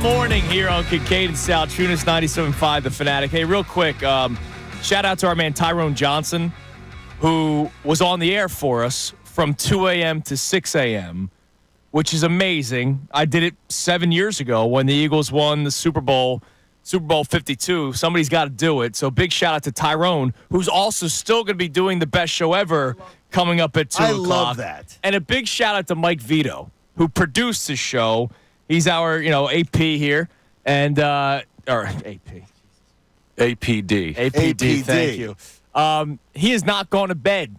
morning here on Kincade Salciunas, 97.5 The Fanatic. Hey, real quick, shout out to our man Tyrone Johnson, who was on the air for us from 2 a.m. to 6 a.m., which is amazing. I did it 7 years ago when the Eagles won the Super Bowl 52. Somebody's got to do it. So big shout out to Tyrone, who's also still going to be doing the best show ever coming up at 2 o'clock. I love that. And a big shout out to Mike Vito, who produced the show. He's our, AP here. And, or AP. APD. APD, thank you. He is not going to bed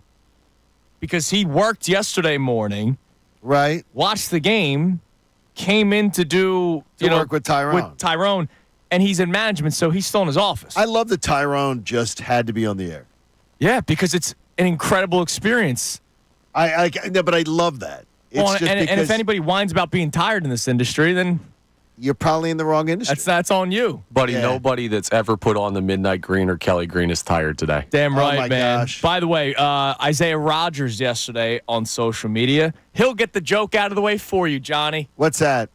because he worked yesterday morning. Right. Watched the game, came in to work with Tyrone. And he's in management, so he's still in his office. I love that Tyrone just had to be on the air. Yeah, because it's an incredible experience. But I love that. It's and if anybody whines about being tired in this industry, then you're probably in the wrong industry. That's on you. Buddy, nobody that's ever put on the Midnight Green or Kelly Green is tired today. Damn right, my man. Gosh. By the way, Isaiah Rodgers yesterday on social media, he'll get the joke out of the way for you, Johnny. What's that?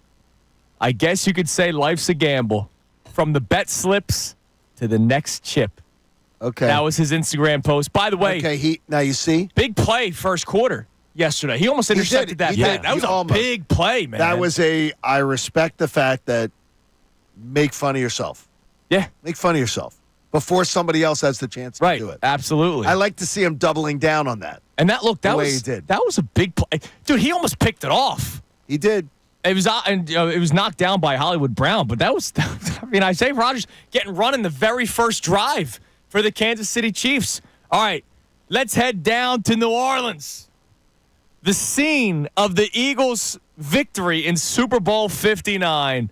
I guess you could say life's a gamble. From the bet slips to the next chip. Okay. That was his Instagram post. By the way, now you see? Big play first quarter yesterday. He almost intercepted that. That was a big play, man. That was I respect the fact that make fun of yourself. Yeah. Make fun of yourself before somebody else has the chance to do it. Absolutely. I like to see him doubling down on that. And that he was a big play. Dude, he almost picked it off. He did. It was knocked down by Hollywood Brown, but that was Isaiah Rodgers getting run in the very first drive for the Kansas City Chiefs. All right, let's head down to New Orleans. The scene of the Eagles' victory in Super Bowl 59.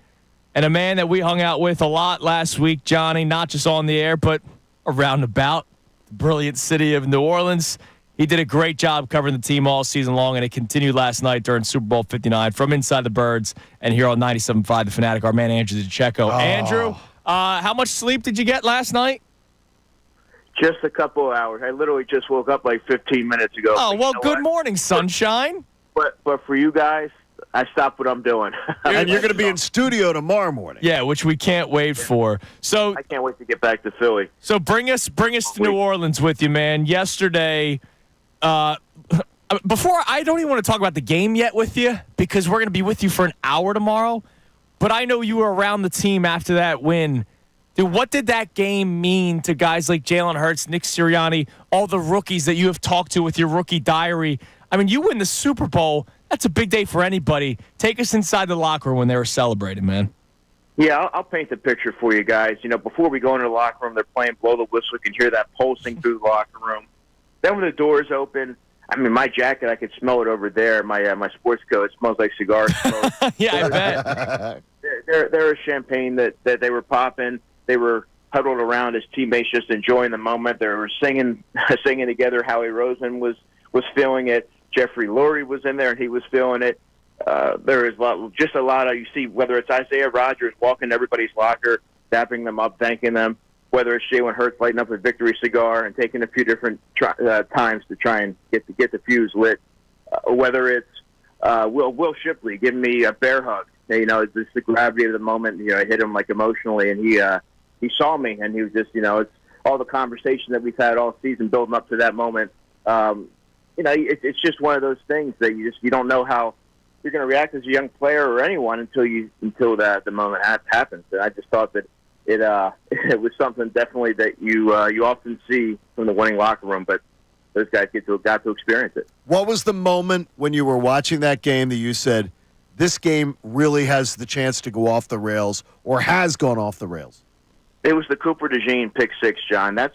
And a man that we hung out with a lot last week, Johnny, not just on the air, but around about the brilliant city of New Orleans. He did a great job covering the team all season long, and it continued last night during Super Bowl 59 from Inside the Birds and here on 97.5 The Fanatic, our man Andrew DiCecco. Andrew, how much sleep did you get last night? Just a couple of hours. I literally just woke up like 15 minutes ago. Oh, well, good morning, sunshine. But for you guys, I stopped what I'm doing. And you're going to be in studio tomorrow morning. Yeah, which we can't wait for. So I can't wait to get back to Philly. So bring us to New Orleans with you, man. Yesterday, before I don't even want to talk about the game yet with you because we're going to be with you for an hour tomorrow. But I know you were around the team after that win. Dude, what did that game mean to guys like Jalen Hurts, Nick Sirianni, all the rookies that you have talked to with your rookie diary? I mean, you win the Super Bowl. That's a big day for anybody. Take us inside the locker room when they were celebrating, man. Yeah, I'll paint the picture for you guys. You know, before we go into the locker room, they're playing Blow the Whistle. You can hear that pulsing through the locker room. Then when the doors open, I mean, my jacket, I could smell it over there. My sports coat, it smells like cigar smoke. Yeah, I bet. There was champagne that they were popping. They were huddled around his teammates, just enjoying the moment. They were singing together. Howie Roseman was feeling it. Jeffrey Lurie was in there, and he was feeling it. There is a lot of, you see, whether it's Isaiah Rodgers walking to everybody's locker, dapping them up, thanking them, whether it's Jalen Hurts lighting up a victory cigar and taking a few different times to try and get the fuse lit, whether it's Will Shipley giving me a bear hug. You know, it's just the gravity of the moment. You know, it hit him like emotionally, and he saw me, and he was just, it's all the conversation that we've had all season building up to that moment. It's just one of those things that you don't know how you're going to react as a young player or anyone until the moment happens. And I just thought that it was something definitely that you often see from the winning locker room, but those guys got to experience it. What was the moment when you were watching that game that you said, this game really has the chance to go off the rails or has gone off the rails? It was the Cooper DeJean pick six, John. That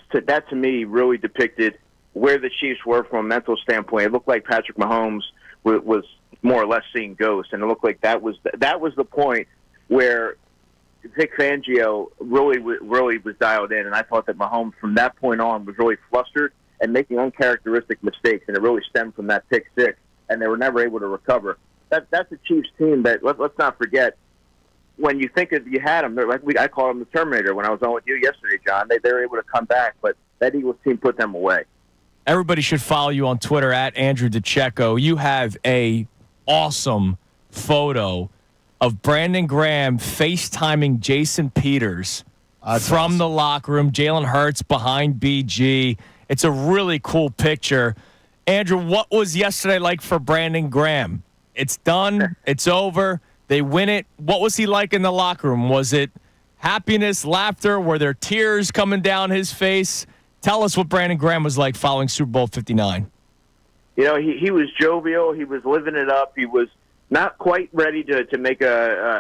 to me really depicted where the Chiefs were from a mental standpoint. It looked like Patrick Mahomes was more or less seeing ghosts, and it looked like that was the point where Vic Fangio really was dialed in, and I thought that Mahomes from that point on was really flustered and making uncharacteristic mistakes, and it really stemmed from that pick six, and they were never able to recover. That's a Chiefs team that let's not forget. When you think of you had them, I call them the Terminator. When I was on with you yesterday, John, they were able to come back, but that Eagles team put them away. Everybody should follow you on Twitter at Andrew DiCecco. You have a awesome photo of Brandon Graham FaceTiming Jason Peters from the locker room. Jalen Hurts behind BG. It's a really cool picture. Andrew, what was yesterday like for Brandon Graham? It's done. It's over. They win it. What was he like in the locker room? Was it happiness, laughter? Were there tears coming down his face? Tell us what Brandon Graham was like following Super Bowl 59. You know, he was jovial. He was living it up. He was not quite ready to make an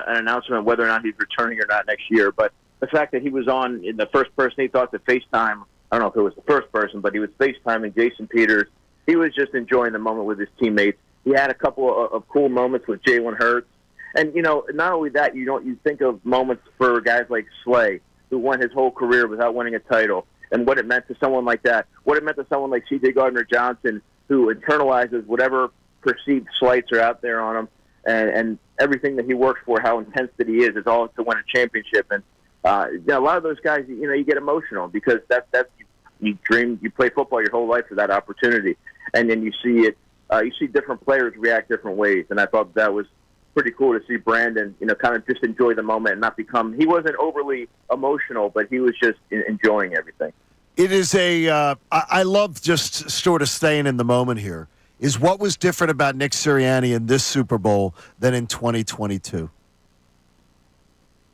announcement whether or not he's returning or not next year. But the fact that he was on in the first person he thought to FaceTime, I don't know if it was the first person, but he was FaceTiming Jason Peters. He was just enjoying the moment with his teammates. He had a couple of cool moments with Jalen Hurts. And, you know, not only that, you think of moments for guys like Slay, who won his whole career without winning a title, and what it meant to someone like that, what it meant to someone like C.J. Gardner-Johnson, who internalizes whatever perceived slights are out there on him, and everything that he works for, how intense that he is all to win a championship. And a lot of those guys, you get emotional because that's you play football your whole life for that opportunity, and then you see it. You see different players react different ways, and I thought that was pretty cool to see Brandon, kind of just enjoy the moment and not become. He wasn't overly emotional, but he was just enjoying everything. It is I love just sort of staying in the moment here. Is what was different about Nick Sirianni in this Super Bowl than in 2022?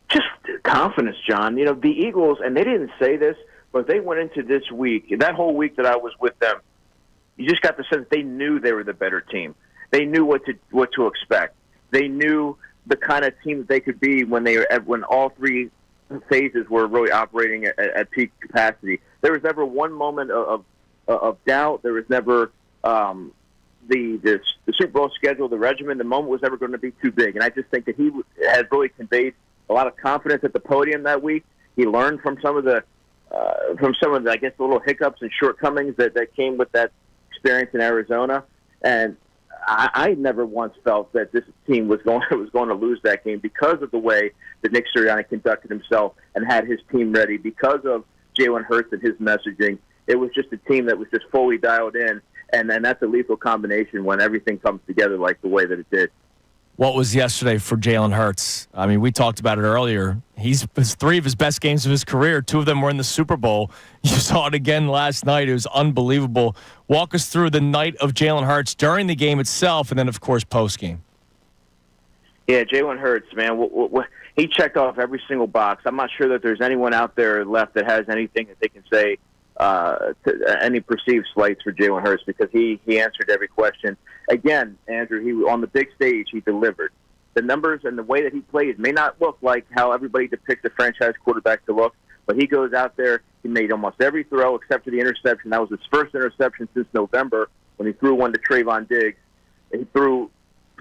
Just confidence, John. The Eagles, and they didn't say this, but they went into this week, that whole week that I was with them, you just got the sense they knew they were the better team. They knew what to expect. They knew the kind of team that they could be when all three phases were really operating at peak capacity. There was never one moment of doubt. There was never the Super Bowl schedule, the regimen. The moment was never going to be too big, and I just think that he had really conveyed a lot of confidence at the podium that week. He learned from some of the I guess the little hiccups and shortcomings that came with that experience in Arizona, and I never once felt that this team was going to lose that game because of the way that Nick Sirianni conducted himself and had his team ready, because of Jalen Hurts and his messaging. It was just a team that was just fully dialed in, and that's a lethal combination when everything comes together like the way that it did. What was yesterday for Jalen Hurts? I mean, we talked about it earlier. He's three of his best games of his career. Two of them were in the Super Bowl. You saw it again last night. It was unbelievable. Walk us through the night of Jalen Hurts during the game itself, and then, of course, post-game. Yeah, Jalen Hurts, man. He checked off every single box. I'm not sure that there's anyone out there left that has anything that they can say, any perceived slights for Jalen Hurts, because he answered every question. Again, Andrew, he on the big stage, he delivered. The numbers and the way that he plays may not look like how everybody depicts a franchise quarterback to look, but he goes out there, he made almost every throw except for the interception. That was his first interception since November when he threw one to Trayvon Diggs. He threw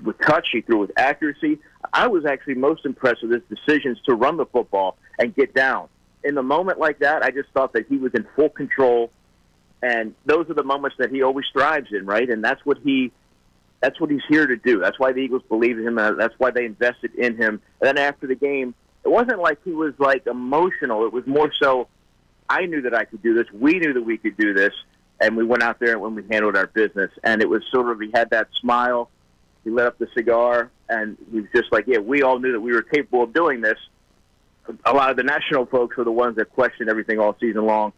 with touch, he threw with accuracy. I was actually most impressed with his decisions to run the football and get down. In the moment like that, I just thought that he was in full control, and those are the moments that he always thrives in, right? And that's what he's here to do. That's why the Eagles believe in him. That's why they invested in him. And then after the game, it wasn't like he was emotional. It was more so, I knew that I could do this. We knew that we could do this, and we went out there and we handled our business. And it was sort of, he had that smile. He lit up the cigar, and he was just like, yeah, we all knew that we were capable of doing this. A lot of the national folks were the ones that questioned everything all season long.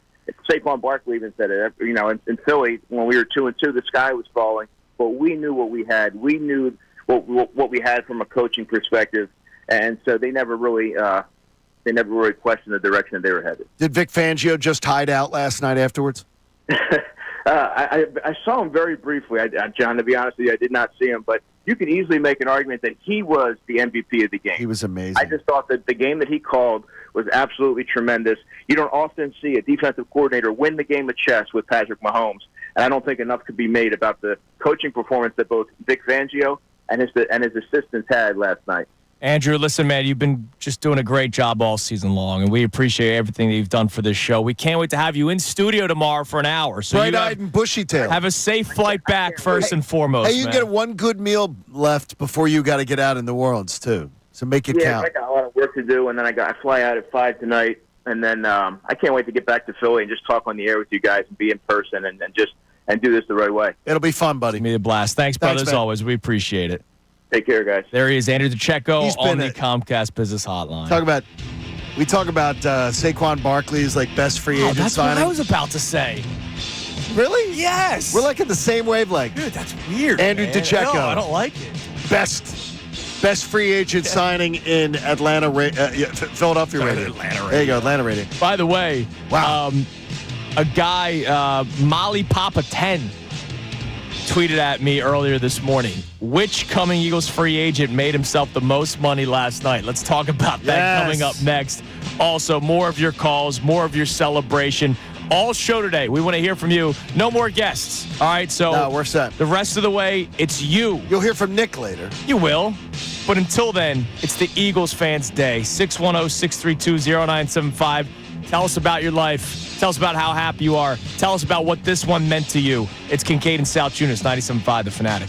Saquon Barkley even said it. In Philly, when we were 2-2, the sky was falling, but we knew what we had. We knew what we had from a coaching perspective, and so they never really questioned the direction that they were headed. Did Vic Fangio just hide out last night afterwards? I saw him very briefly, John. To be honest with you, I did not see him, but you could easily make an argument that he was the MVP of the game. He was amazing. I just thought that the game that he called was absolutely tremendous. You don't often see a defensive coordinator win the game of chess with Patrick Mahomes, and I don't think enough could be made about the coaching performance that both Vic Fangio and his assistants had last night. Andrew, listen, man, you've been just doing a great job all season long, and we appreciate everything that you've done for this show. We can't wait to have you in studio tomorrow for an hour. So bright-eyed and bushy-tailed. Have a safe flight back first and foremost. Hey, you get one good meal left before you got to get out in New Orleans, too. So make it count. I got a lot of work to do, and then I fly out at 5 tonight, and then I can't wait to get back to Philly and just talk on the air with you guys and be in person and do this the right way. It'll be fun, buddy. It's gonna be a blast. Thanks, brother, as always. We appreciate it. Take care, guys. There he is, Andrew DeCecco He's on been the Comcast Business Hotline. We talk about Saquon Barkley's like best free agent that's signing. what I was about to say. Really? Yes. We're like in the same wavelength. Dude, that's weird. Andrew man. DeCecco. No, I don't like it. Best free agent signing in Atlanta, Philadelphia radio. There you go, Atlanta radio. By the way, wow. A guy, Molly Papa 10, tweeted at me earlier this morning. Which coming Eagles free agent made himself the most money last night? Let's talk about that coming up next. Also, more of your calls, more of your celebration. All show today. We want to hear from you. No more guests. All right, so no, we're set. The rest of the way, it's you. You'll hear from Nick later. You will. But until then, it's the Eagles Fans Day. 610-632-0975. Tell us about your life. Tell us about how happy you are. Tell us about what this one meant to you. It's Kincade and Salciunas, 97.5 The Fanatic.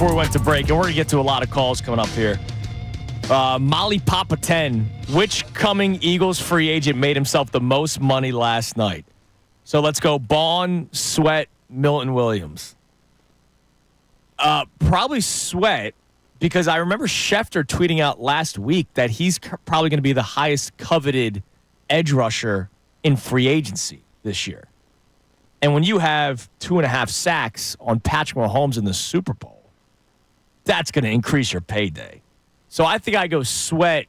before we went to break, and we're going to get to a lot of calls coming up here. Molly Papa 10, which coming Eagles free agent made himself the most money last night? So let's go Bond, Sweat, Milton Williams. Probably Sweat, because I remember Schefter tweeting out last week that he's probably going to be the highest coveted edge rusher in free agency this year. And when you have 2.5 sacks on Patrick Mahomes in the Super Bowl, that's going to increase your payday. So I think I go Sweat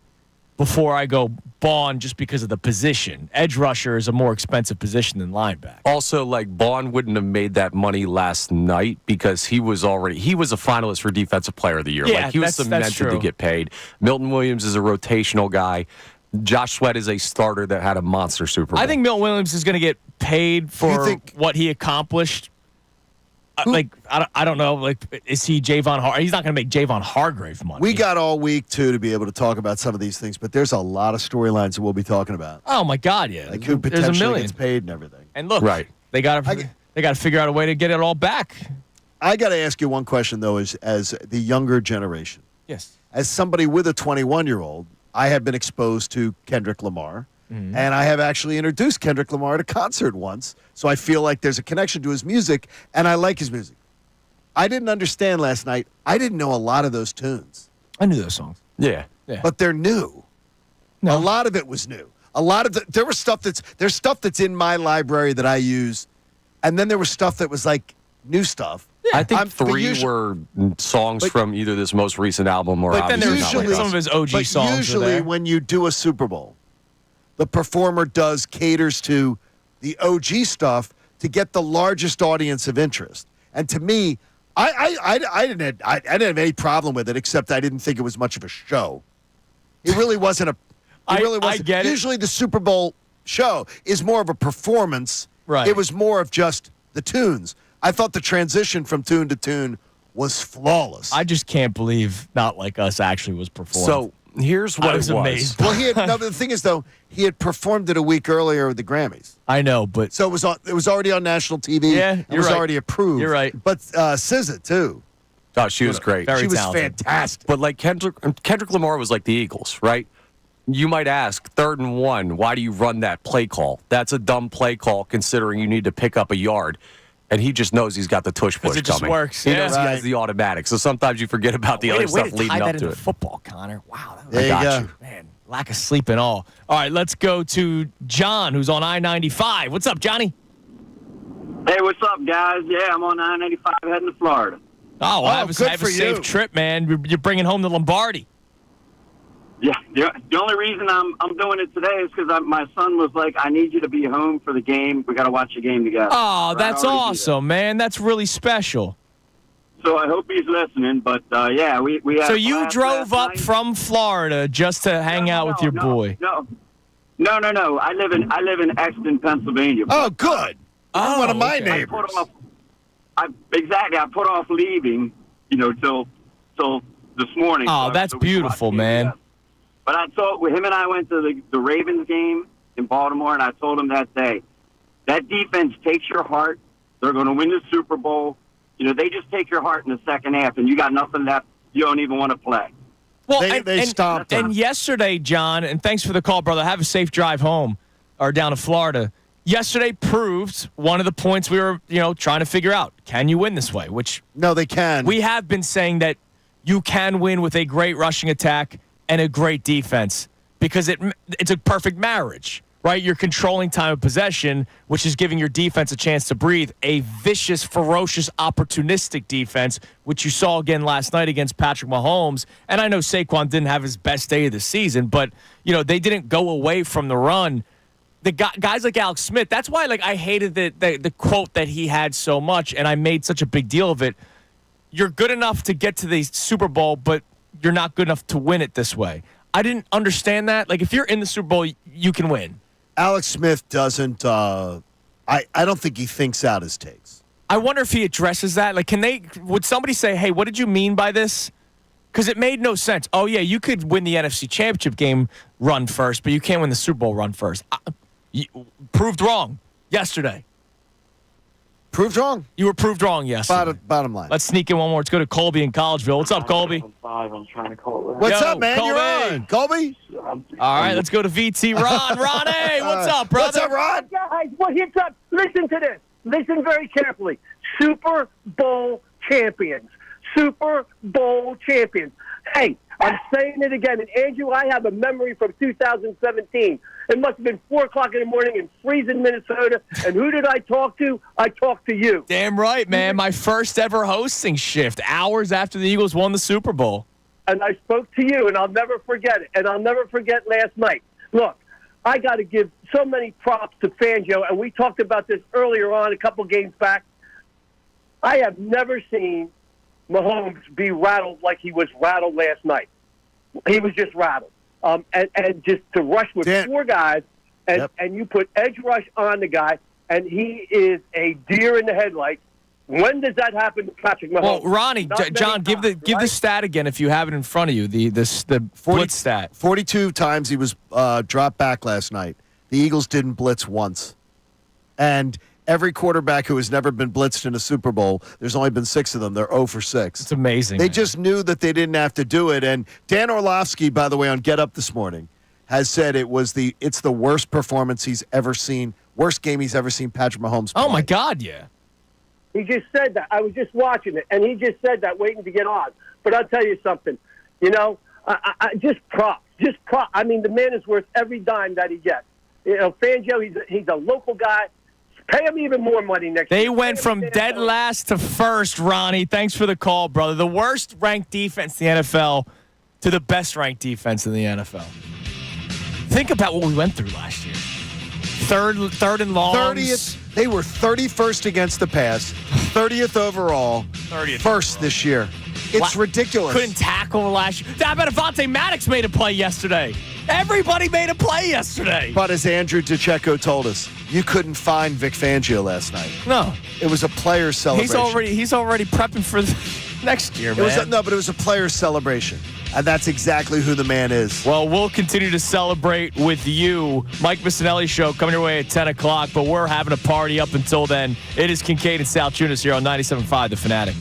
before I go Bond just because of the position. Edge rusher is a more expensive position than linebacker. Also, Bond wouldn't have made that money last night because he was a finalist for Defensive Player of the Year. Yeah, he was cemented to get paid. Milton Williams is a rotational guy. Josh Sweat is a starter that had a monster Super Bowl. I think Milton Williams is going to get paid for what he accomplished. I don't know. Is he Javon? He's not going to make Javon Hargrave money. We got all week, too, to be able to talk about some of these things, but there's a lot of storylines that we'll be talking about. Oh, my God, yeah. Like who potentially gets paid and everything. And look, right. they got to figure out a way to get it all back. I got to ask you one question, though, as the younger generation. Yes. As somebody with a 21-year-old, I have been exposed to Kendrick Lamar. And I have actually introduced Kendrick Lamar at a concert once, so I feel like there's a connection to his music, and I like his music. I didn't understand last night. I didn't know a lot of those tunes. I knew those songs. Yeah. But they're new. No. A lot of it was new. A lot of there's stuff that's in my library that I use, and then there was stuff that was like new stuff. Yeah. I think three were songs from either this most recent album or but then there's some of his OG songs. Usually when you do a Super Bowl, the performer caters to the OG stuff to get the largest audience of interest. And to me, I didn't have any problem with it, except I didn't think it was much of a show. It really wasn't a. I get it. Usually the Super Bowl show is more of a performance. Right. It was more of just the tunes. I thought the transition from tune to tune was flawless. I just can't believe Not Like Us actually was performed. So here's what I was amazed. Well, the thing is, though, he had performed it a week earlier with the Grammys. I know, but so it was already on national TV. Yeah, it was already approved. You're right. But SZA too. Oh, she was great. She was fantastic. But Kendrick Lamar was like the Eagles, right? You might ask, 3rd and 1, why do you run that play call? That's a dumb play call considering you need to pick up a yard. And he just knows he's got the tush push it just coming. works. He knows he has the automatic. So sometimes you forget about the other stuff leading up to it. Football, Connor. Wow. There you go. Man, lack of sleep and all. All right, let's go to John, who's on I-95. What's up, Johnny? Hey, what's up, guys? Yeah, I'm on I-95 heading to Florida. Oh, have a safe trip, man. You're bringing home the Lombardi. Yeah, the only reason I'm doing it today is because my son was like, I need you to be home for the game. We got to watch the game together. Oh, that's awesome, man. That's really special. So I hope he's listening. But, yeah, we had So you drove up from Florida just to hang out with your boy? No. I live in Exton, Pennsylvania. Oh, good. One of my neighbors. I put off leaving, till this morning. Oh, that's beautiful, man. But I told him and I went to the Ravens game in Baltimore, and I told him that day, that defense takes your heart. They're going to win the Super Bowl. They just take your heart in the second half, and you got nothing left. You don't even want to play. Well, they stopped them. And yesterday, John, and thanks for the call, brother. Have a safe drive home or down to Florida. Yesterday proved one of the points we were, trying to figure out. Can you win this way? Which no, they can. We have been saying that you can win with a great rushing attack and a great defense because it's a perfect marriage, right? You're controlling time of possession, which is giving your defense a chance to breathe. A vicious, ferocious, opportunistic defense, which you saw again last night against Patrick Mahomes. And I know Saquon didn't have his best day of the season, but, they didn't go away from the run. The guys like Alex Smith, that's why I hated the quote that he had so much, and I made such a big deal of it. You're good enough to get to the Super Bowl, but you're not good enough to win it this way. I didn't understand that. If you're in the Super Bowl, you can win. Alex Smith doesn't. I don't think he thinks out his takes. I wonder if he addresses that. Would somebody say, hey, what did you mean by this? Because it made no sense. Oh, yeah, you could win the NFC Championship game run first, but you can't win the Super Bowl run first. Proved wrong yesterday. Proved wrong. You were proved wrong, yes. Bottom line. Let's sneak in one more. Let's go to Colby in Collegeville. What's up, Colby? I'm trying to call it. What's Yo, up, man? Colby. You're on. Colby? All right, let's go to VT. Ron, hey, what's up, brother? What's up, Ron? Guys, what hits up? Listen to this. Listen very carefully. Super Bowl champions. Super Bowl champions. Hey, I'm saying it again. And Andrew, I have a memory from 2017. It must have been 4 o'clock in the morning in freezing Minnesota. And who did I talk to? I talked to you. Damn right, man. My first ever hosting shift, hours after the Eagles won the Super Bowl. And I spoke to you, and I'll never forget it. And I'll never forget last night. Look, I got to give so many props to Fangio, and we talked about this earlier on a couple games back. I have never seen Mahomes be rattled like he was rattled last night. He was just rattled. And just to rush with 4 guys, and you put edge rush on the guy, and he is a deer in the headlights. When does that happen to Patrick Mahomes? Well, Ronnie, John, give the stat again if you have it in front of you. The blitz stat. 42 times he was dropped back last night. The Eagles didn't blitz once, and every quarterback who has never been blitzed in a Super Bowl, there's only been 6 of them. They're 0 for 6. It's amazing. They just knew that they didn't have to do it. And Dan Orlovsky, by the way, on Get Up this morning, has said it's the worst performance he's ever seen, worst game he's ever seen Patrick Mahomes play. Oh my God, yeah. He just said that. I was just watching it, and he just said that, waiting to get on. But I'll tell you something. You know, I just props. Just props. I mean, the man is worth every dime that he gets. You know, Fangio, he's a local guy. Pay him even more money next year. They went from dead last to first, Ronnie. Thanks for the call, brother. The worst ranked defense in the NFL to the best ranked defense in the NFL. Think about what we went through last year. Third and longs. 30th. They were 31st against the pass, 30th overall, 30th first this year. It's ridiculous. Couldn't tackle last year. I bet Avonte Maddox made a play yesterday. Everybody made a play yesterday. But as Andrew DeCecco told us, you couldn't find Vic Fangio last night. No. It was a player's celebration. He's already prepping for next year, man. But it was a player's celebration. And that's exactly who the man is. Well, we'll continue to celebrate with you. Mike Missanelli Show coming your way at 10 o'clock, but we're having a party up until then. It is Kincade and Salciunas here on 97.5 The Fanatic.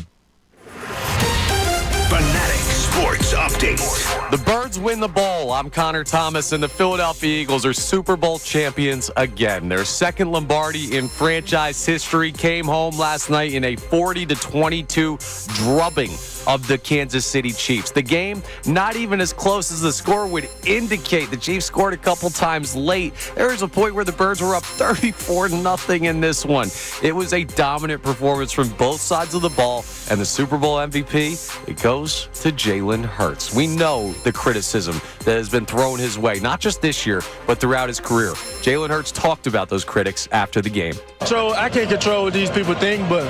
Fanatic Sports Update. The Birds win the bowl. I'm Connor Thomas, and the Philadelphia Eagles are Super Bowl champions again. Their second Lombardi in franchise history came home last night in a 40-22 drubbing of the Kansas City Chiefs. The game, not even as close as the score would indicate. The Chiefs scored a couple times late. There was a point where the Birds were up 34-0 in this one. It was a dominant performance from both sides of the ball, and the Super Bowl MVP, it goes to Jalen Hurts. We know the criticism that has been thrown his way, not just this year, but throughout his career. Jalen Hurts talked about those critics after the game. So I can't control what these people think, but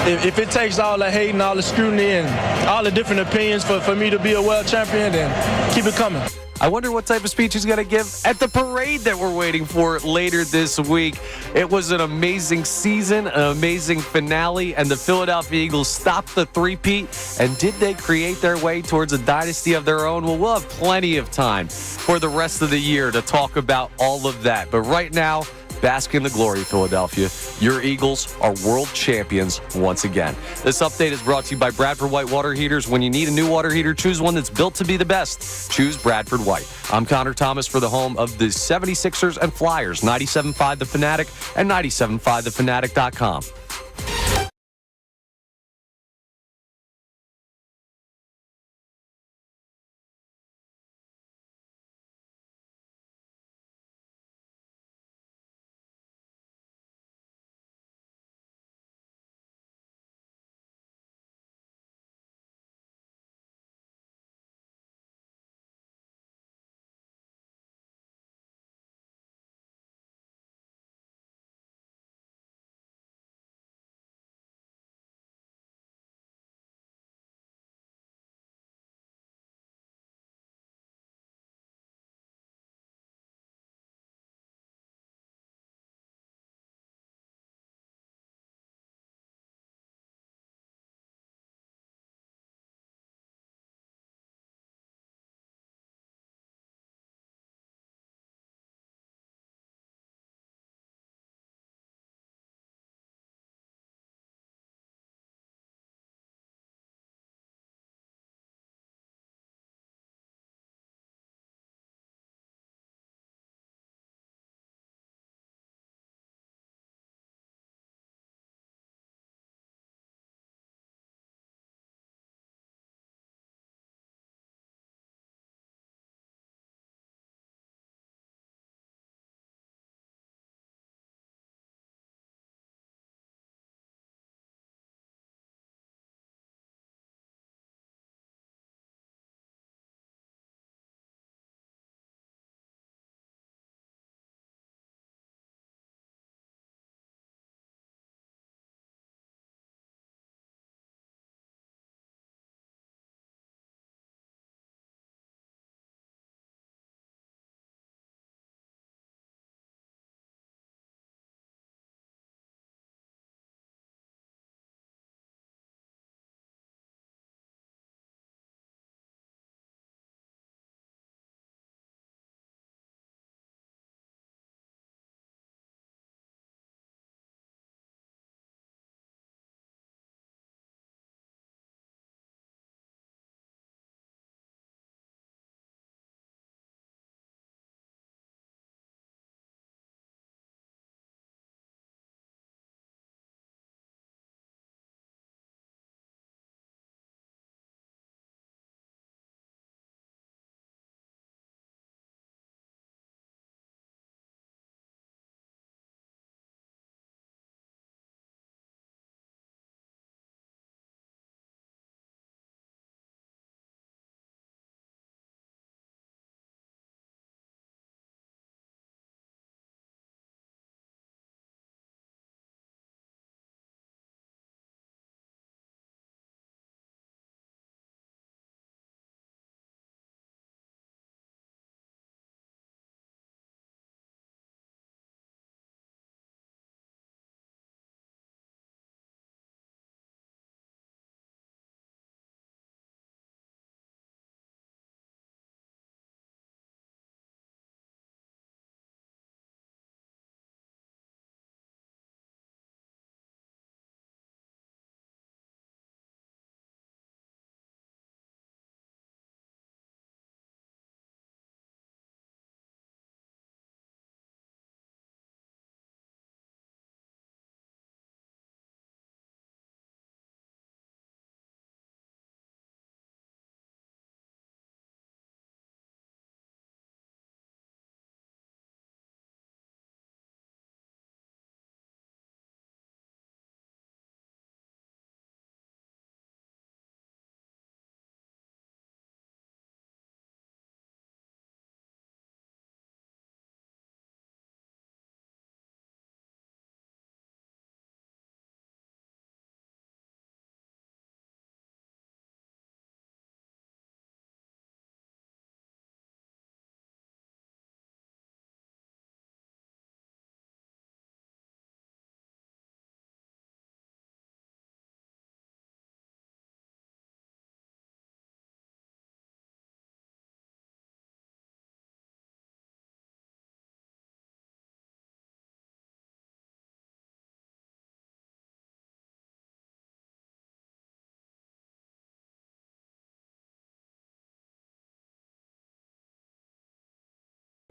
if it takes all the hate and all the scrutiny and all the different opinions for me to be a world champion, then keep it coming. I wonder what type of speech he's going to give at the parade that we're waiting for later this week. It was an amazing season, an amazing finale, and the Philadelphia Eagles stopped the three-peat. And did they create their way towards a dynasty of their own? Well, we'll have plenty of time for the rest of the year to talk about all of that. But right now, bask in the glory, Philadelphia. Your Eagles are world champions once again. This update is brought to you by Bradford White Water Heaters. When you need a new water heater, choose one that's built to be the best. Choose Bradford White. I'm Connor Thomas for the home of the 76ers and Flyers, 97.5 The Fanatic and 97.5thefanatic.com.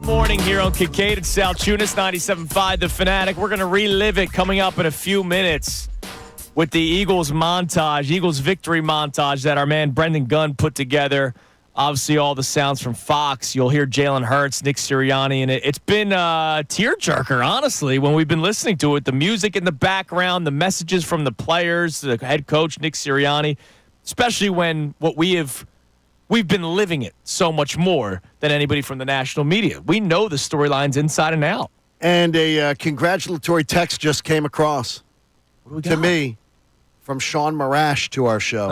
Morning here on Kincade Salciunas, 97.5 The Fanatic. We're going to relive it coming up in a few minutes with the Eagles montage, Eagles victory montage that our man Brendan Gunn put together. Obviously, all the sounds from Fox. You'll hear Jalen Hurts, Nick Sirianni, and it's been a tearjerker, honestly, when we've been listening to it. The music in the background, the messages from the players, the head coach, Nick Sirianni, especially when we've been living it so much more than anybody from the national media. We know the storylines inside and out. And a congratulatory text just came across to me from Sean Marash to our show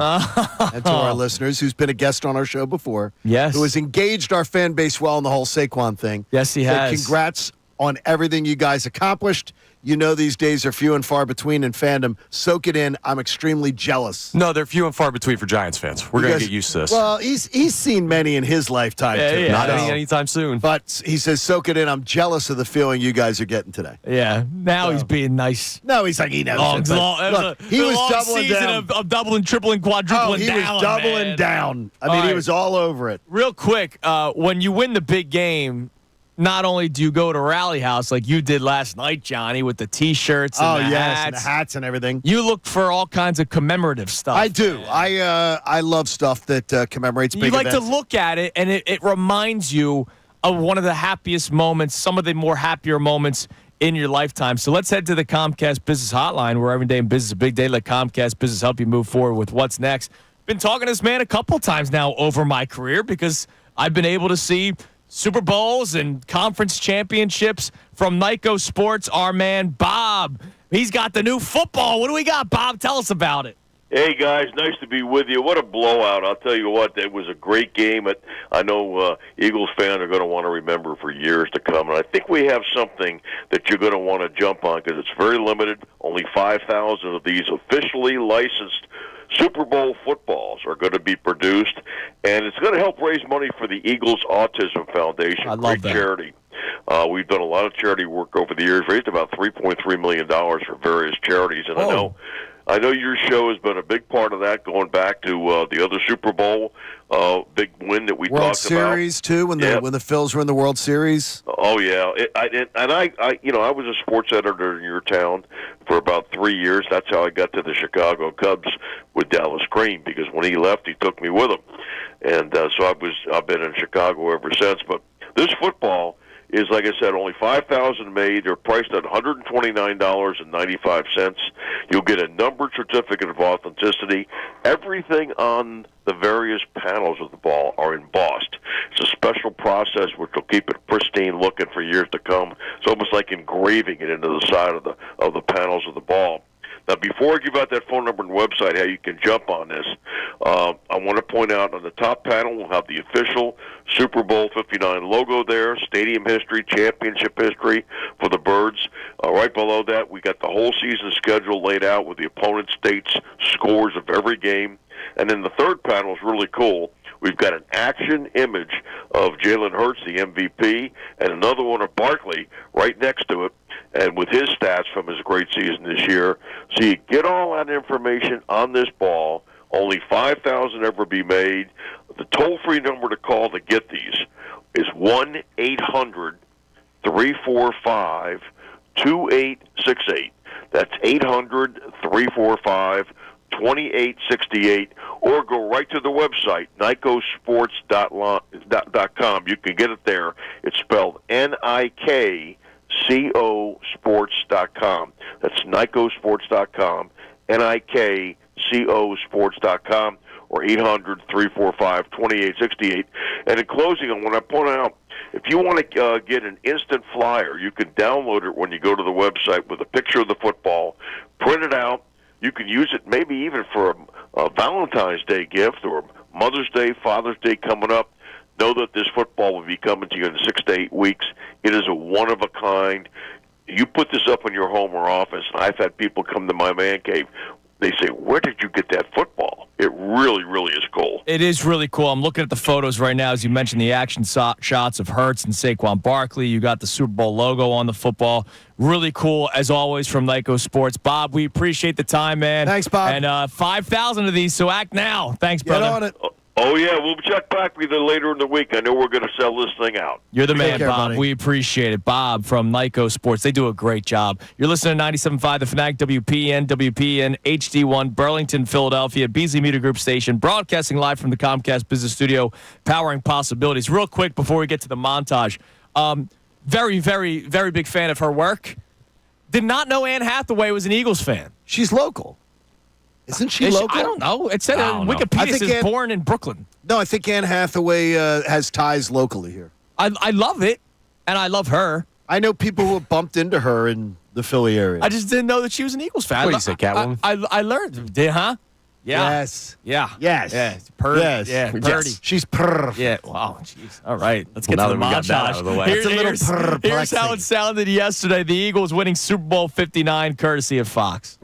and to our listeners, who's been a guest on our show before. Yes. Who has engaged our fan base well in the whole Saquon thing. Yes, he Said, has. congrats on everything you guys accomplished. You know these days are few and far between in fandom. Soak it in. I'm extremely jealous. No, they're few and far between for Giants fans. We're going to get used to this. Well, he's seen many in his lifetime, too. Yeah. Not anytime soon. But he says, soak it in. I'm jealous of the feeling you guys are getting today. Yeah. Now he's being nice. No, he's like, he knows. He was doubling down. Of doubling, tripling, quadrupling down. He was doubling down. I mean, he was all over it. Real quick, when you win the big game, not only do you go to Rally House like you did last night, Johnny, with the T-shirts and the hats. And the hats and everything. You look for all kinds of commemorative stuff. I do. I love stuff that commemorates big events. You like to look at it, and it reminds you of one of the happiest moments, some of the more happier moments in your lifetime. So let's head to the Comcast Business Hotline, where every day in business is a big day. Let Comcast Business help you move forward with what's next. Been talking to this man a couple times now over my career because I've been able to see Super Bowls and conference championships from Nyco Sports. Our man, Bob. He's got the new football. What do we got, Bob? Tell us about it. Hey, guys. Nice to be with you. What a blowout. I'll tell you what, it was a great game. I know Eagles fans are going to want to remember for years to come. And I think we have something that you're going to want to jump on because it's very limited. Only 5,000 of these officially licensed Super Bowl footballs are going to be produced, and it's going to help raise money for the Eagles Autism Foundation. I love that. Charity. We've done a lot of charity work over the years, raised about $3.3 million for various charities, and I know your show has been a big part of that, going back to the other Super Bowl big win that we World talked Series about. Too, when the Phillies were in the World Series. Oh yeah, I was a sports editor in your town for about 3 years. That's how I got to the Chicago Cubs with Dallas Green, because when he left, he took me with him, and so I've been in Chicago ever since. But this football is, like I said, only 5,000 made. They're priced at $129.95. You'll get a numbered certificate of authenticity. Everything on the various panels of the ball are embossed. It's a special process which will keep it pristine looking for years to come. It's almost like engraving it into the side of the panels of the ball. Now, before I give out that phone number and website, how you can jump on this, I want to point out on the top panel, we'll have the official Super Bowl 59 logo there, stadium history, championship history for the Birds. Right below that, we got the whole season schedule laid out with the opponent states' scores of every game. And then the third panel is really cool. We've got an action image of Jalen Hurts, the MVP, and another one of Barkley right next to it, and with his stats from his great season this year. So you get all that information on this ball. Only 5,000 ever be made. The toll-free number to call to get these is 1-800-345-2868. That's 800-345-2868, or go right to the website, NICOsports.com. You can get it there. It's spelled NIKCO Sports.com. That's NICOsports.com, NIKCO or 800-345-2868. And in closing, I want to point out, if you want to get an instant flyer, you can download it when you go to the website with a picture of the football, print it out. You can use it maybe even for a Valentine's Day gift or Mother's Day, Father's Day coming up. Know that this football will be coming to you in 6 to 8 weeks. It is a one-of-a-kind. You put this up in your home or office, and I've had people come to my man cave. They say, where did you get that football? It really, really is cool. It is really cool. I'm looking at the photos right now. As you mentioned, the action shots of Hurts and Saquon Barkley. You got the Super Bowl logo on the football. Really cool, as always, from Nyco Sports. Bob, we appreciate the time, man. Thanks, Bob. And 5,000 of these, so act now. Thanks, brother. Get on it. Oh, yeah, we'll check back with you later in the week. I know we're going to sell this thing out. You're the man, care, Bob. buddy. We appreciate it. Bob from Nyco Sports. They do a great job. You're listening to 97.5 The Fanatic, WPN, HD1, Burlington, Philadelphia, Beasley Media Group Station, broadcasting live from the Comcast Business Studio, powering possibilities. Real quick before we get to the montage, very, very, very big fan of her work. Did not know Anne Hathaway was an Eagles fan. She's local. Isn't she Is local? I don't know. It said I don't know. Wikipedia I think says born in Brooklyn. No, I think Anne Hathaway has ties locally here. I love it, and I love her. I know people who have bumped into her in the Philly area. I just didn't know that she was an Eagles fan. What do you say, Catwoman? I learned. Huh? Yeah. Yes. Yeah. Yes. Yeah. It's Purdy. Yes. Yeah. Yes. Purdy. She's purr. Yeah. Wow. Jeez. All right. Let's get Well, to the now that we got that montage. out of the way. Here- It's a little here's perplexing. how it sounded yesterday. The Eagles winning Super Bowl 59, courtesy of Fox.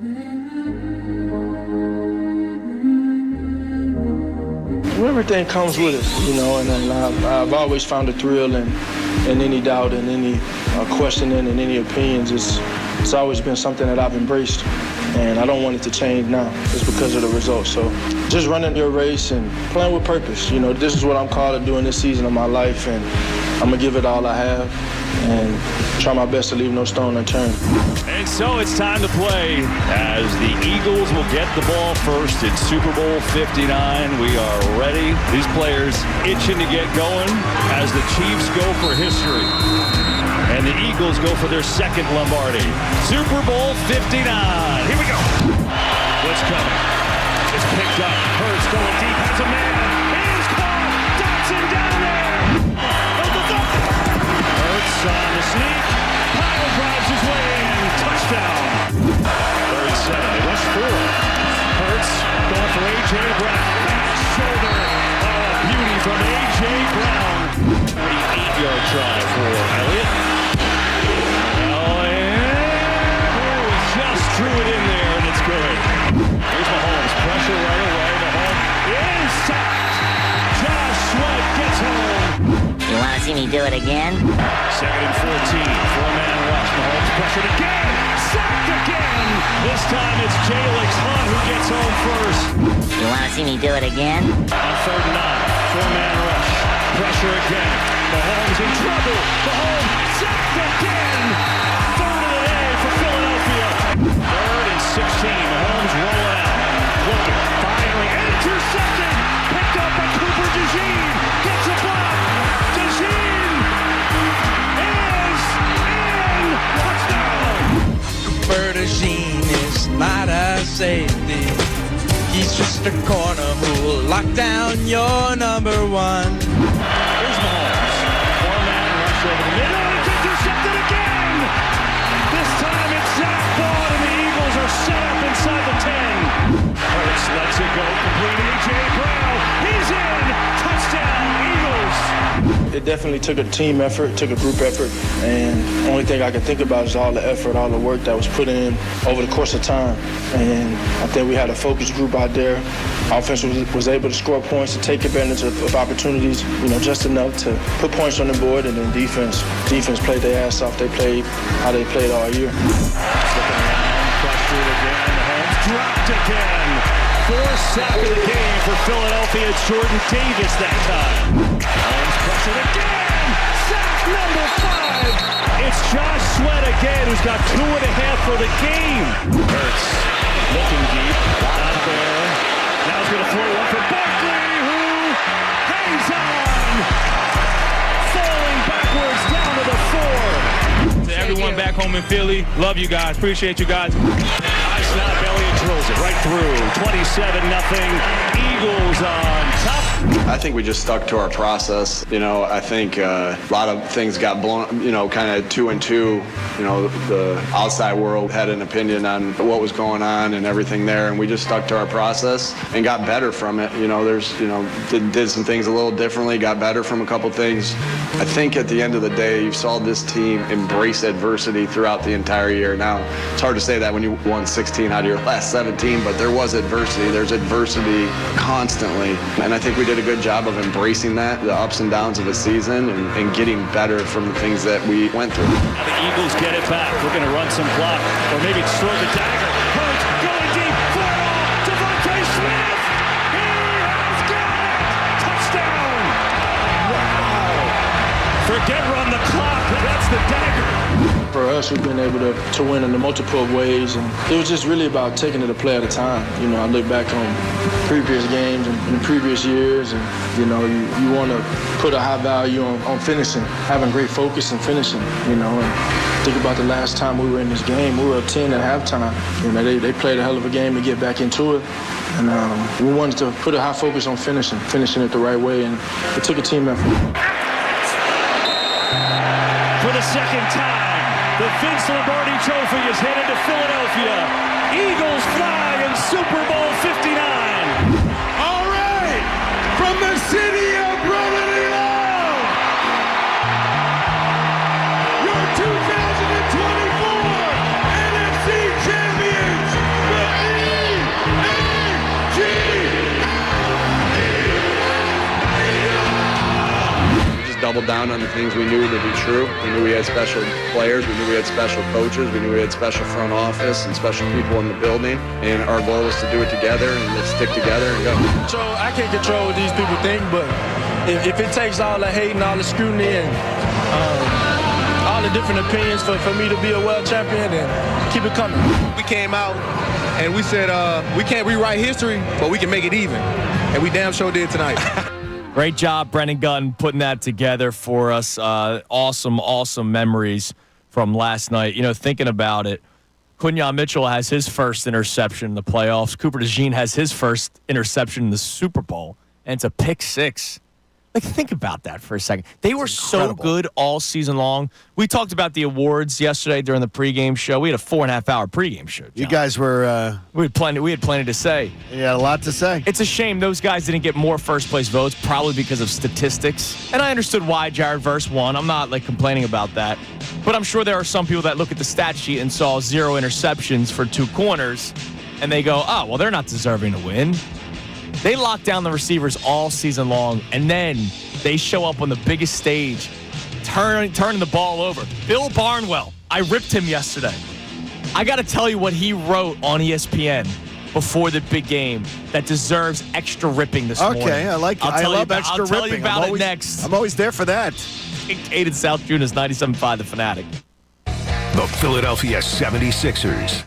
Well, everything comes with it, and I've always found a thrill in any doubt and any questioning and any opinions. It's always been something that I've embraced, and I don't want it to change now just because of the results. So just running your race and playing with purpose. This is what I'm called to do in this season of my life, and I'm going to give it all I have and try my best to leave no stone unturned. And so it's time to play as the Eagles will get the ball first in Super Bowl 59. We are ready. These players itching to get going as the Chiefs go for history. And the Eagles go for their second Lombardi. Super Bowl 59. Here we go. What's coming? It's picked up. Hurts going deep. Has a man. Is caught. Dotson down there. Hurts on the sneak. Pyle drives his way in. Touchdown. 37. They rush forward. Hurts going for A.J. Brown. Pass shoulder. Oh, beauty from A.J. Brown. 48-yard try for Elliott. Just drew it in there, and it's good. Here's Mahomes. Pressure right away. Mahomes is sacked. Josh Sweat gets home. You want to see me do it again? Second and 14. Four-man rush. Mahomes pressured again. Sacked again. This time it's Jalix Hunt who gets home first. You want to see me do it again? On third and 9. Four-man rush. Pressure again. Mahomes in trouble. Mahomes sacked again. Third of the day for Philadelphia. Third and 16. Mahomes rolling out. Looking. Firing. Intercepted. Picked up by Cooper DeJean. Gets a block. DeJean is in. Touchdown. Bertagine is not a safety. He's just a corner who'll lock down your number one. Here's Mahomes. Four-man rush over the middle. It's intercepted again. This time it's Zach Bond, and the Eagles are set up inside the 10. Hurts lets it go. Complete A.J. Brown. He's in. Touchdown, Eagles. It definitely took a team effort, took a group effort, and the only thing I can think about is all the effort, all the work that was put in over the course of time. And I think we had a focused group out there. Offense was able to score points, to take advantage of opportunities, just enough to put points on the board, and then defense played their ass off. They played how they played all year. Looking around, pressured again. Mahomes dropped again. Fourth sack of the game for Philadelphia. It's Jordan Davis that time. Mahomes pressured again. Sack number 5. It's Josh Sweat again, who's got 2.5 for the game. Hurts looking deep. Not there. Now he's going to throw one for Barkley, who hangs on. Falling backwards down to the 4. To everyone back home in Philly, love you guys. Appreciate you guys. High snap, Elliott drills it right through. 27-0. Eagles on top. I think we just stuck to our process. I think a lot of things got blown, kind of 2 and 2. The outside world had an opinion on what was going on and everything there, and we just stuck to our process and got better from it. Did some things a little differently, got better from a couple things. I think at the end of the day, you saw this team embrace adversity throughout the entire year. Now, it's hard to say that when you won 16 out of your last 17, but there was adversity. There's adversity constantly, and I think we did a good job of embracing that, the ups and downs of a season, and getting better from the things that we went through. Now the Eagles get it back. We're going to run some clock, or maybe throw the dagger. Hurts going deep for it all. Devontae Smith. He has got it. Forget run the clock. That's the dagger. For us, we've been able to win in the multiple ways, and it was just really about taking it a play at a time. You know, I look back on previous games and in previous years, and, you know, you want to put a high value on finishing, having great focus and finishing, you know. And think about the last time we were in this game. We were up 10 at halftime. You know, they played a hell of a game to get back into it. And we wanted to put a high focus on finishing it the right way, and it took a team effort. For the second time, the Vince Lombardi Trophy is headed to Philadelphia. Eagles fly in Super Bowl 59. All right, from the city of brotherly love, your 2024 NFC champions, the Doubled down on the things we knew to be true. We knew we had special players. We knew we had special coaches. We knew we had special front office and special people in the building. And our goal was to do it together and let's stick together and go. So I can't control what these people think, but if it takes all the hate and all the scrutiny and all the different opinions for me to be a world champion, then keep it coming. We came out and we said we can't rewrite history, but we can make it even. And we damn sure did tonight. Great job, Brendan Gunn, putting that together for us. Awesome memories from last night. You know, thinking about it, Quinyon Mitchell has his first interception in the playoffs. Cooper DeJean has his first interception in the Super Bowl, and it's a pick six. Like, think about that for a second. They were so good all season long. We talked about the awards yesterday during the pregame show. We had a 4.5-hour pregame show, John. You guys were... We had plenty to say. You had a lot to say. It's a shame those guys didn't get more first-place votes, probably because of statistics. And I understood why Jared Verse won. I'm not, complaining about that. But I'm sure there are some people that look at the stat sheet and saw 0 interceptions for 2 corners, and they go, oh, well, they're not deserving to win. They lock down the receivers all season long, and then they show up on the biggest stage, turning the ball over. Bill Barnwell, I ripped him yesterday. I got to tell you what he wrote on ESPN before the big game that deserves extra ripping this morning. Okay, I like it. I love extra ripping. I'll tell you about it next. I'm always there for that. Kincade Salciunas, 97.5 The Fanatic. The Philadelphia 76ers.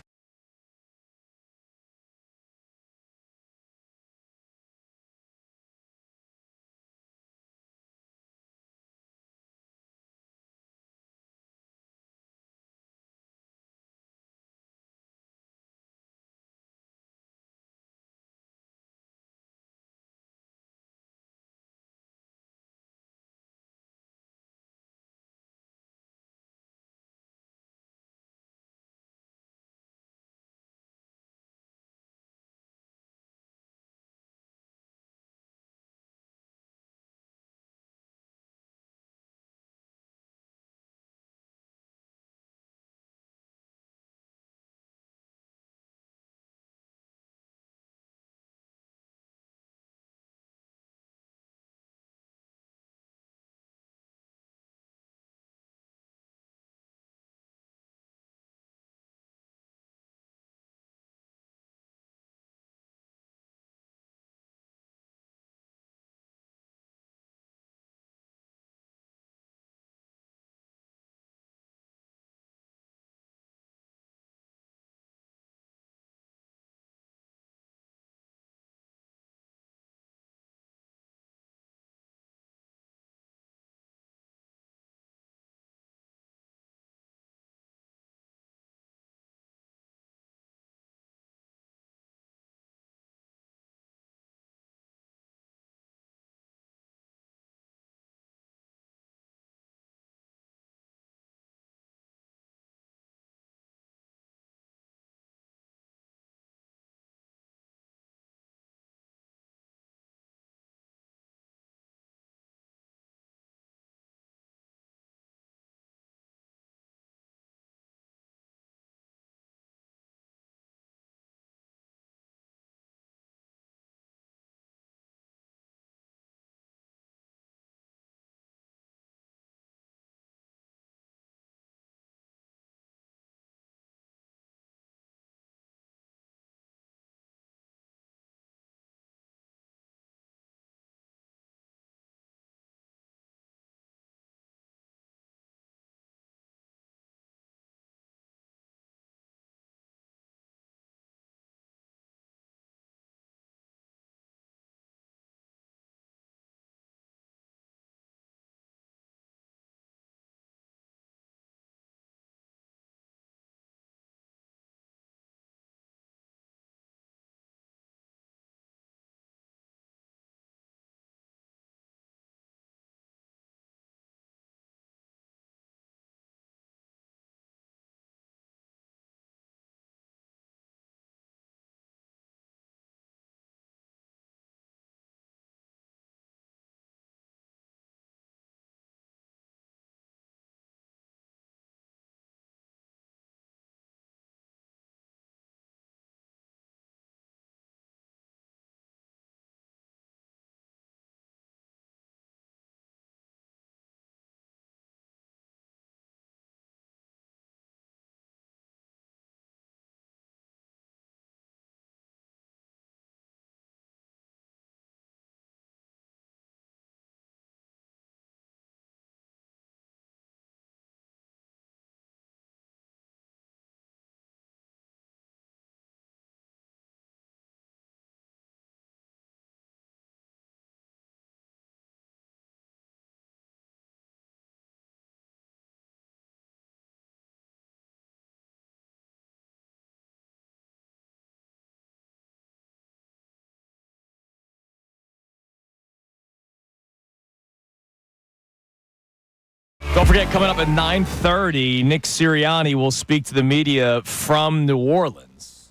Don't forget, coming up at 9:30, Nick Sirianni will speak to the media from New Orleans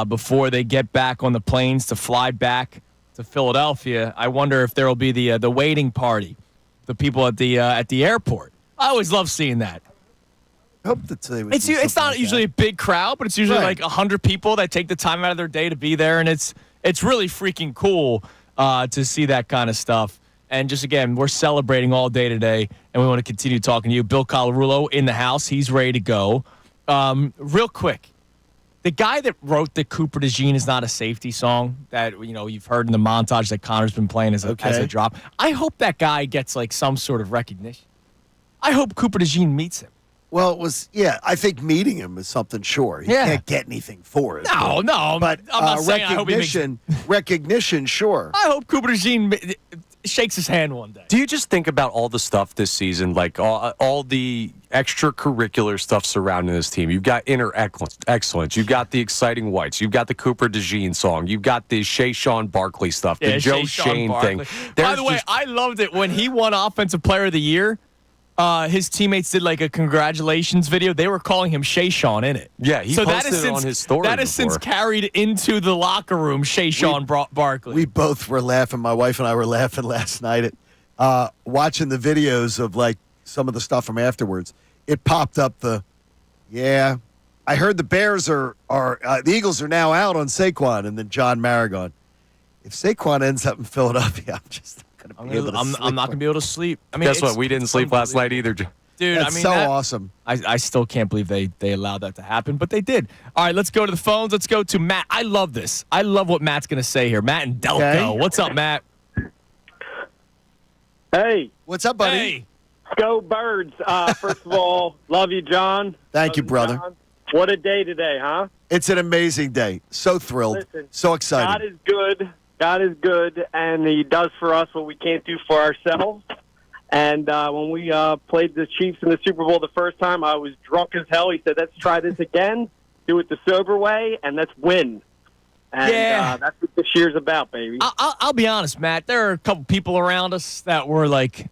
before they get back on the planes to fly back to Philadelphia. I wonder if there will be the waiting party, the people at the airport. I always love seeing that. I hope that they would It's not usually a big crowd, but it's usually like 100 people that take the time out of their day to be there, and it's really freaking cool to see that kind of stuff. And just again, we're celebrating all day today, and we want to continue talking to you. Bill Colarulo in the house; he's ready to go. Real quick, the guy that wrote the Cooper DeJean is not a safety song that you've heard in the montage that Connor's been playing as a drop. I hope that guy gets like some sort of recognition. I hope Cooper DeJean meets him. Well, I think meeting him is something sure. He can't get anything for it. No. But I'm not saying I hope he makes... recognition, sure. I hope Cooper DeJean shakes his hand one day. Do you just think about all the stuff this season, like all the extracurricular stuff surrounding this team? You've got inner excellence. You've got the exciting whites. You've got the Cooper DeJean song. You've got the Sean Barkley stuff, the Joe Shane thing. By the way, I loved it when he won Offensive Player of the Year. His teammates did like a congratulations video. They were calling him Sean in it. Yeah, he posted it on his story. That has since carried into the locker room, Sean Barkley. We both were laughing. My wife and I were laughing last night at watching the videos of like some of the stuff from afterwards. It popped up I heard the Bears are the Eagles are now out on Saquon, and then John Maragon. If Saquon ends up in Philadelphia, I'm not going to be able to sleep. I mean, guess what? We didn't sleep last night either. Dude, That's awesome. I still can't believe they allowed that to happen, but they did. All right, let's go to the phones. Let's go to Matt. I love this. I love what Matt's going to say here. Matt and Delco. Okay. What's up, Matt? Hey. What's up, buddy? Hey. Go Birds. First of all, love you, John. Thank you, brother. John. What a day today, huh? It's an amazing day. So thrilled. Listen, so excited. God is good. God is good, and He does for us what we can't do for ourselves. And when we played the Chiefs in the Super Bowl the first time, I was drunk as hell. He said, let's try this again, do it the sober way, and let's win. And that's what this year's about, baby. I'll be honest, Matt. There are a couple people around us that were like,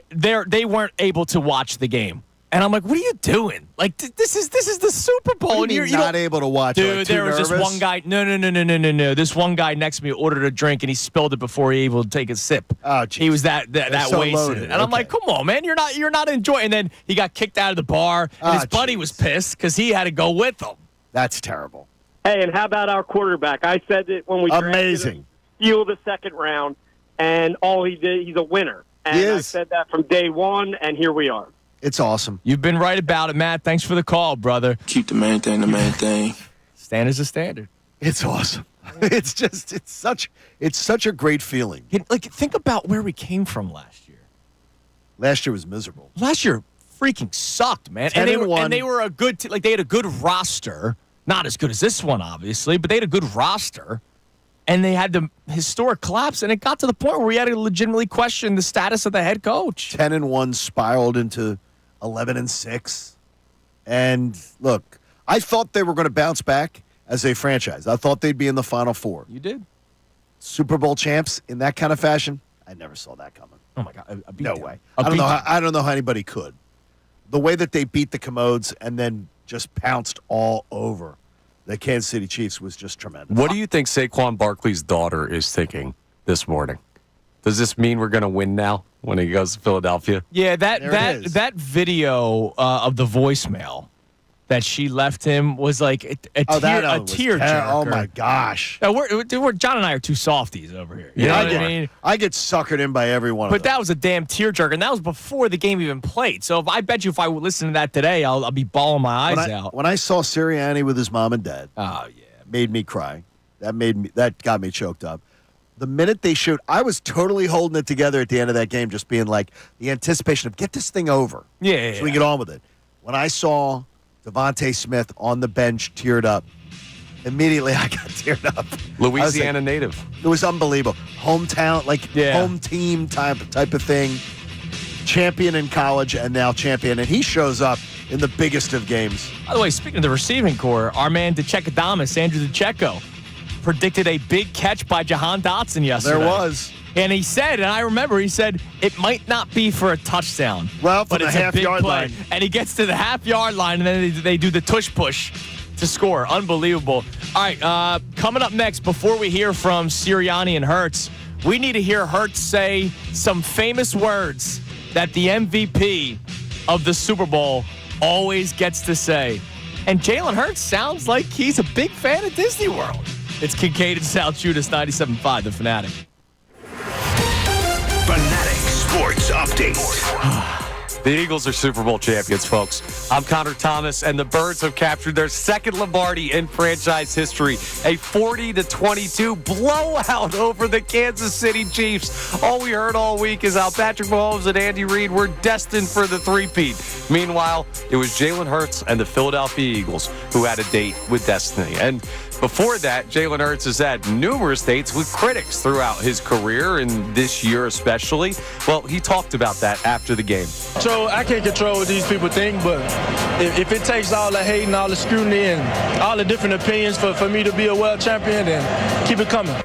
they weren't able to watch the game. And I'm like, what are you doing? Like, this is the Super Bowl. What do you mean, you're not able to watch it? Dude, like, there was nervous? this one guy. No. This one guy next to me ordered a drink, and he spilled it before he able to take a sip. Oh, geez. He was that so wasted. loaded. And I'm like, come on, man. You're not enjoying. And then he got kicked out of the bar, and his buddy was pissed because he had to go with him. That's terrible. Hey, and how about our quarterback? I said it when we amazing. Drafted him, the second round, and all he did, he's a winner. And I said that from day one, and here we are. It's awesome. You've been right about it, Matt. Thanks for the call, brother. Keep the main thing the main thing. Standard's a standard. It's awesome. It's such a great feeling. Like, think about where we came from last year. Last year was miserable. Last year freaking sucked, man. And they were a good they had a good roster. Not as good as this one, obviously, but they had a good roster. And they had the historic collapse, and it got to the point where we had to legitimately question the status of the head coach. 10-1 spiraled into 11-6. And look, I thought they were going to bounce back as a franchise. I thought they'd be in the Final Four. You did. Super Bowl champs in that kind of fashion. I never saw that coming. Oh my God! No way. I don't know how anybody could. The way that they beat the Commodes and then just pounced all over the Kansas City Chiefs was just tremendous. What do you think Saquon Barkley's daughter is thinking this morning? Does this mean we're going to win now when he goes to Philadelphia? Yeah, that video of the voicemail that she left him was like a tear jerker. Oh my gosh! We're John and I are two softies over here. You know what I mean? I get suckered in by everyone. But that was a damn tear jerker, and that was before the game even played. So I bet you if I would listen to that today, I'll be bawling my eyes out. When I saw Sirianni with his mom and dad, made me cry. That got me choked up. The minute they showed, I was totally holding it together at the end of that game, just being like the anticipation of get this thing over. Yeah. So we get on with it. When I saw Devontae Smith on the bench teared up, immediately I got teared up. Louisiana native. It was unbelievable. Hometown, home team type of thing. Champion in college and now champion. And he shows up in the biggest of games. By the way, speaking of the receiving corps, our man DeCheckadamas, Andrew DeCecco, predicted a big catch by Jahan Dotson yesterday. There was. And he said, and I remember he said, it might not be for a touchdown. Well, but from it's the a big half-yard play. line. And he gets to the half-yard line, and then they do the tush push to score. Unbelievable. All right, coming up next, before we hear from Sirianni and Hurts, we need to hear Hurts say some famous words that the MVP of the Super Bowl always gets to say. And Jalen Hurts sounds like he's a big fan of Disney World. It's Kincade and Salciunas, 97.5, The Fanatic. Fanatic Sports Update. The Eagles are Super Bowl champions, folks. I'm Connor Thomas, and the Birds have captured their second Lombardi in franchise history. A 40-22 blowout over the Kansas City Chiefs. All we heard all week is how Patrick Mahomes and Andy Reid were destined for the three-peat. Meanwhile, it was Jalen Hurts and the Philadelphia Eagles who had a date with destiny. And before that, Jalen Hurts has had numerous dates with critics throughout his career, and this year especially. Well, he talked about that after the game. So I can't control what these people think, but if it takes all the hate and all the scrutiny and all the different opinions for me to be a world champion, then keep it coming.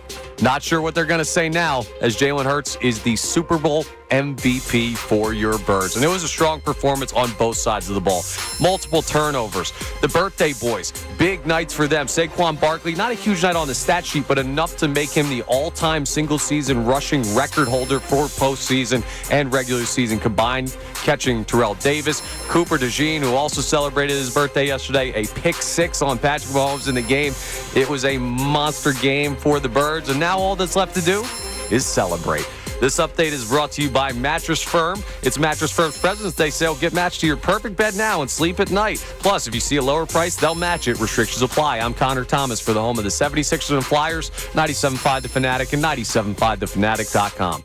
Not sure what they're going to say now, as Jalen Hurts is the Super Bowl MVP for your Birds. And it was a strong performance on both sides of the ball. Multiple turnovers. The birthday boys, big nights for them. Saquon Barkley, not a huge night on the stat sheet, but enough to make him the all-time single-season rushing record holder for postseason and regular season combined, catching Terrell Davis. Cooper DeJean, who also celebrated his birthday yesterday, a pick six on Patrick Mahomes in the game. It was a monster game for the Birds, and now all that's left to do is celebrate. This update is brought to you by Mattress Firm. It's Mattress Firm's President's Day sale. Get matched to your perfect bed now and sleep at night. Plus, if you see a lower price, they'll match it. Restrictions apply. I'm Connor Thomas for the home of the 76ers and Flyers, 97.5 The Fanatic and 97.5thefanatic.com.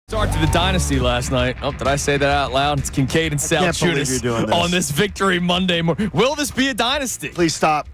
Start to the dynasty last night. Oh, did I say that out loud? It's Kincade and can't believe Salciunas you're doing this. on this Victory Monday morning. Will this be a dynasty? Please stop.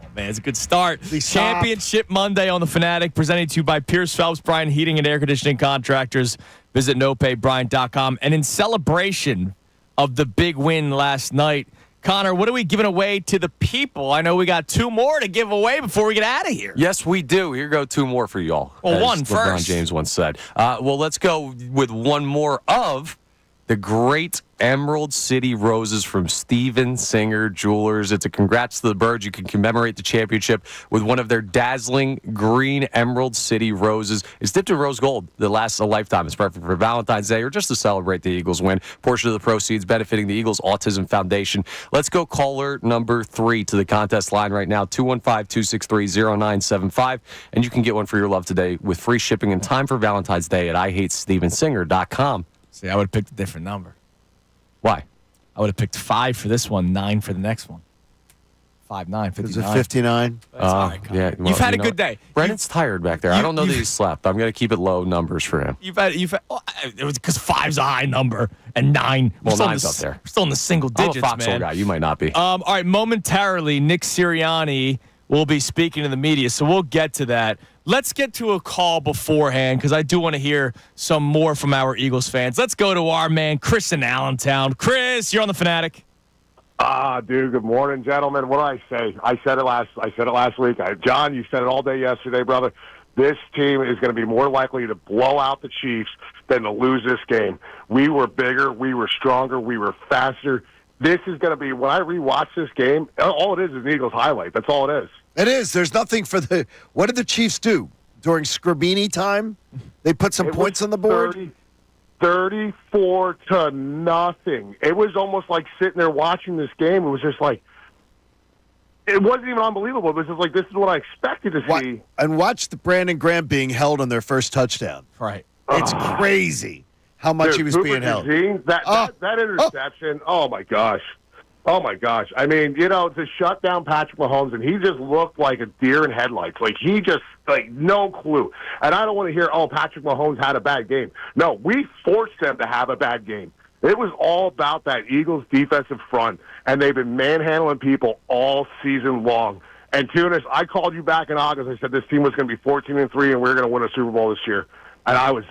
Oh, man, it's a good start. Please stop. Championship Monday on the Fanatic, presented to you by Pierce Phelps Bryant Heating and Air Conditioning Contractors. Visit nopaybryant.com. And in celebration of the big win last night, Connor, what are we giving away to the people? I know we got 2 more to give away before we get out of here. Yes, we do. Here go 2 more for y'all. Well, as one LeBron first. James once said. Well, let's go with one more of the great Emerald City Roses from Steven Singer Jewelers. It's a congrats to the birds. You can commemorate the championship with one of their dazzling green Emerald City Roses. It's dipped in rose gold that lasts a lifetime. It's perfect for Valentine's Day or just to celebrate the Eagles win. Portion of the proceeds benefiting the Eagles Autism Foundation. Let's go caller number 3 to the contest line right now, 215-263-0975. And you can get one for your love today with free shipping in time for Valentine's Day at IHateStevenSinger.com. See, I would have picked a different number. Why? I would have picked 5 for this one, 9 for the next one. 5, 9, 59. Is it 59? That's all right, Connor. Yeah, well, You've had you a know good day. Brennan's tired back there. I don't know that he slept. I'm going to keep it low numbers for him. It was because 5's a high number and 9. Well, still 9's up there. We're still in the single digits, I'm a foxhole man. guy. You might not be. All right, momentarily, Nick Sirianni will be speaking to the media, so we'll get to that. Let's get to a call beforehand because I do want to hear some more from our Eagles fans. Let's go to our man, Chris in Allentown. Chris, you're on the Fanatic. Dude, good morning, gentlemen. What do I say? I said it last week. John, you said it all day yesterday, brother. This team is going to be more likely to blow out the Chiefs than to lose this game. We were bigger, we were stronger, we were faster. This is going to be, when I rewatch this game, all it is an Eagles highlight. That's all it is. It is. There's nothing for the. What did the Chiefs do during Scribini time? They put some points on the board. 34-0. It was almost like sitting there watching this game. It was just like, it wasn't even unbelievable. It was just like, this is what I expected to see. And watch the Brandon Graham being held on their first touchdown. Right. It's crazy how much he was Cooper being held. Kazim, that interception, oh my gosh. Oh, my gosh. I mean, to shut down Patrick Mahomes, and he just looked like a deer in headlights. Like, he just, no clue. And I don't want to hear, Patrick Mahomes had a bad game. No, we forced them to have a bad game. It was all about that Eagles defensive front, and they've been manhandling people all season long. And, Tunis, I called you back in August. I said this team was going to be 14-3, and we were going to win a Super Bowl this year. And I was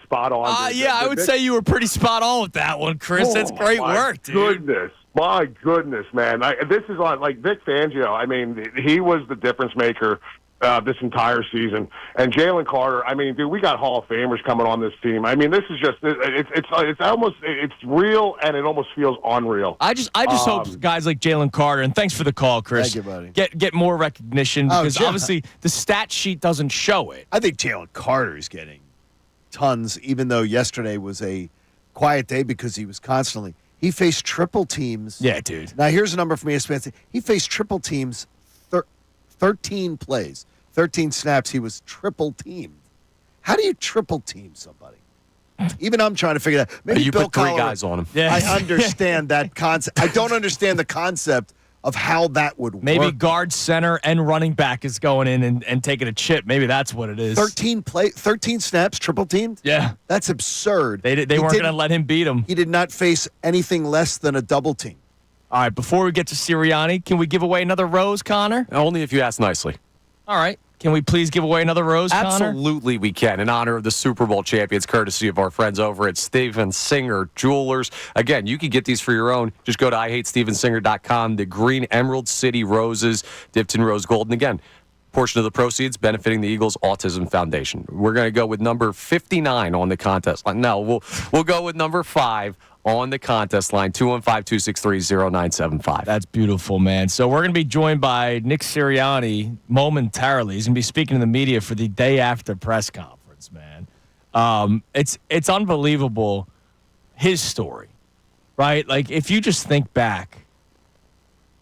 spot on. I would say you were pretty spot on with that one, Chris. That's great work, dude. My goodness, man. This is on, Vic Fangio. I mean, he was the difference maker this entire season. And Jalen Carter, I mean, dude, we got Hall of Famers coming on this team. I mean, this is just, it's real, and it almost feels unreal. I just hope guys like Jalen Carter, and thanks for the call, Chris, Thank you, buddy. get more recognition because obviously the stat sheet doesn't show it. I think Jalen Carter is getting tons, even though yesterday was a quiet day because he was constantly. He faced triple teams. Yeah, dude. Now, here's a number from ESPN. He faced triple teams 13 plays, 13 snaps. He was triple teamed. How do you triple team somebody? Even I'm trying to figure that out. Maybe you Bill put 3 Collar, guys on him. Yeah. I understand that concept. I don't understand the concept of how that would work. Maybe guard, center, and running back is going in and taking a chip. Maybe that's what it is. 13 snaps, triple teamed? Yeah. That's absurd. They weren't going to let him beat him. He did not face anything less than a double team. All right, before we get to Sirianni, can we give away another rose, Connor? Only if you ask nicely. All right. Can we please give away another rose, Connor? Absolutely we can, in honor of the Super Bowl champions, courtesy of our friends over at Steven Singer Jewelers. Again, you can get these for your own. Just go to IHateStevenSinger.com. The green Emerald City Roses, dipped in rose gold. And again, portion of the proceeds benefiting the Eagles Autism Foundation. We're going to go with number 59 on the contest line. No, we'll go with number 5 on the contest line, 215-263-0975. That's beautiful, man. So we're going to be joined by Nick Sirianni momentarily. He's going to be speaking to the media for the day after press conference, man. It's unbelievable, his story, right? Like, if you just think back,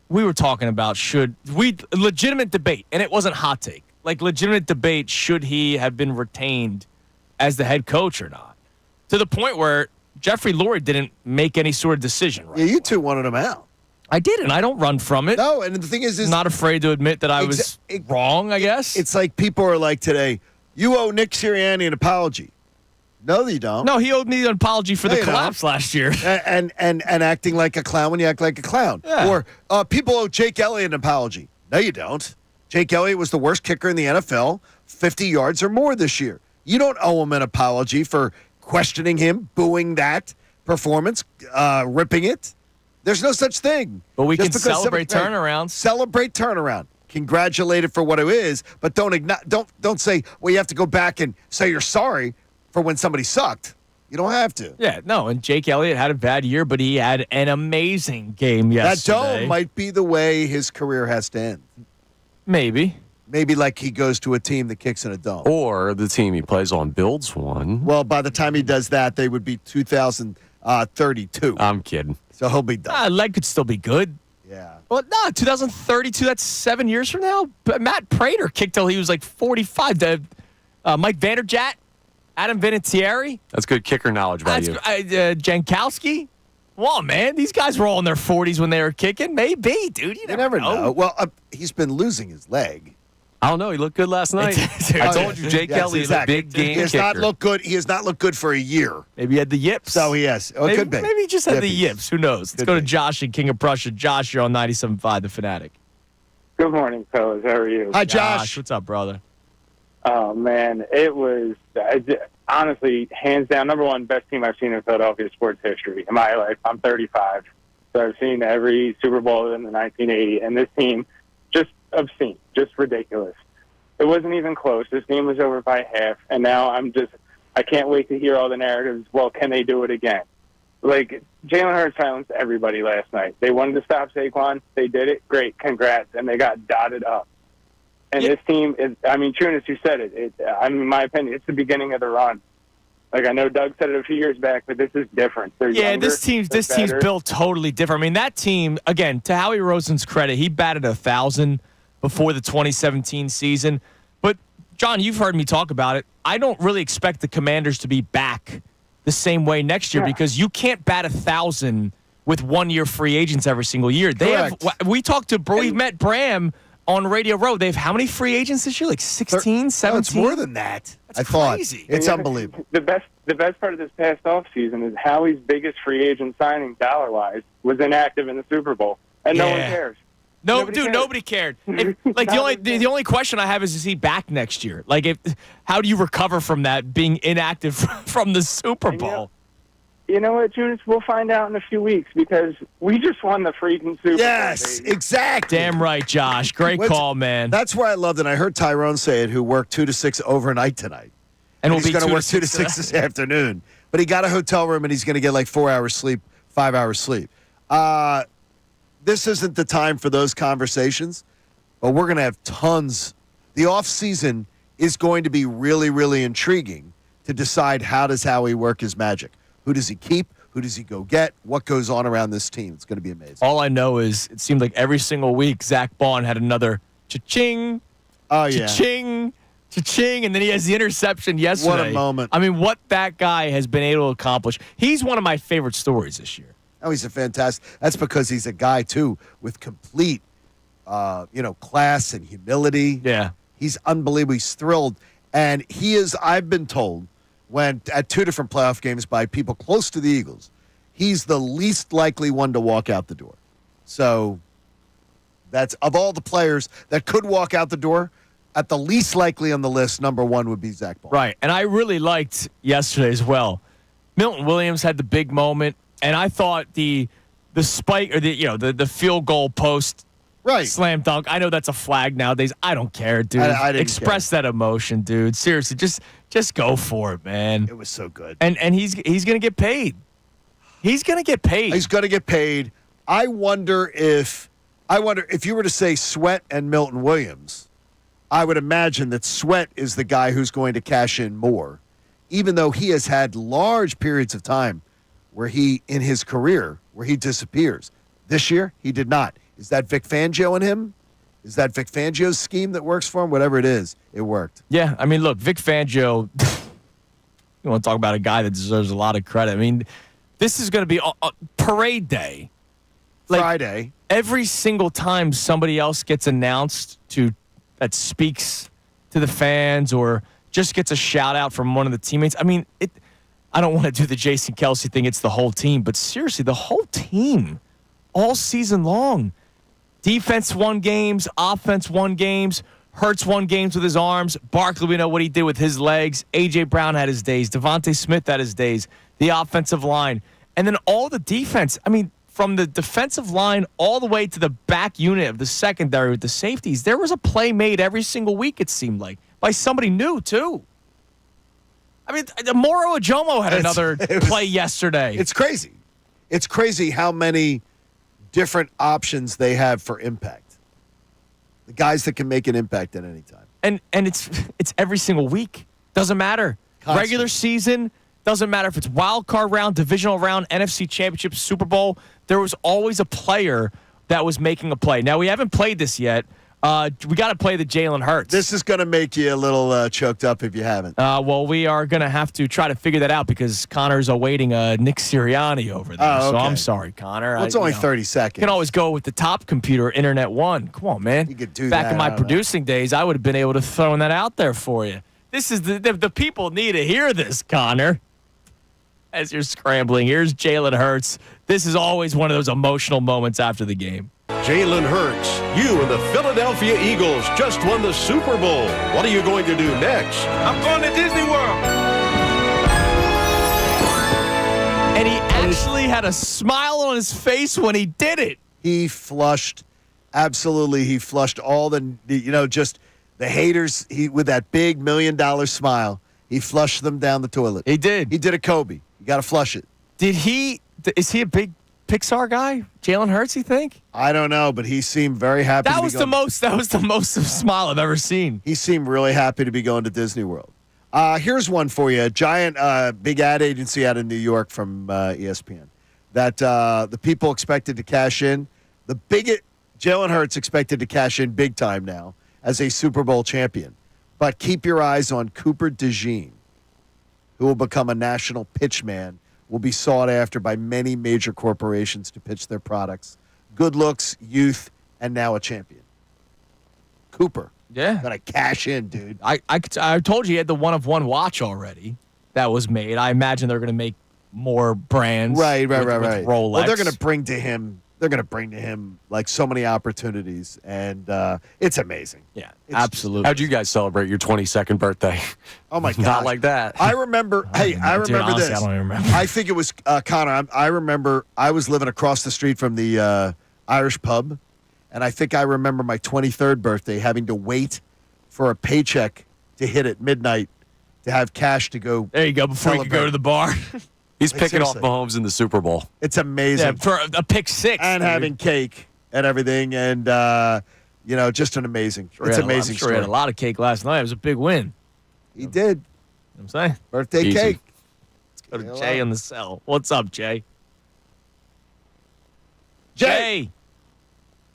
we were talking about legitimate debate, and it wasn't hot take. Like, legitimate debate, should he have been retained as the head coach or not? To the point where Jeffrey Lurie didn't make any sort of decision. Right? Yeah, you two wanted him out. I did, and I don't run from it. No, and the thing is not afraid to admit that I was wrong, I guess. It's like people are like today, you owe Nick Sirianni an apology. No, you don't. No, he owed me an apology for the collapse last year. And acting like a clown when you act like a clown. Yeah. Or people owe Jake Elliott an apology. No, you don't. Jake Elliott was the worst kicker in the NFL, 50 yards or more this year. You don't owe him an apology for questioning him, booing that performance, ripping it. There's no such thing. But we Just can because celebrate turnarounds. Celebrate turnaround. Congratulate it for what it is, but don't say, well, you have to go back and say you're sorry for when somebody sucked. You don't have to. Yeah, no, and Jake Elliott had a bad year, but he had an amazing game yesterday. That dome might be the way his career has to end. Maybe like he goes to a team that kicks in a dome. Or the team he plays on builds one. Well, by the time he does that, they would be 2032. I'm kidding. So he'll be done. Leg could still be good. Yeah. Well, no, 2032, that's 7 years from now. But Matt Prater kicked till he was like 45. Mike Vanderjagt, Adam Vinatieri. That's good kicker knowledge by you. Jankowski. Well, man, these guys were all in their 40s when they were kicking. Maybe, dude. You never know. Well, he's been losing his leg. I don't know. He looked good last night. I told you, Jake Elliott is a big game He has kicker. not looked good. He has not looked good for a year. Maybe he had the yips. So he has. Oh, it could be. Maybe he just had the Yippies. yips. Who knows? Let's go to Josh in King of Prussia. Josh, you're on 97.5, The Fanatic. Good morning, fellas. How are you? Hi, Josh. What's up, brother? Oh, man. It was, honestly, hands down, number one, best team I've seen in Philadelphia sports history in my life. I'm 35, so I've seen every Super Bowl in the 1980, and this team, just obscene, just ridiculous. It wasn't even close. This game was over by half, and now I can't wait to hear all the narratives. Well, can they do it again? Like, Jalen Hurts silenced everybody last night. They wanted to stop Saquon. They did it. Great. Congrats. And they got dotted up. And this team is, Chunas, you said it. In my opinion, it's the beginning of the run. Like, I know Doug said it a few years back, but this is different. They're younger, this team's built totally different. I mean, that team, again, to Howie Roseman's credit, he batted 1,000 before the 2017 season. But, John, you've heard me talk about it. I don't really expect the Commanders to be back the same way next year because you can't bat 1,000 with one-year free agents every single year. We've met Bram on Radio Row. They have how many free agents this year? Like 16, 17? No, it's more than that. That's crazy. It's unbelievable. The best part of this past offseason is Howie's biggest free agent signing, dollar-wise, was inactive in the Super Bowl. And no one cares. Nobody cared. The only question I have is he back next year? Like, how do you recover from that being inactive from the Super Bowl? You know what, Junis? We'll find out in a few weeks because we just won the freaking Super Bowl. Yes, exactly. Damn right, Josh. Great call, man. That's where I loved it. I heard Tyrone say it, who worked 2 to 6 overnight tonight. And he's going to work 2 to 6 this afternoon. But he got a hotel room, and he's going to get like 4 hours sleep, 5 hours sleep. This isn't the time for those conversations, but we're going to have tons. The offseason is going to be really, really intriguing to decide how does Howie work his magic. Who does he keep? Who does he go get? What goes on around this team? It's going to be amazing. All I know is it seemed like every single week Zach Bond had another cha-ching, cha-ching, cha-ching, and then he has the interception yesterday. What a moment. I mean, what that guy has been able to accomplish. He's one of my favorite stories this year. Oh, he's a fantastic. That's because he's a guy, too, with complete, class and humility. Yeah. He's unbelievable. He's thrilled. And he is, I've been told, when at 2 different playoff games by people close to the Eagles, he's the least likely one to walk out the door. So that's, of all the players that could walk out the door, at the least likely on the list, number one would be Zach Ball. Right. And I really liked yesterday as well. Milton Williams had the big moment. And I thought the spike or the field goal post slam dunk. I know that's a flag nowadays. I don't care, dude. I didn't Express that emotion, dude. Seriously, just go for it, man. It was so good. And he's gonna get paid. He's gonna get paid. He's gonna get paid. I wonder if you were to say Sweat and Milton Williams, I would imagine that Sweat is the guy who's going to cash in more, even though he has had large periods of time where in his career, where he disappears. This year, he did not. Is that Vic Fangio in him? Is that Vic Fangio's scheme that works for him? Whatever it is, it worked. Yeah, I mean, look, Vic Fangio, you want to talk about a guy that deserves a lot of credit. I mean, this is going to be a parade day. Friday. Every single time somebody else gets announced that speaks to the fans or just gets a shout out from one of the teammates, I mean, I don't want to do the Jason Kelce thing. It's the whole team. But seriously, the whole team all season long. Defense won games. Offense won games. Hurts won games with his arms. Barkley, we know what he did with his legs. A.J. Brown had his days. Devontae Smith had his days. The offensive line. And then all the defense. I mean, from the defensive line all the way to the back unit of the secondary with the safeties, there was a play made every single week, it seemed like, by somebody new, too. I mean, Moro Ajomo had another play yesterday. It's crazy. It's crazy how many different options they have for impact. The guys that can make an impact at any time. And it's every single week. Doesn't matter. Constantly. Regular season, doesn't matter if it's wild card round, divisional round, NFC Championship, Super Bowl. There was always a player that was making a play. Now, we haven't played this yet. We got to play the Jalen Hurts. This is going to make you a little choked up if you haven't. Well, we are going to have to try to figure that out because Connor's awaiting Nick Sirianni over there. Oh, okay. So I'm sorry, Connor. Well, it's only 30 seconds. You can always go with the top computer, Internet One. Come on, man. You could do Back that. in my producing days, I would have been able to throw that out there for you. This is the people need to hear this, Connor. As you're scrambling, here's Jalen Hurts. This is always one of those emotional moments after the game. Jalen Hurts, you and the Philadelphia Eagles just won the Super Bowl. What are you going to do next? I'm going to Disney World. And he actually had a smile on his face when he did it. He flushed all just the haters with that big $1 million smile. He flushed them down the toilet. He did. He did a Kobe. You got to flush it. Is he a big Pixar guy? Jalen Hurts, you think? I don't know, but he seemed very happy. That was the most smile I've ever seen. He seemed really happy to be going to Disney World. Here's one for you. A giant big ad agency out in New York from ESPN that the people expected to cash in. Jalen Hurts expected to cash in big time now as a Super Bowl champion. But keep your eyes on Cooper DeJean, who will become a national pitch man, will be sought after by many major corporations to pitch their products. Good looks, youth, and now a champion. Cooper. Yeah. Gonna cash in, dude. I told you he had the one-of-one watch already that was made. I imagine they're going to make more brands. Right. With Rolex. Well, they're going to bring to him like so many opportunities, and it's amazing. Yeah, it's absolutely. How'd you guys celebrate your 22nd birthday? Oh my God! Not like that. I remember. I remember honestly, this. I don't even remember. I think it was Connor. I remember. I was living across the street from the Irish pub, and I think I remember my 23rd birthday having to wait for a paycheck to hit at midnight to have cash to go. There you go. Before you could go to the bar. He's picking off seriously. Mahomes in the Super Bowl. It's amazing. Yeah, for a pick six. And having cake and everything, and just an amazing. It's amazing. I'm sure he had a lot of cake last night. It was a big win. He did. You know what I'm saying? Birthday Easy. cake. Let's go to Jay in the cell. What's up, Jay? Jay.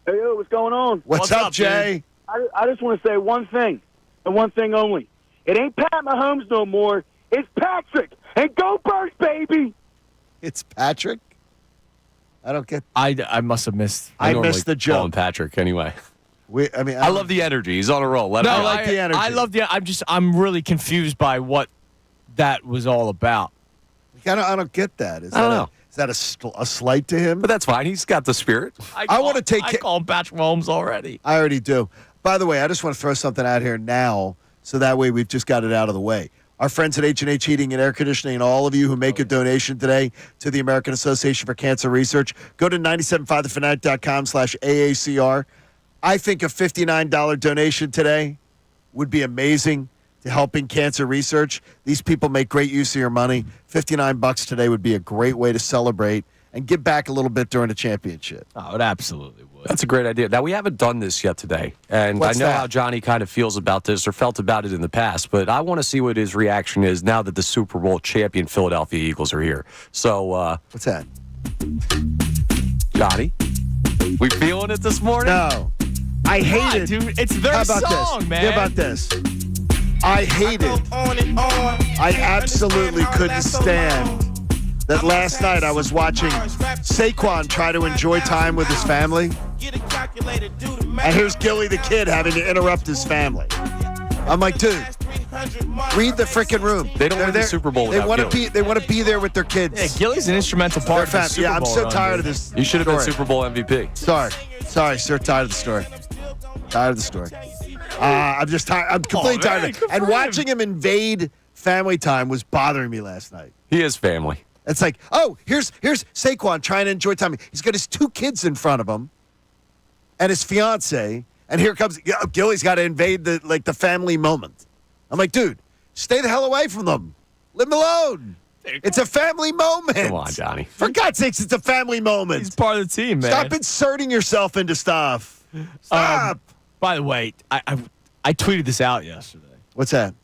Hey, yo, what's going on? What's up, Jay? I just want to say one thing, and one thing only. It ain't Pat Mahomes no more. It's Patrick. And go Birds, baby. It's Patrick? I don't get. I must have missed. I normally missed the call him joke. Patrick anyway. I love the energy. He's on a roll. Let him I go. like the energy. I love the. I'm really confused by what that was all about. I don't get that. Is I don't know. Is that a slight to him? But that's fine. He's got the spirit. I want to take. I call him Patrick Mahomes already. I already do. By the way, I just want to throw something out here now, so that way we've just got it out of the way. Our friends at H&H Heating and Air Conditioning, and all of you who make a donation today to the American Association for Cancer Research, go to 975thefanatic.com/AACR. I think a $59 donation today would be amazing to helping cancer research. These people make great use of your money. $59 today would be a great way to celebrate and give back a little bit during the championship. Oh, it absolutely would. That's a great idea. Now, we haven't done this yet today, and What's I know that? how Johnny kind of feels about this or felt about it in the past, but I want to see what his reaction is now that the Super Bowl champion Philadelphia Eagles are here. So, what's that? Johnny, we feeling it this morning? No. I hate it. Dude, it's their How about song, this? man. How about this? I hate it. I absolutely couldn't stand that last night I was watching Saquon try to enjoy time with his family. And here's Gilly the Kid having to interrupt his family. I'm like, dude, Read the freaking room. They don't win the Super Bowl They without want to Gilly. be. They want to be there with their kids. Yeah, Gilly's an instrumental part of the Super Bowl. I'm so run, tired dude. of this. You should have been story. Super Bowl MVP. Sorry, sir. Tired of the story. Tired of the story. I'm just tired. I'm completely tired of it. And watching him invade family time was bothering me last night. He is family. It's like, oh, here's Saquon trying to enjoy time. He's got his 2 kids in front of him, and his fiance, and here comes Gilly's got to invade the family moment. I'm like, dude, stay the hell away from them. Leave them alone. It's a family moment. Come on, Johnny. For God's sakes, it's a family moment. He's part of the team, man. Stop inserting yourself into stuff. Stop. By the way, I tweeted this out yesterday. What's that?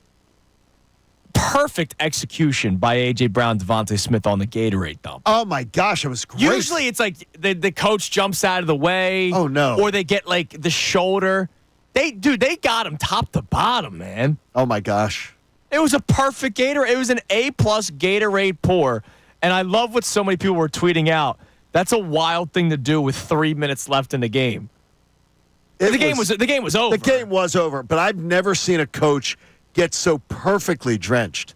Perfect execution by A.J. Brown, Devontae Smith on the Gatorade dump. Oh, my gosh, it was great. Usually it's like the coach jumps out of the way. Oh, no. Or they get like the shoulder. They got him top to bottom, man. Oh, my gosh. It was a perfect Gatorade. It was an A+ Gatorade pour. And I love what so many people were tweeting out. That's a wild thing to do with 3 minutes left in the game. The game was over. The game was over, but I've never seen a coach get so perfectly drenched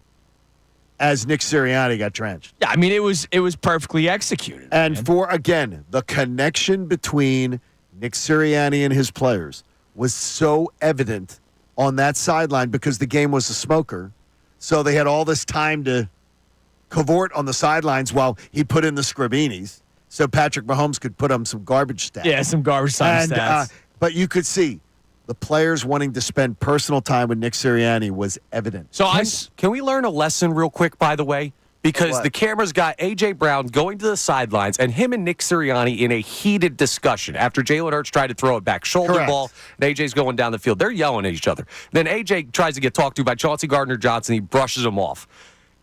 as Nick Sirianni got drenched. Yeah, I mean, it was perfectly executed. And man. for, again, the connection between Nick Sirianni and his players was so evident on that sideline because the game was a smoker. So they had all this time to cavort on the sidelines while he put in the Scribinis so Patrick Mahomes could put on some garbage stats. Yeah, some garbage time stats. But you could see the players wanting to spend personal time with Nick Sirianni was evident. So can we learn a lesson real quick, by the way? Because the cameras got A.J. Brown going to the sidelines and him and Nick Sirianni in a heated discussion after Jalen Hurts tried to throw it back shoulder Correct. ball, and A.J.'s going down the field. They're yelling at each other. Then A.J. tries to get talked to by Chauncey Gardner-Johnson. He brushes him off.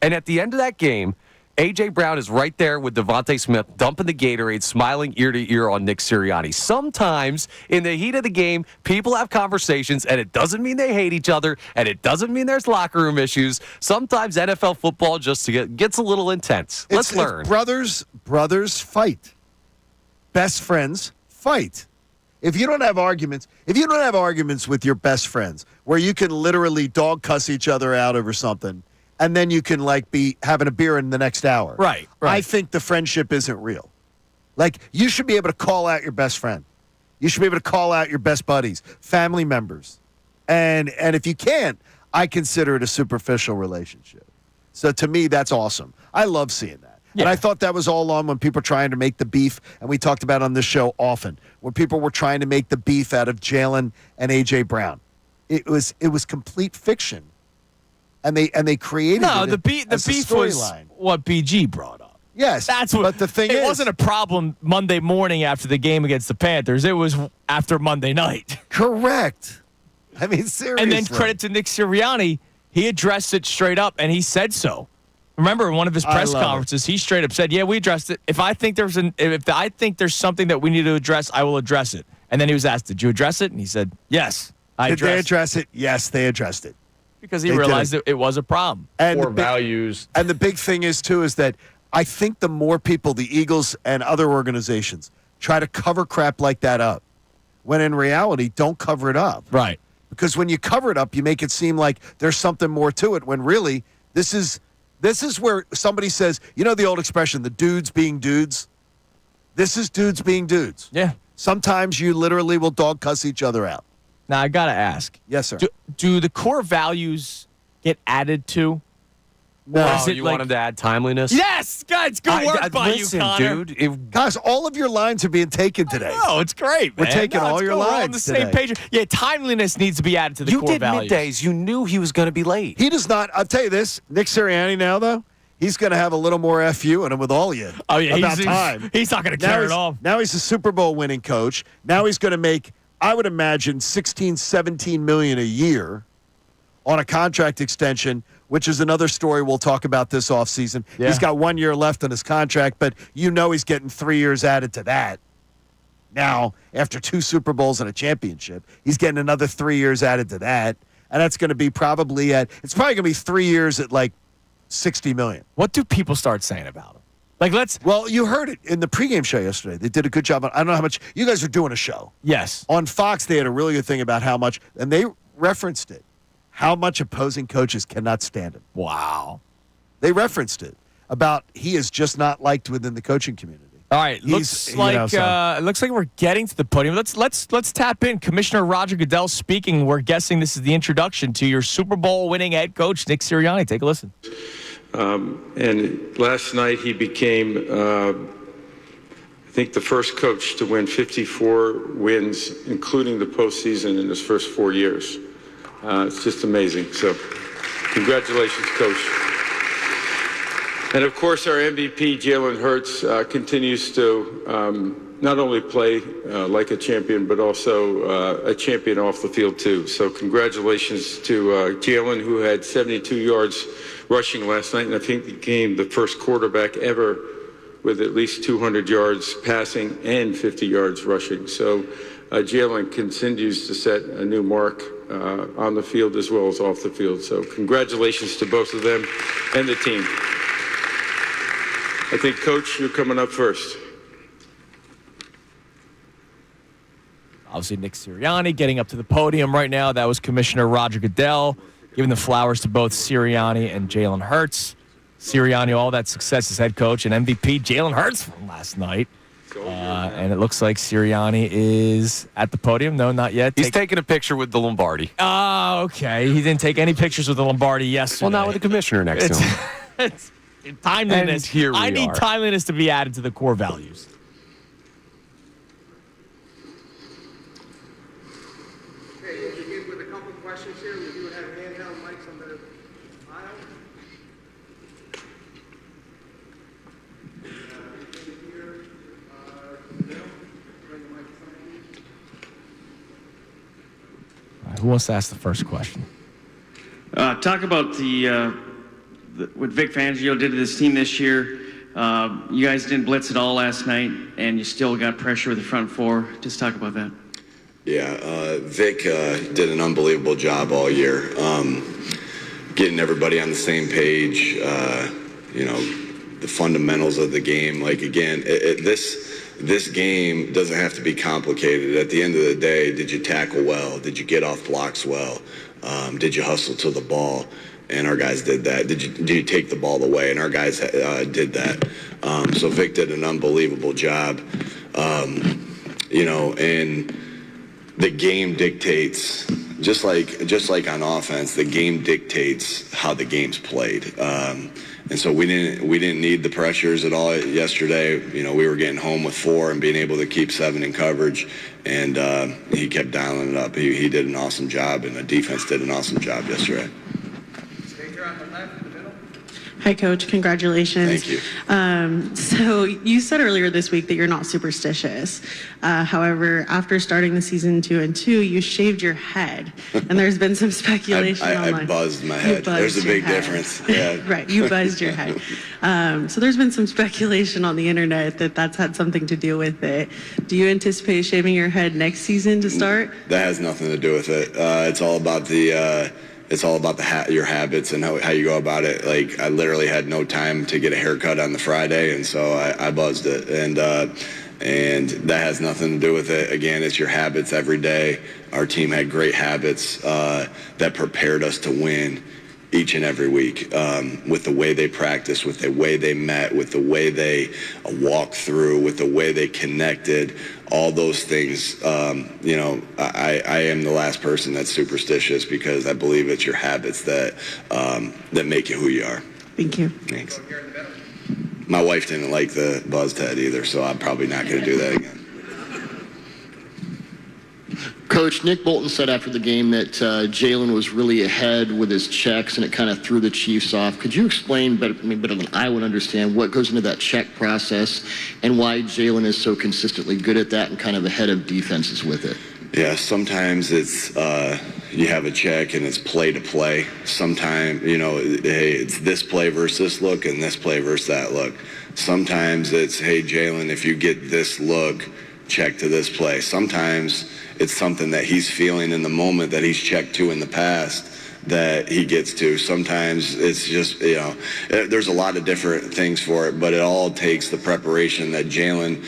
And at the end of that game, A.J. Brown is right there with Devontae Smith, dumping the Gatorade, smiling ear to ear on Nick Sirianni. Sometimes, in the heat of the game, people have conversations, and it doesn't mean they hate each other, and it doesn't mean there's locker room issues. Sometimes NFL football just gets a little intense. Let's learn. Brothers fight. Best friends fight. If you don't have arguments with your best friends, where you can literally dog cuss each other out over something, and then you can be having a beer in the next hour. Right. I think the friendship isn't real. You should be able to call out your best friend. You should be able to call out your best buddies, family members. And if you can't, I consider it a superficial relationship. So to me, that's awesome. I love seeing that. Yeah. And I thought that was all on when people were trying to make the beef, and we talked about it on this show often, when people were trying to make the beef out of Jalen and A.J. Brown. It was complete fiction. And they created the beef was what BG brought up. Yes, that's what. But the thing it wasn't a problem Monday morning after the game against the Panthers. It was after Monday night. Correct. I mean, seriously. And then credit to Nick Sirianni, he addressed it straight up, and he said so. Remember, in one of his press conferences, he straight up said, "Yeah, we addressed it. If I think there's something that we need to address, I will address it." And then he was asked, "Did you address it?" And he said, "Yes, I addressed it." Did they address it? Yes, they addressed it. Because he realized it was a problem. And values. And the big thing is, too, is that I think the more people, the Eagles and other organizations, try to cover crap like that up, when in reality, don't cover it up. Right. Because when you cover it up, you make it seem like there's something more to it, when really, this is where somebody says, you know the old expression, the dudes being dudes? This is dudes being dudes. Yeah. Sometimes you literally will dog cuss each other out. Now, I got to ask. Yes, sir. Do the core values get added to? No. Oh, you want him to add timeliness? Yes! Guys, good work by you, Connor. Dude. Guys, all of your lines are being taken today. Oh, it's great, man. We're taking all your We're lines all on the same today. page. Yeah, timeliness needs to be added to the core values. You did middays. You knew he was going to be late. He does not. I'll tell you this. Nick Sirianni now, though, he's going to have a little more FU in him with all of you. Oh, yeah. About time. He's not going to carry it off. Now he's a Super Bowl winning coach. Now he's going to make, I would imagine, $16-17 million a year on a contract extension, which is another story we'll talk about this offseason. Yeah. He's got 1 year left on his contract, but you know he's getting 3 years added to that. Now, after 2 Super Bowls and a championship, he's getting another 3 years added to that. And that's going to be it's probably going to be 3 years at like $60 million. What do people start saying about him? Well, you heard it in the pregame show yesterday. They did a good job. I don't know how much. You guys are doing a show. Yes. On Fox, they had a really good thing about how much, and they referenced it, how much opposing coaches cannot stand him. Wow. They referenced it about he is just not liked within the coaching community. All right, looks like we're getting to the podium. Let's tap in. Commissioner Roger Goodell speaking. We're guessing this is the introduction to your Super Bowl winning head coach, Nick Sirianni. Take a listen. And last night he became, I think, the first coach to win 54 wins, including the postseason in his first 4 years. It's just amazing. So, congratulations, Coach. And of course, our MVP, Jalen Hurts, continues to not only play like a champion, but also a champion off the field, too. So congratulations to Jalen, who had 72 yards rushing last night, and I think became the first quarterback ever with at least 200 yards passing and 50 yards rushing. So Jalen continues to set a new mark on the field as well as off the field. So congratulations to both of them and the team. I think, Coach, you're coming up first. Obviously, Nick Sirianni getting up to the podium right now. That was Commissioner Roger Goodell giving the flowers to both Sirianni and Jalen Hurts. Sirianni, all that success as head coach, and MVP Jalen Hurts from last night. And it looks like Sirianni is at the podium. No, not yet. He's taking a picture with the Lombardi. Oh, okay. He didn't take any pictures with the Lombardi yesterday. Well, not with the commissioner next to him. It's timeliness. And here we I need are. timeliness to be added to the core values. Okay, we'll begin with a couple questions here. We do have handheld mics on the aisle. All right, who wants to ask the first question? Talk about what Vic Fangio did to this team this year. You guys didn't blitz at all last night, and you still got pressure with the front four. Just talk about that. Yeah, Vic did an unbelievable job all year, getting everybody on the same page. The fundamentals of the game. Like again, this game doesn't have to be complicated. At the end of the day, did you tackle well? Did you get off blocks well? Did you hustle to the ball? And our guys did that. Did you take the ball away? And our guys did that. So Vic did an unbelievable job. And the game dictates, just like on offense, the game dictates how the game's played. And so we didn't need the pressures at all yesterday. We were getting home with 4 and being able to keep 7 in coverage. And he kept dialing it up. He did an awesome job, and the defense did an awesome job yesterday. Hi, Coach. Congratulations. Thank you. So you said earlier this week that you're not superstitious. However, after starting the season 2-2, you shaved your head, and there's been some speculation online. I buzzed my head. There's a big difference. Yeah. Right, you buzzed your head. So there's been some speculation on the internet that that's had something to do with it. Do you anticipate shaving your head next season to start? That has nothing to do with it. It's all about your habits and how you go about it. Like, I literally had no time to get a haircut on the Friday, and so I buzzed it. And that has nothing to do with it. Again, it's your habits every day. Our team had great habits that prepared us to win each and every week, with the way they practiced, with the way they met, with the way they walked through, with the way they connected, all those things. I am the last person that's superstitious because I believe it's your habits that make you who you are. Thank you. Thanks. My wife didn't like the buzzed head either, so I'm probably not going to do that again. Coach, Nick Bolton said after the game that Jalen was really ahead with his checks, and it kind of threw the Chiefs off. Could you explain better than I would understand what goes into that check process and why Jalen is so consistently good at that and kind of ahead of defenses with it? Yeah, sometimes it's you have a check and it's play to play. Sometimes, hey, it's this play versus this look and this play versus that look. Sometimes it's, hey, Jalen, if you get this look, check to this play. Sometimes it's something that he's feeling in the moment that he's checked to in the past that he gets to. Sometimes it's just, there's a lot of different things for it, but it all takes the preparation that Jalen,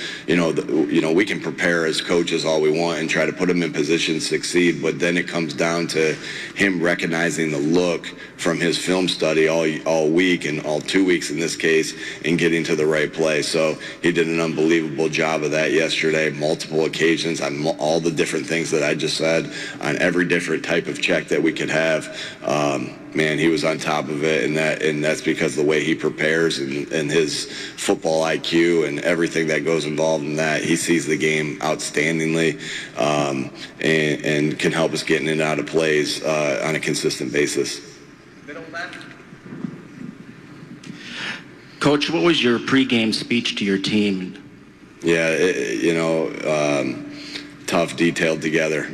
we can prepare as coaches all we want and try to put him in position to succeed, but then it comes down to him recognizing the look from his film study all week and all 2 weeks in this case, and getting to the right play. So he did an unbelievable job of that yesterday, multiple occasions on all the different things that I just said, on every different type of check that we could have. Man, he was on top of it, and that's because of the way he prepares and his football IQ and everything that goes involved in that. He sees the game outstandingly, and can help us get in and out of plays on a consistent basis. Coach, what was your pregame speech to your team? Yeah, tough, detailed together.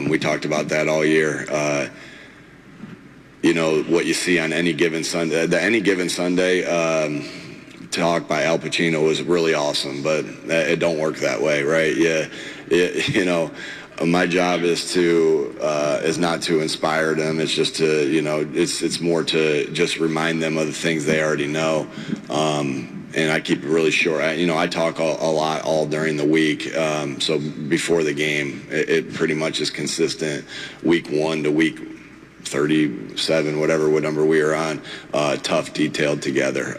We talked about that all year. What you see on any given Sunday, talk by Al Pacino was really awesome, but it don't work that way, right? My job is not to inspire them. It's just to, it's more to just remind them of the things they already know. And I keep it really short. I talk a lot all during the week. So before the game, it pretty much is consistent week 1 to week 37, whatever number we are on, tough, detailed together.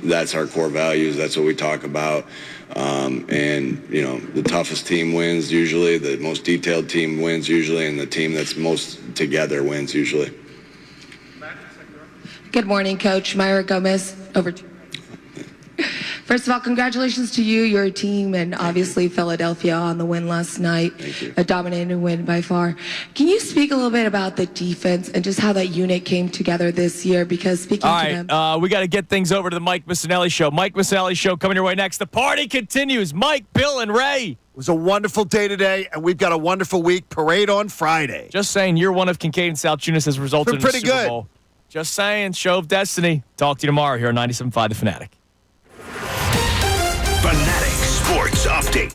That's our core values. That's what we talk about. The toughest team wins usually, the most detailed team wins usually, and the team that's most together wins usually. Good morning, Coach. Myra Gomez, over to you. First of all, congratulations to you, your team, and obviously Philadelphia on the win last night. Thank you. A dominating win by far. Can you speak a little bit about the defense and just how that unit came together this year? Because speaking to them. We got to get things over to the Mike Missanelli Show. Mike Missanelli Show coming your way next. The party continues. Mike, Bill, and Ray. It was a wonderful day today, and we've got a wonderful week. Parade on Friday. Just saying, year one of Kincade Salciunas has resulted in the pretty Super good. Bowl. Just saying, show of destiny. Talk to you tomorrow here on 97.5 The Fanatic. Fanatic Sports Update.